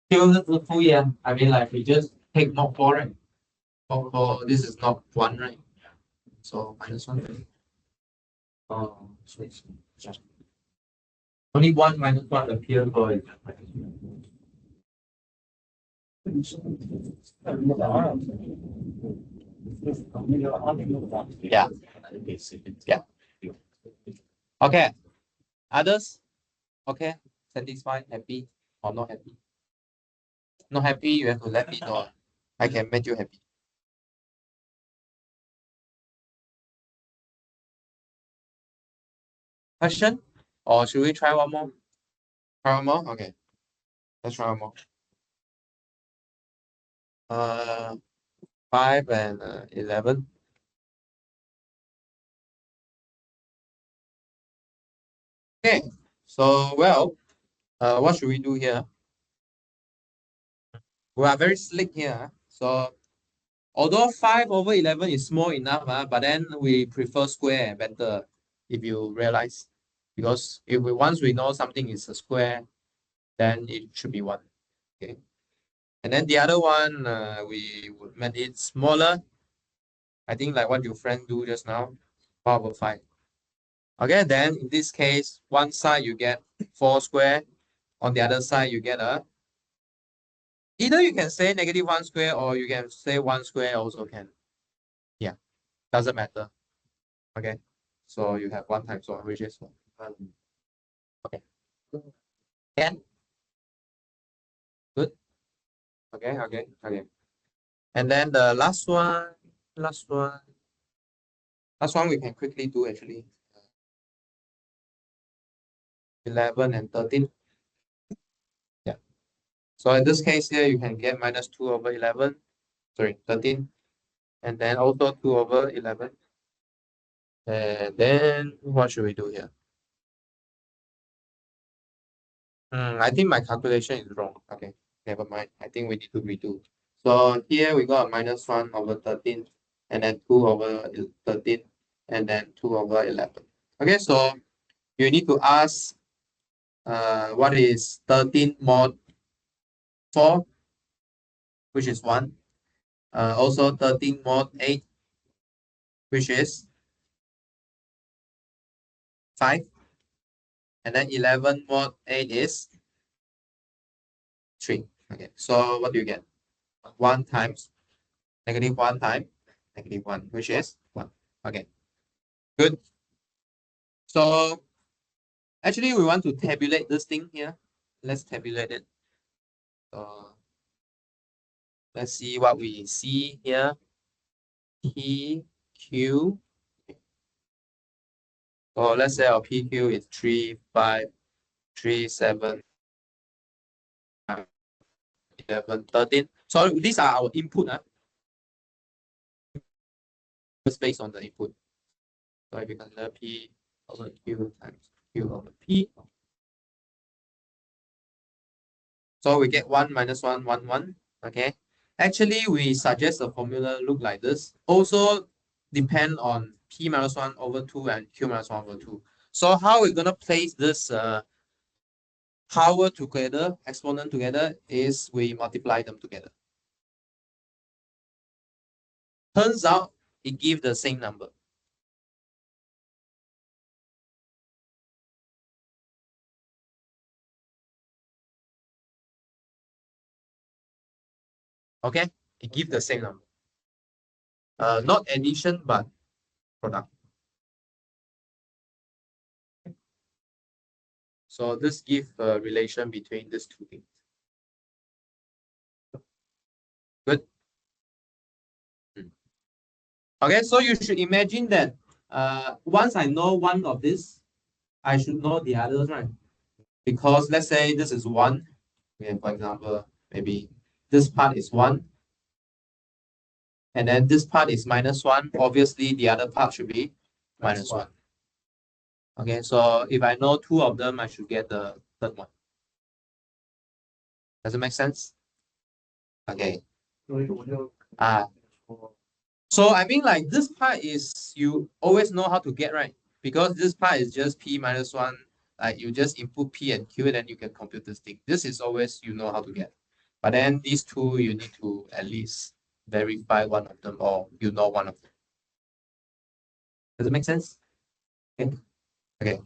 就是复议啊。I mean like we just take mod 4 right? Mod 4 this is not 1 right? So -1. 所以是这样。Only 1 -1 appear for it. Yeah. Yeah. Okay. Others? Okay. Satisfied? Happy? Or not happy? Not happy, you have to let me know. I can make you happy. Question? Or should we try one more? Try one more? Okay. Let's try one more. 5 and 11. Okay. So, well, what should we do here? We are very slick here. So, although 5/11 is small enough, but then we prefer square better, if you realize. Because if we once we know something is a square, then it should be 1. Okay. And then the other one, we would make it smaller. I think like what your friend do just now, 4/5. Okay, then in this case, one side you get 4 square, on the other side you get a, either you can say -1 square or you can say 1 square also can. Yeah, doesn't matter. Okay, so you have 1 times 1, which is 1. Okay, can? Good. Okay. And then the last one we can quickly do actually. 11 and 13. Yeah. So in this case here, you can get -2/11. Sorry, 13. And then also 2/11. And then what should we do here? I think my calculation is wrong. Okay, never mind. I think we need to redo. So here we got -1/13, and then 2/13, and then 2/11. Okay, so you need to ask what is 13 mod 4, which is 1. Also 13 mod 8, which is 5. And then 11 mod 8 is 3. Okay, so what do you get? 1 times -1 times -1, which is 1. Okay, good. So actually, we want to tabulate this thing here. Let's tabulate it. Let's see what we see here. P, Q. So let's say our PQ is 3, 5, 3, 7, 11, 13. So these are our input. It's based on the input. So if you consider P over Q times Q over P. So we get 1 -1, 1, 1. Okay. Actually, we suggest the formula look like this. Also, depend on p minus 1 over 2 and q minus 1 over 2. So how we're going to place this power together, exponent together, is we multiply them together. Turns out it gives the same number. Okay, it gives the same number. Not addition, but product. So this gives a relation between these two things. Good. Okay, so you should imagine that once I know one of this, I should know the others, right? Because let's say this is 1. Okay, for example, maybe this part is 1. And then this part is -1. Obviously, the other part should be -1. Okay, so if I know 2 of them, I should get the third one. Does it make sense? Okay. So I mean, like, this part is you always know how to get, right? Because this part is just p minus 1. Like, you just input p and q, then you can compute this thing. This is always you know how to get. But then these two, you need to at least verify one of them, or you know one of them. Does it make sense? Okay. Okay.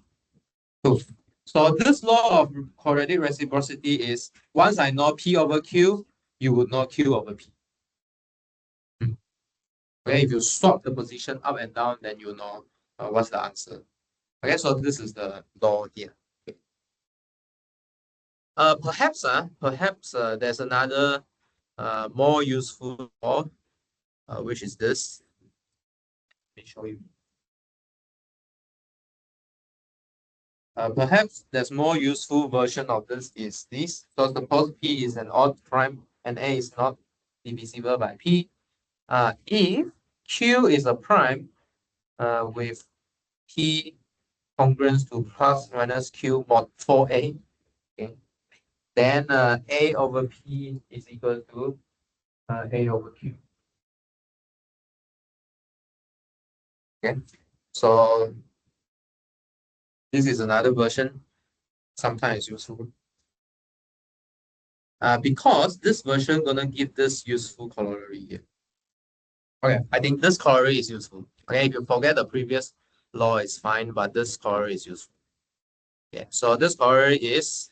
Cool. So this law of quadratic reciprocity is, once I know p over q, you would know q over p. Okay, if you swap the position up and down, then you know what's the answer. Okay, so this is the law here. Okay. Perhaps there's another more useful law, which is this. Let me show you. Perhaps there's more useful version of this is this. So suppose p is an odd prime and a is not divisible by p. If q is a prime with p congruent to plus minus q mod 4a, okay, then a over p is equal to a over q. Okay, so this is another version. Sometimes useful. Because this version gonna give this useful corollary here. Okay, I think this corollary is useful. Okay, if you forget the previous law, it's fine, but this corollary is useful. Yeah, so this corollary is,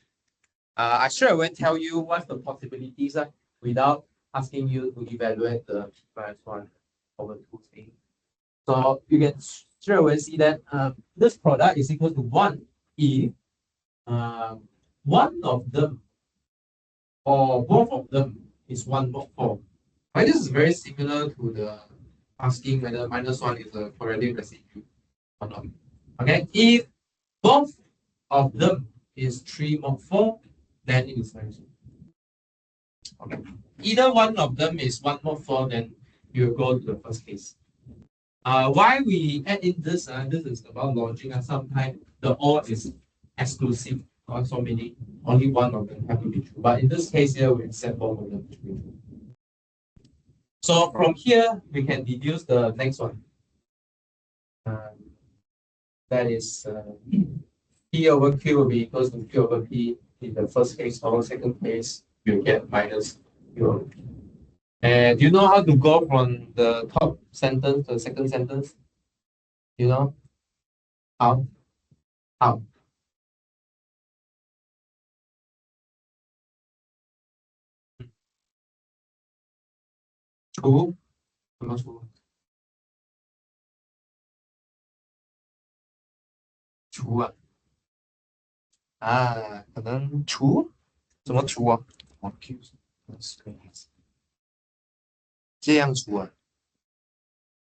I straight away tell you what the possibilities are without asking you to evaluate the p minus 1 over 2 thing. So you can straight away see that this product is equal to 1 if one of them or both of them is 1 mod 4. Right? This is very similar to the asking whether -1 is a quadratic residue or not. Okay, if both of them is 3 mod 4, then it is -1. Okay, either one of them is 1 mod 4, then you go to the first case. Why we add in this? This is about logic, and sometimes the OR is exclusive. Not so many, only one of them have to be true. But in this case here, we accept both of them to be true. So from here, we can deduce the next one. That is p over q will be equals to q over p in the first case, or second case, you get minus q over p. And do you know how to go from the top sentence to the second sentence? You know? How? How?除？怎么除？除啊？可能除？怎么除啊？这样除啊？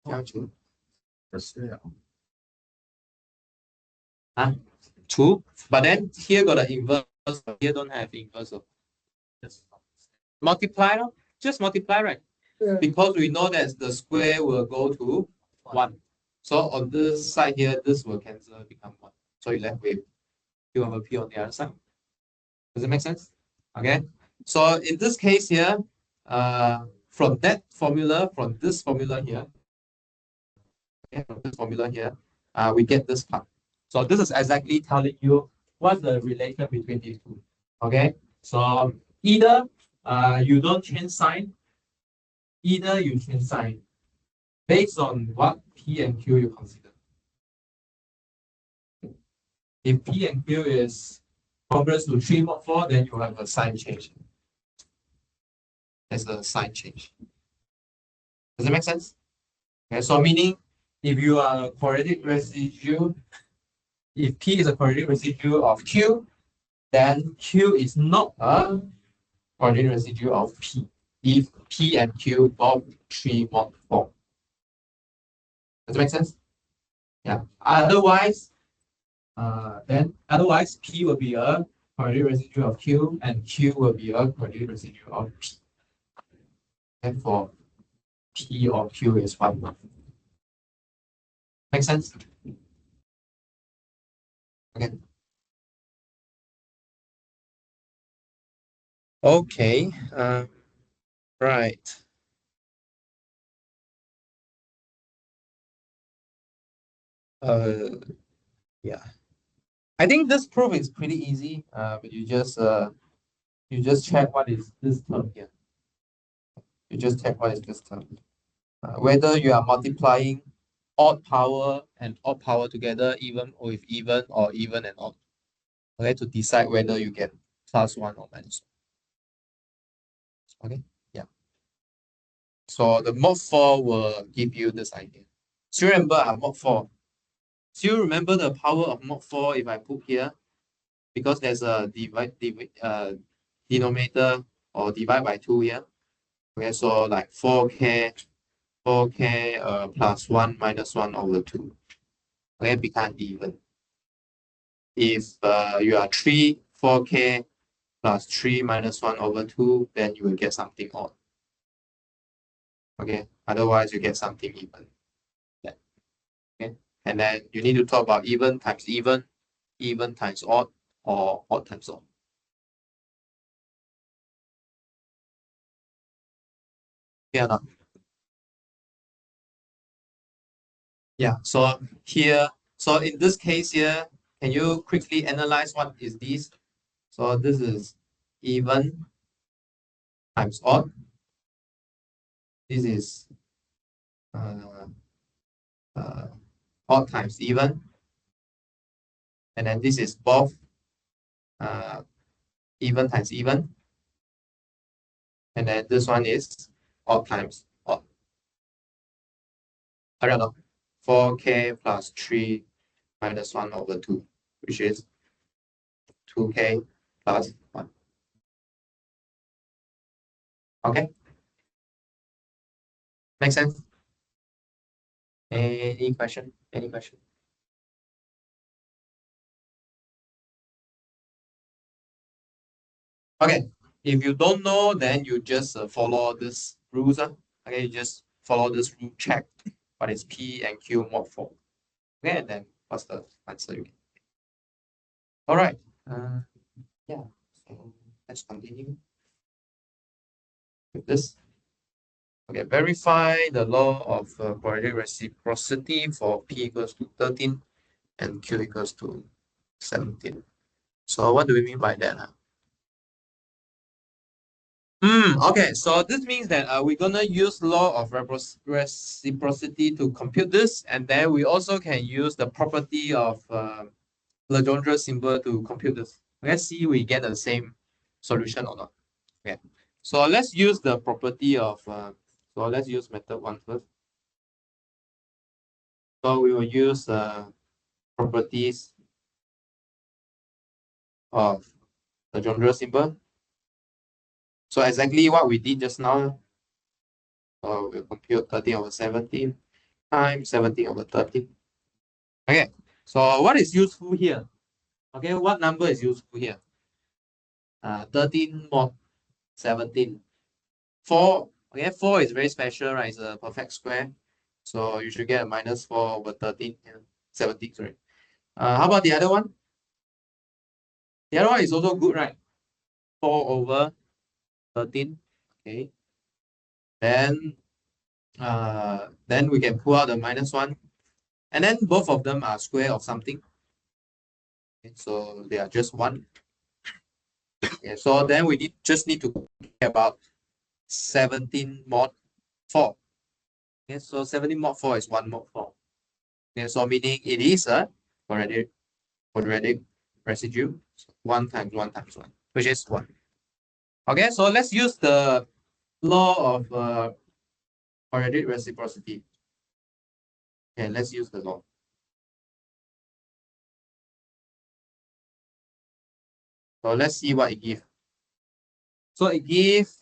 这样除？不是啊？除 but then here got the inverse, here don't have inverse. Multiply, no? Just multiply, right? Yeah. Because we know that the square will go to 1. So on this side here, this will cancel, become 1. So you left with q over p on the other side. Does it make sense? Okay. So in this case here, from that formula, from this formula here, Okay, from this formula here, we get this part. So this is exactly telling you what's the relation between these two. Okay, so either you don't change sign, either you change sign based on what P and Q you consider. If P and Q is progress to 3 mod 4, then you have a sign change. That's the sign change. Does it make sense? Okay, so meaning if you are a quadratic residue, if P is a quadratic residue of Q, then Q is not a quadratic residue of P. If P and Q both 3 mod 4. Does it make sense? Yeah. Otherwise, otherwise P will be a quadratic residue of Q and Q will be a quadratic residue of P. And for P or Q is 1. Make sense? Okay. Okay. Right. Yeah. I think this proof is pretty easy. But you just check what is this term here. You just check what is this term. Whether you are multiplying odd power and odd power together, even with even or even and odd. Okay, to decide whether you get +1 or -1. Okay, yeah. So the mod 4 will give you this idea. Still remember mod 4. Still remember the power of mod 4 if I put here, because there's a denominator or divide by 2 here. Okay, so like 4k +1 -1 over 2. Okay, become even. If you are 3, 4k +3 -1 over 2, then you will get something odd. Okay, otherwise you get something even. Yeah. Okay, and then you need to talk about even times even times odd, or odd times odd. Yeah, not. Yeah, so here, so in this case here, can you quickly analyze what is this? So this is even times odd. This is odd times even. And then this is both even times even. And then this one is odd times odd. I don't know. 4k +3 -1 over 2, which is 2k +1. Okay? Make sense? Any question? Any question? Okay, if you don't know, then you just follow this rules. Okay, you just follow this rule, check what is P and Q mod 4. Okay, and then what's the answer you get. All right. Yeah, so let's continue with this. Okay, verify the law of quadratic reciprocity for P equals to 13 and Q equals to 17. So what do we mean by that? Okay, so this means that we're gonna use law of reciprocity to compute this, and then we also can use the property of Legendre symbol to compute this. Let's see we get the same solution or not. Okay, so let's use the property of so let's use method 1 first. So we will use properties of the Legendre symbol. So exactly what we did just now. So we'll compute 13 over 17 times 17 over 13. Okay, so what is useful here? Okay, what number is useful here? 13 mod 17. 4. Okay, 4 is very special, right? It's a perfect square. So you should get a -4 over 13. 17, sorry. How about the other one? The other one is also good, right? 4 over 13. Okay. Then we can pull out the -1. And then both of them are square of something. Okay, so they are just 1. Okay, so then we just need to care about 17 mod 4. Okay, so 17 mod 4 is 1 mod 4. Okay, so meaning it is a quadratic residue. 1 times 1 times 1, which is 1. Okay, so let's use the law of quadratic reciprocity. Okay, let's use the law. So let's see what it gives. So it gives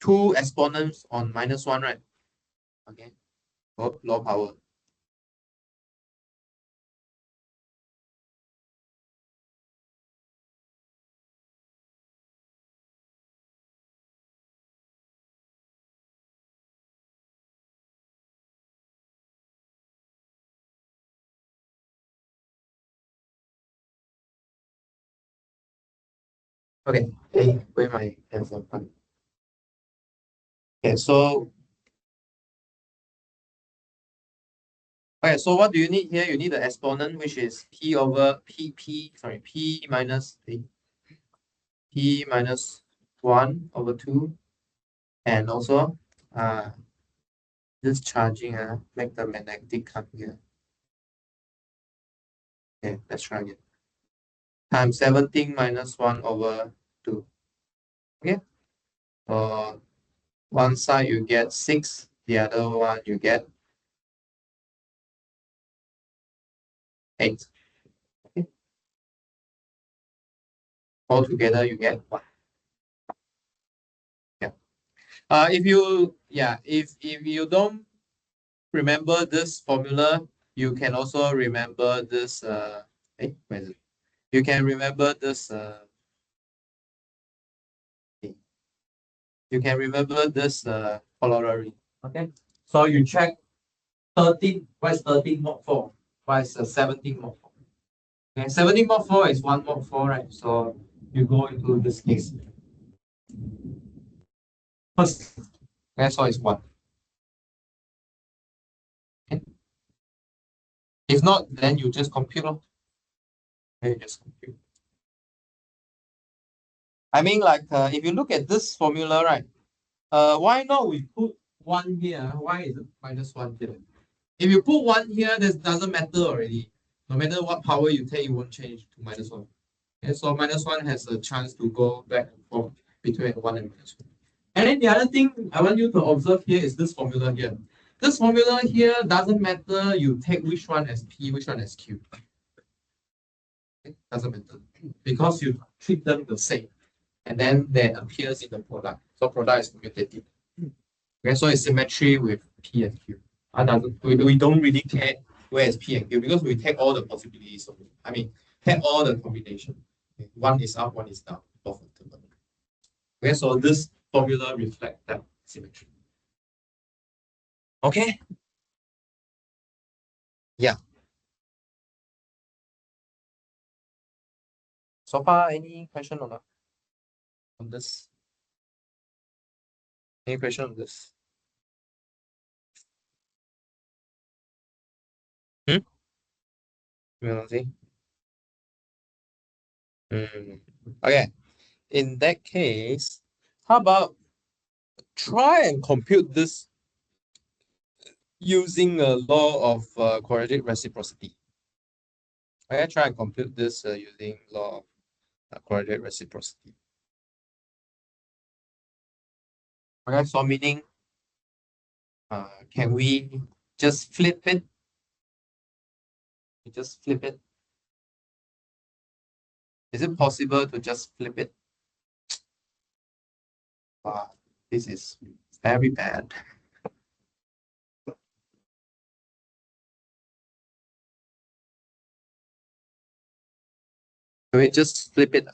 2 exponents on -1, right? Okay, low power. Okay, hey, where my handsome fun? Okay, so what do you need here? You need the exponent, which is p over p minus 1 over 2, and also this charging make the magnetic come here. Okay, let's try again. Times 17 minus 1 over 2. Okay, one side you get 6, the other one you get 8. Okay, all together you get 1. Yeah. If you don't remember this formula, you can also remember this. Where is it? You can remember this. You can remember this corollary. Okay, so you check 13. What is 13 mod 4? What is 17 mod 4? Okay, 17 mod 4 is 1 mod 4, right? So you go into this case. First, okay, so it's 1. Okay. If not, then you just compute. Okay, you just compute. I mean, like, if you look at this formula, right? Why not we put 1 here? Why is it -1 here? If you put 1 here, this doesn't matter already. No matter what power you take, it won't change to -1. And so -1 has a chance to go back and forth between 1 and -1. And then the other thing I want you to observe here is this formula here. This formula here doesn't matter you take which one as P, which one as Q. Okay? Doesn't matter. Because you treat them the same. And then that appears in the product. So product is commutative. Okay, so it's symmetry with P and Q. We don't really care where is P and Q because we take all the possibilities of it. I mean, take all the combination. Okay, one is up, one is down, both of them. Okay, so this formula reflects that symmetry. Okay. Yeah. So far, any question or not on this? Any question on this? You want to see? Okay. In that case, how about try and compute this using a law of quadratic reciprocity. Okay, try and compute this using law of quadratic reciprocity. Okay, so meaning, can we just flip it? We just flip it. Is it possible to just flip it? This is very bad. Can we just flip it?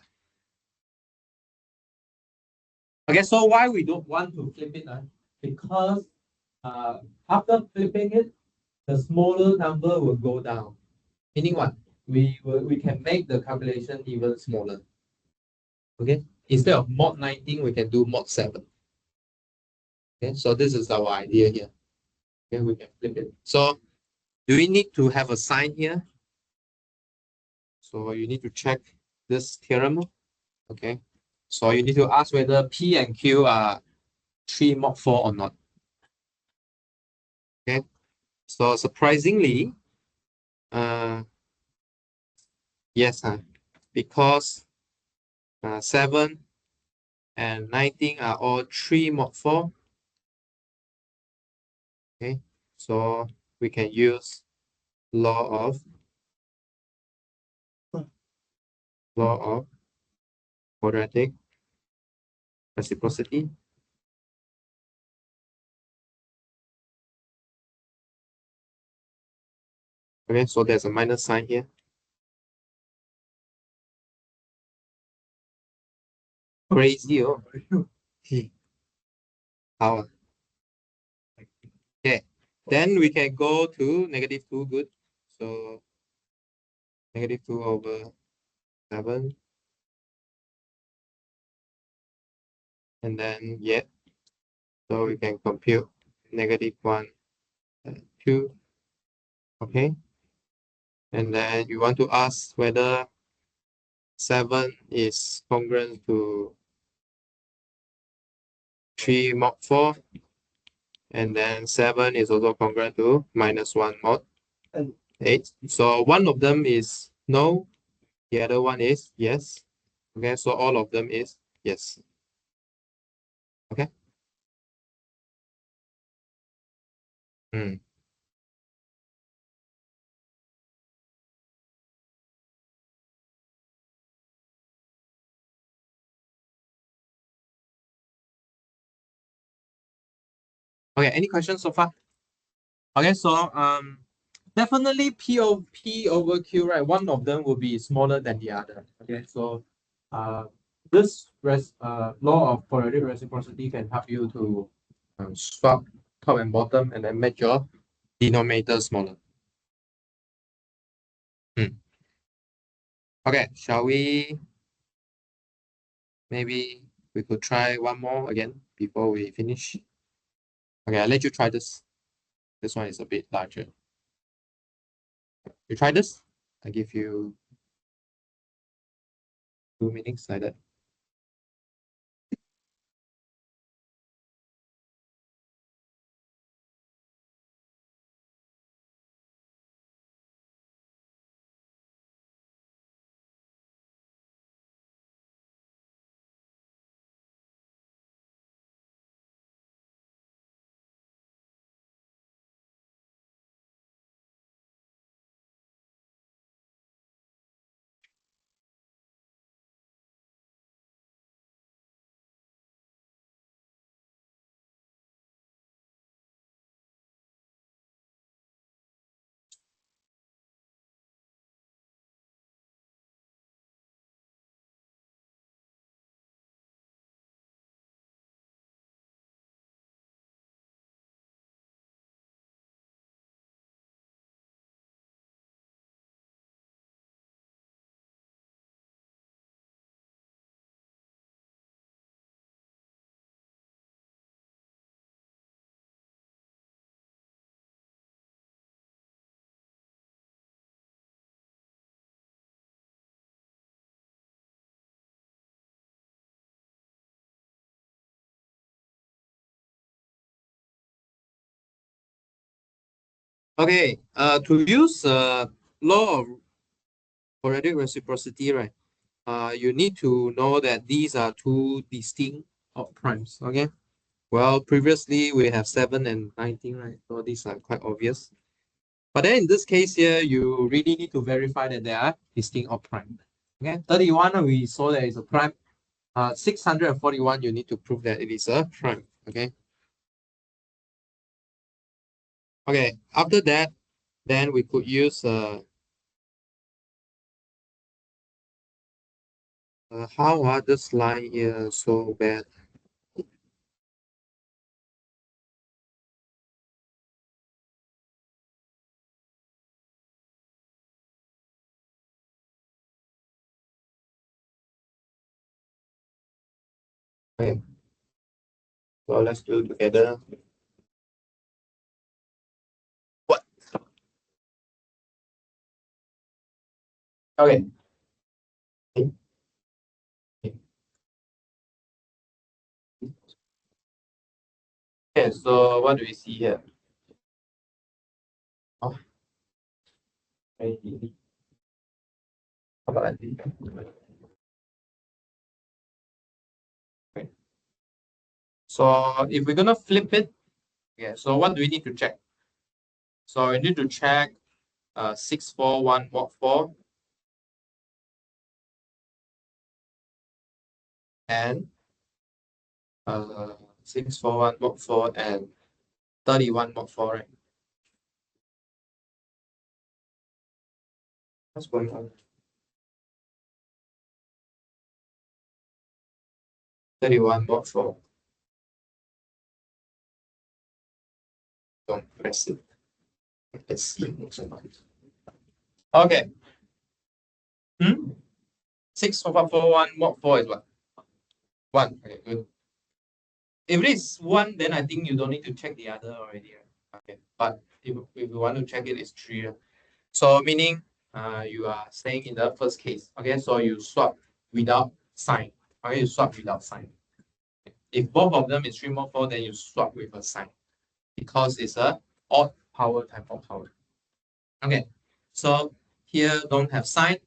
Okay, so why we don't want to flip it? Because after flipping it, the smaller number will go down. Meaning what? We can make the calculation even smaller. Okay, instead of mod 19, we can do mod 7. Okay, so this is our idea here. Okay, we can flip it. So do we need to have a sign here? So you need to check this theorem. Okay. So you need to ask whether P and Q are 3 mod 4 or not. Okay. So surprisingly, yes, because 7 and 19 are all 3 mod 4. Okay. So we can use law of quadratic reciprocity. Okay, so there's a minus sign here. Crazy, oh. How? Okay, then we can go to -2, good. So -2 over 7. And then, yeah, so we can compute -1, 2. Okay. And then you want to ask whether 7 is congruent to 3 mod 4. And then 7 is also congruent to -1 mod 8. So one of them is no, the other one is yes. Okay, so all of them is yes. Okay. Okay, any questions so far? Okay, so definitely P over Q, right? One of them will be smaller than the other. Okay, so this law of quadratic reciprocity can help you to swap top and bottom and then make your denominator smaller. Okay, shall we? Maybe we could try one more again before we finish. Okay, I'll let you try this. This one is a bit larger. You try this. I give you 2 minutes like that. Okay, to use law of quadratic reciprocity, right? You need to know that these are two distinct odd primes. Okay. Well, previously we have 7 and 19, right? So these are quite obvious. But then in this case here, you really need to verify that they are distinct odd prime. Okay, 31 we saw that it's a prime. 641 you need to prove that it is a prime. Okay. Okay. After that, then we could use how are this line here so bad? Okay. So let's do it together. What? Okay. Okay, so what do we see here? Oh, maybe. How about that? Okay. So if we're gonna flip it, okay, so what do we need to check? So we need to check 641 mod 4 and 641 mod 4 and 31 mod 4, right? What's going on? 31 mod 4. Don't press it. Let's see. Okay. 641 mod 4 is what? 1. Okay, good. If it is 1, then I think you don't need to check the other already. Right? Okay. But if you want to check it, it's 3. So meaning you are staying in the first case. Okay, so you swap without sign. Okay, you swap without sign. If both of them is 3 mod 4, then you swap with a sign because it's a odd power type of power. Okay, so here don't have sign,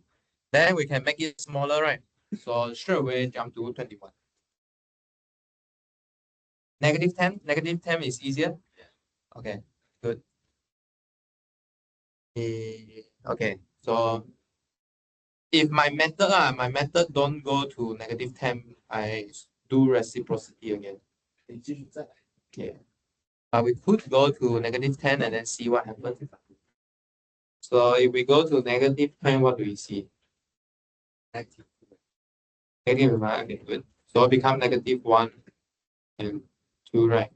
then we can make it smaller, right? So straight away jump to 21. Negative 10 is easier. Okay, good. Okay, so if my method don't go to negative 10, I do reciprocity again. Okay. We could go to negative 10 and then see what happens. So if we go to negative 10, what do we see? Negative. Okay, good. So become negative 1 and 2, right?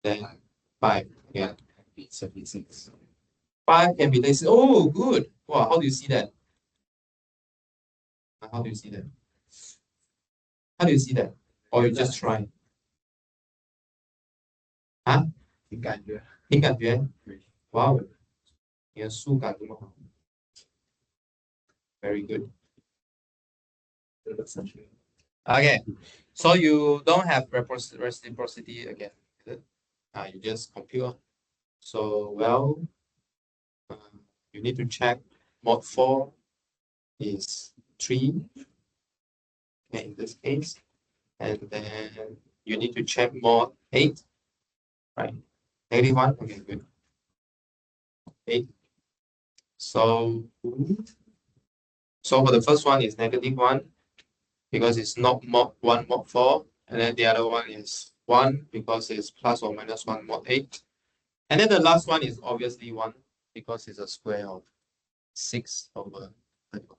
Then 5. Yeah. 76. 5 can be less. Oh, good. Wow, how do you see that? How do you see that? How do you see that? Or you just try? 啊？凭感觉。凭感觉？哇哦，你的数感这么好。Very good. Okay, so you don't have reciprocity again. You just compute. So, well, you need to check mod 4 is 3, okay, in this case. And then you need to check mod 8, right? Negative 1, okay, good. 8. So for the first one is negative 1 because it's not mod 1 mod 4. And then the other one is 1 because it's plus or minus 1 mod 8. And then the last one is obviously 1 because it's a square of 6 over 31.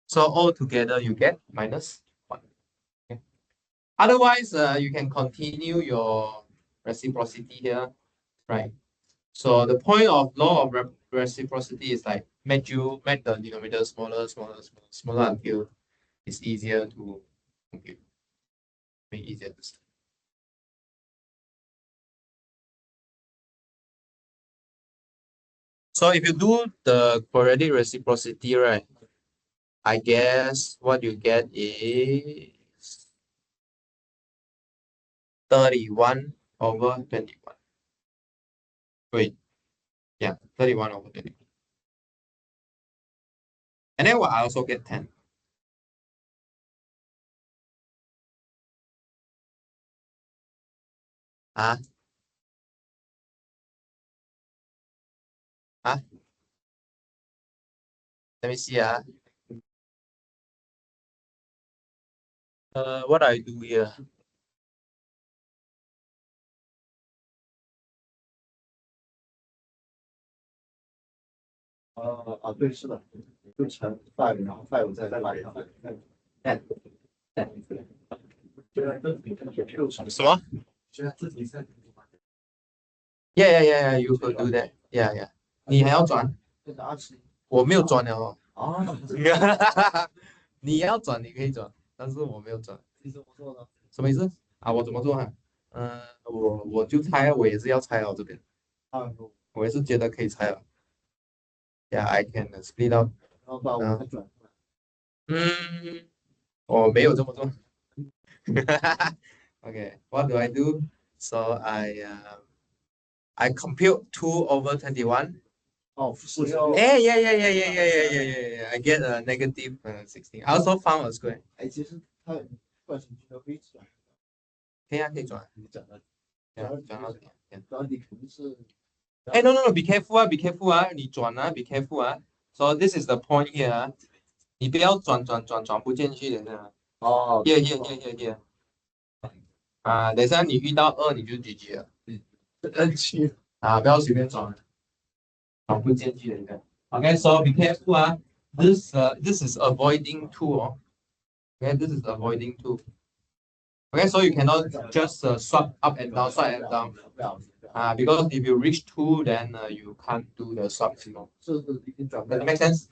So all together you get minus 1. Okay. Otherwise, you can continue your reciprocity here, right? So the point of law of reciprocity is like make the denominator smaller until it's easier to compute. Make easier to study. So if you do the quadratic reciprocity, right, I guess what you get is 31 over 21. Wait, yeah, 31 over 21. And then I also get 10. Huh? Huh? Let me see. What I do here? Oh, 对，是的，就乘 5，然后 5再来一个 10，什么？Yeah, you could do that. Yeah. 你还要转？我没有转了哦。你要转，你可以转，但是我没有转。什么意思？啊，我怎么做哈？我就猜，我也是要猜哦，这边我也是觉得可以猜了。Yeah, I can split out。嗯，我没有这么做。Okay, what do I do? So I compute 2 over 21. 哎，yeah, yeah, yeah, yeah, yeah, yeah, yeah, yeah, yeah. I get a negative 16. I also found a square. 可以啊，可以转，转到点。哎，no, no, no, be careful 啊，be careful 啊，你转啊，be careful 啊。So this is the point here 啊，你不要转不进去的呢。Here, here, here, here, here. 啊，等一下你遇到2你就 GG 了。啊，不要随便转，转不进去的。Okay, so be careful 啊。This is avoiding 2哦。Okay, this is avoiding 2. Okay, so you cannot just swap up and down, swap and down. Because if you reach 2, then you can't do the swap. Does that make sense?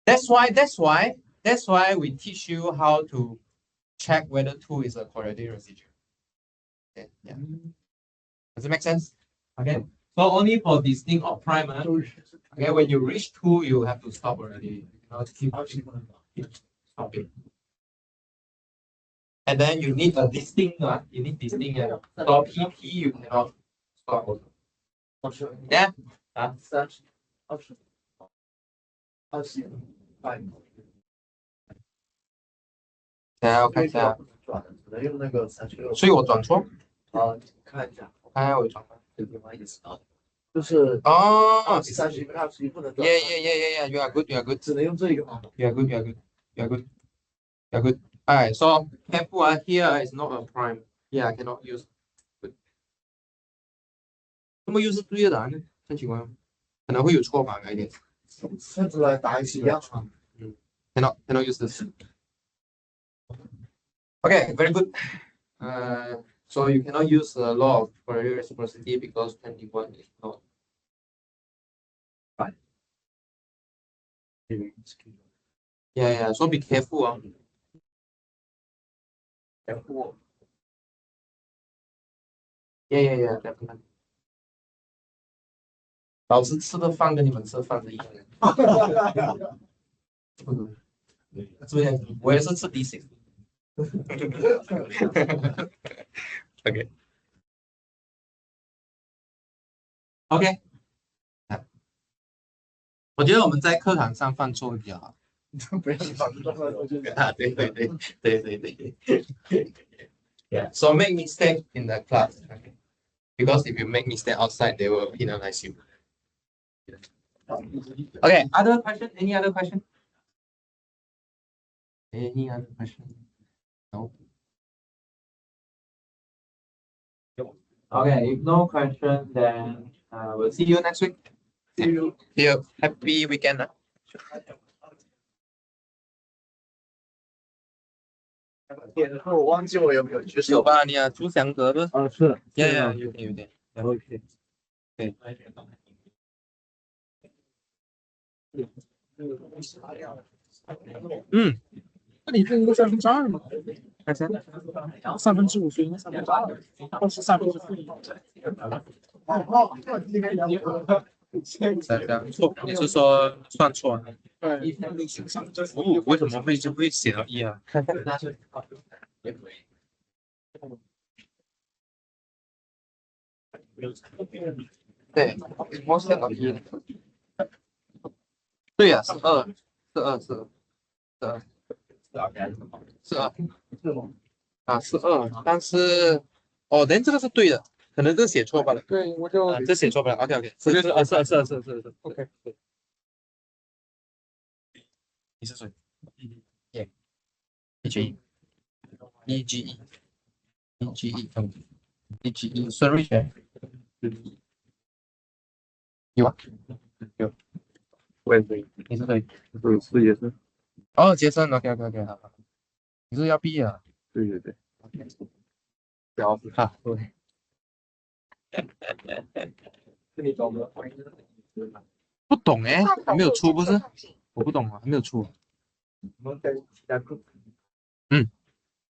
That's why we teach you how to check whether 2 is a quadratic residue. Okay, yeah. Does it make sense? Okay. So only for distinct or prime. Okay, when you reach 2, you have to stop already. Keep stopping. And then you need a distinct. You need distinct. So PP you cannot stop also. Yeah. 等下我看一下，所以我转错。看一下，我看一下我转错。就是哦31不能转。Yeah. You are good. You are good. 只能用这一个方法。You are good. You are good. You are good. You are good. Alright. So careful. Here is not a prime. Yeah, I cannot use. 怎么又是对的答案呢？很奇怪哦，可能会有错吧，概念。甚至来答案是一样的。Cannot use this. Okay, very good. So you cannot use the law of Fourier reciprocity because 21 is not. Right. Yeah. So be careful. Careful. Yeah. Definitely. 老师吃的饭跟你们吃的饭是一样的。是不是？我也是吃 D6。OK，我觉得我们在课堂上犯错会比较好。不要对。Yeah. So make mistake in the class, okay? Because if you make mistake outside, they will penalize you. Okay. Other question? Any other question? Any other question? No. Okay. If no question, then we'll see you next week. See you. Happy weekend. 我忘记我有没有举手。有吧？你朱祥德不？是。有点。然后对。那你这个3分之2吗？还是5/3是应该2/3，或是1/3。错，你是说算错了？对。为什么会写到1啊？对，我写到1。对呀，2，是2，但是连这个是对的，可能这写错罢了。对，我就这写错罢了。OK，是OK。你是谁？EGE，孙瑞全。有啊，有。我也是。你是谁？是也是。杰森。OK，好。你是要毕业了？对。屌丝哈，对。你懂吗？不懂还没有出不是？我不懂啊，还没有出。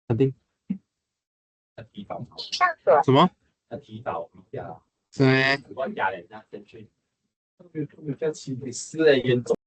肯定。他提早什么？他提早下，是咩？我家人家先去，有叫起死的严重。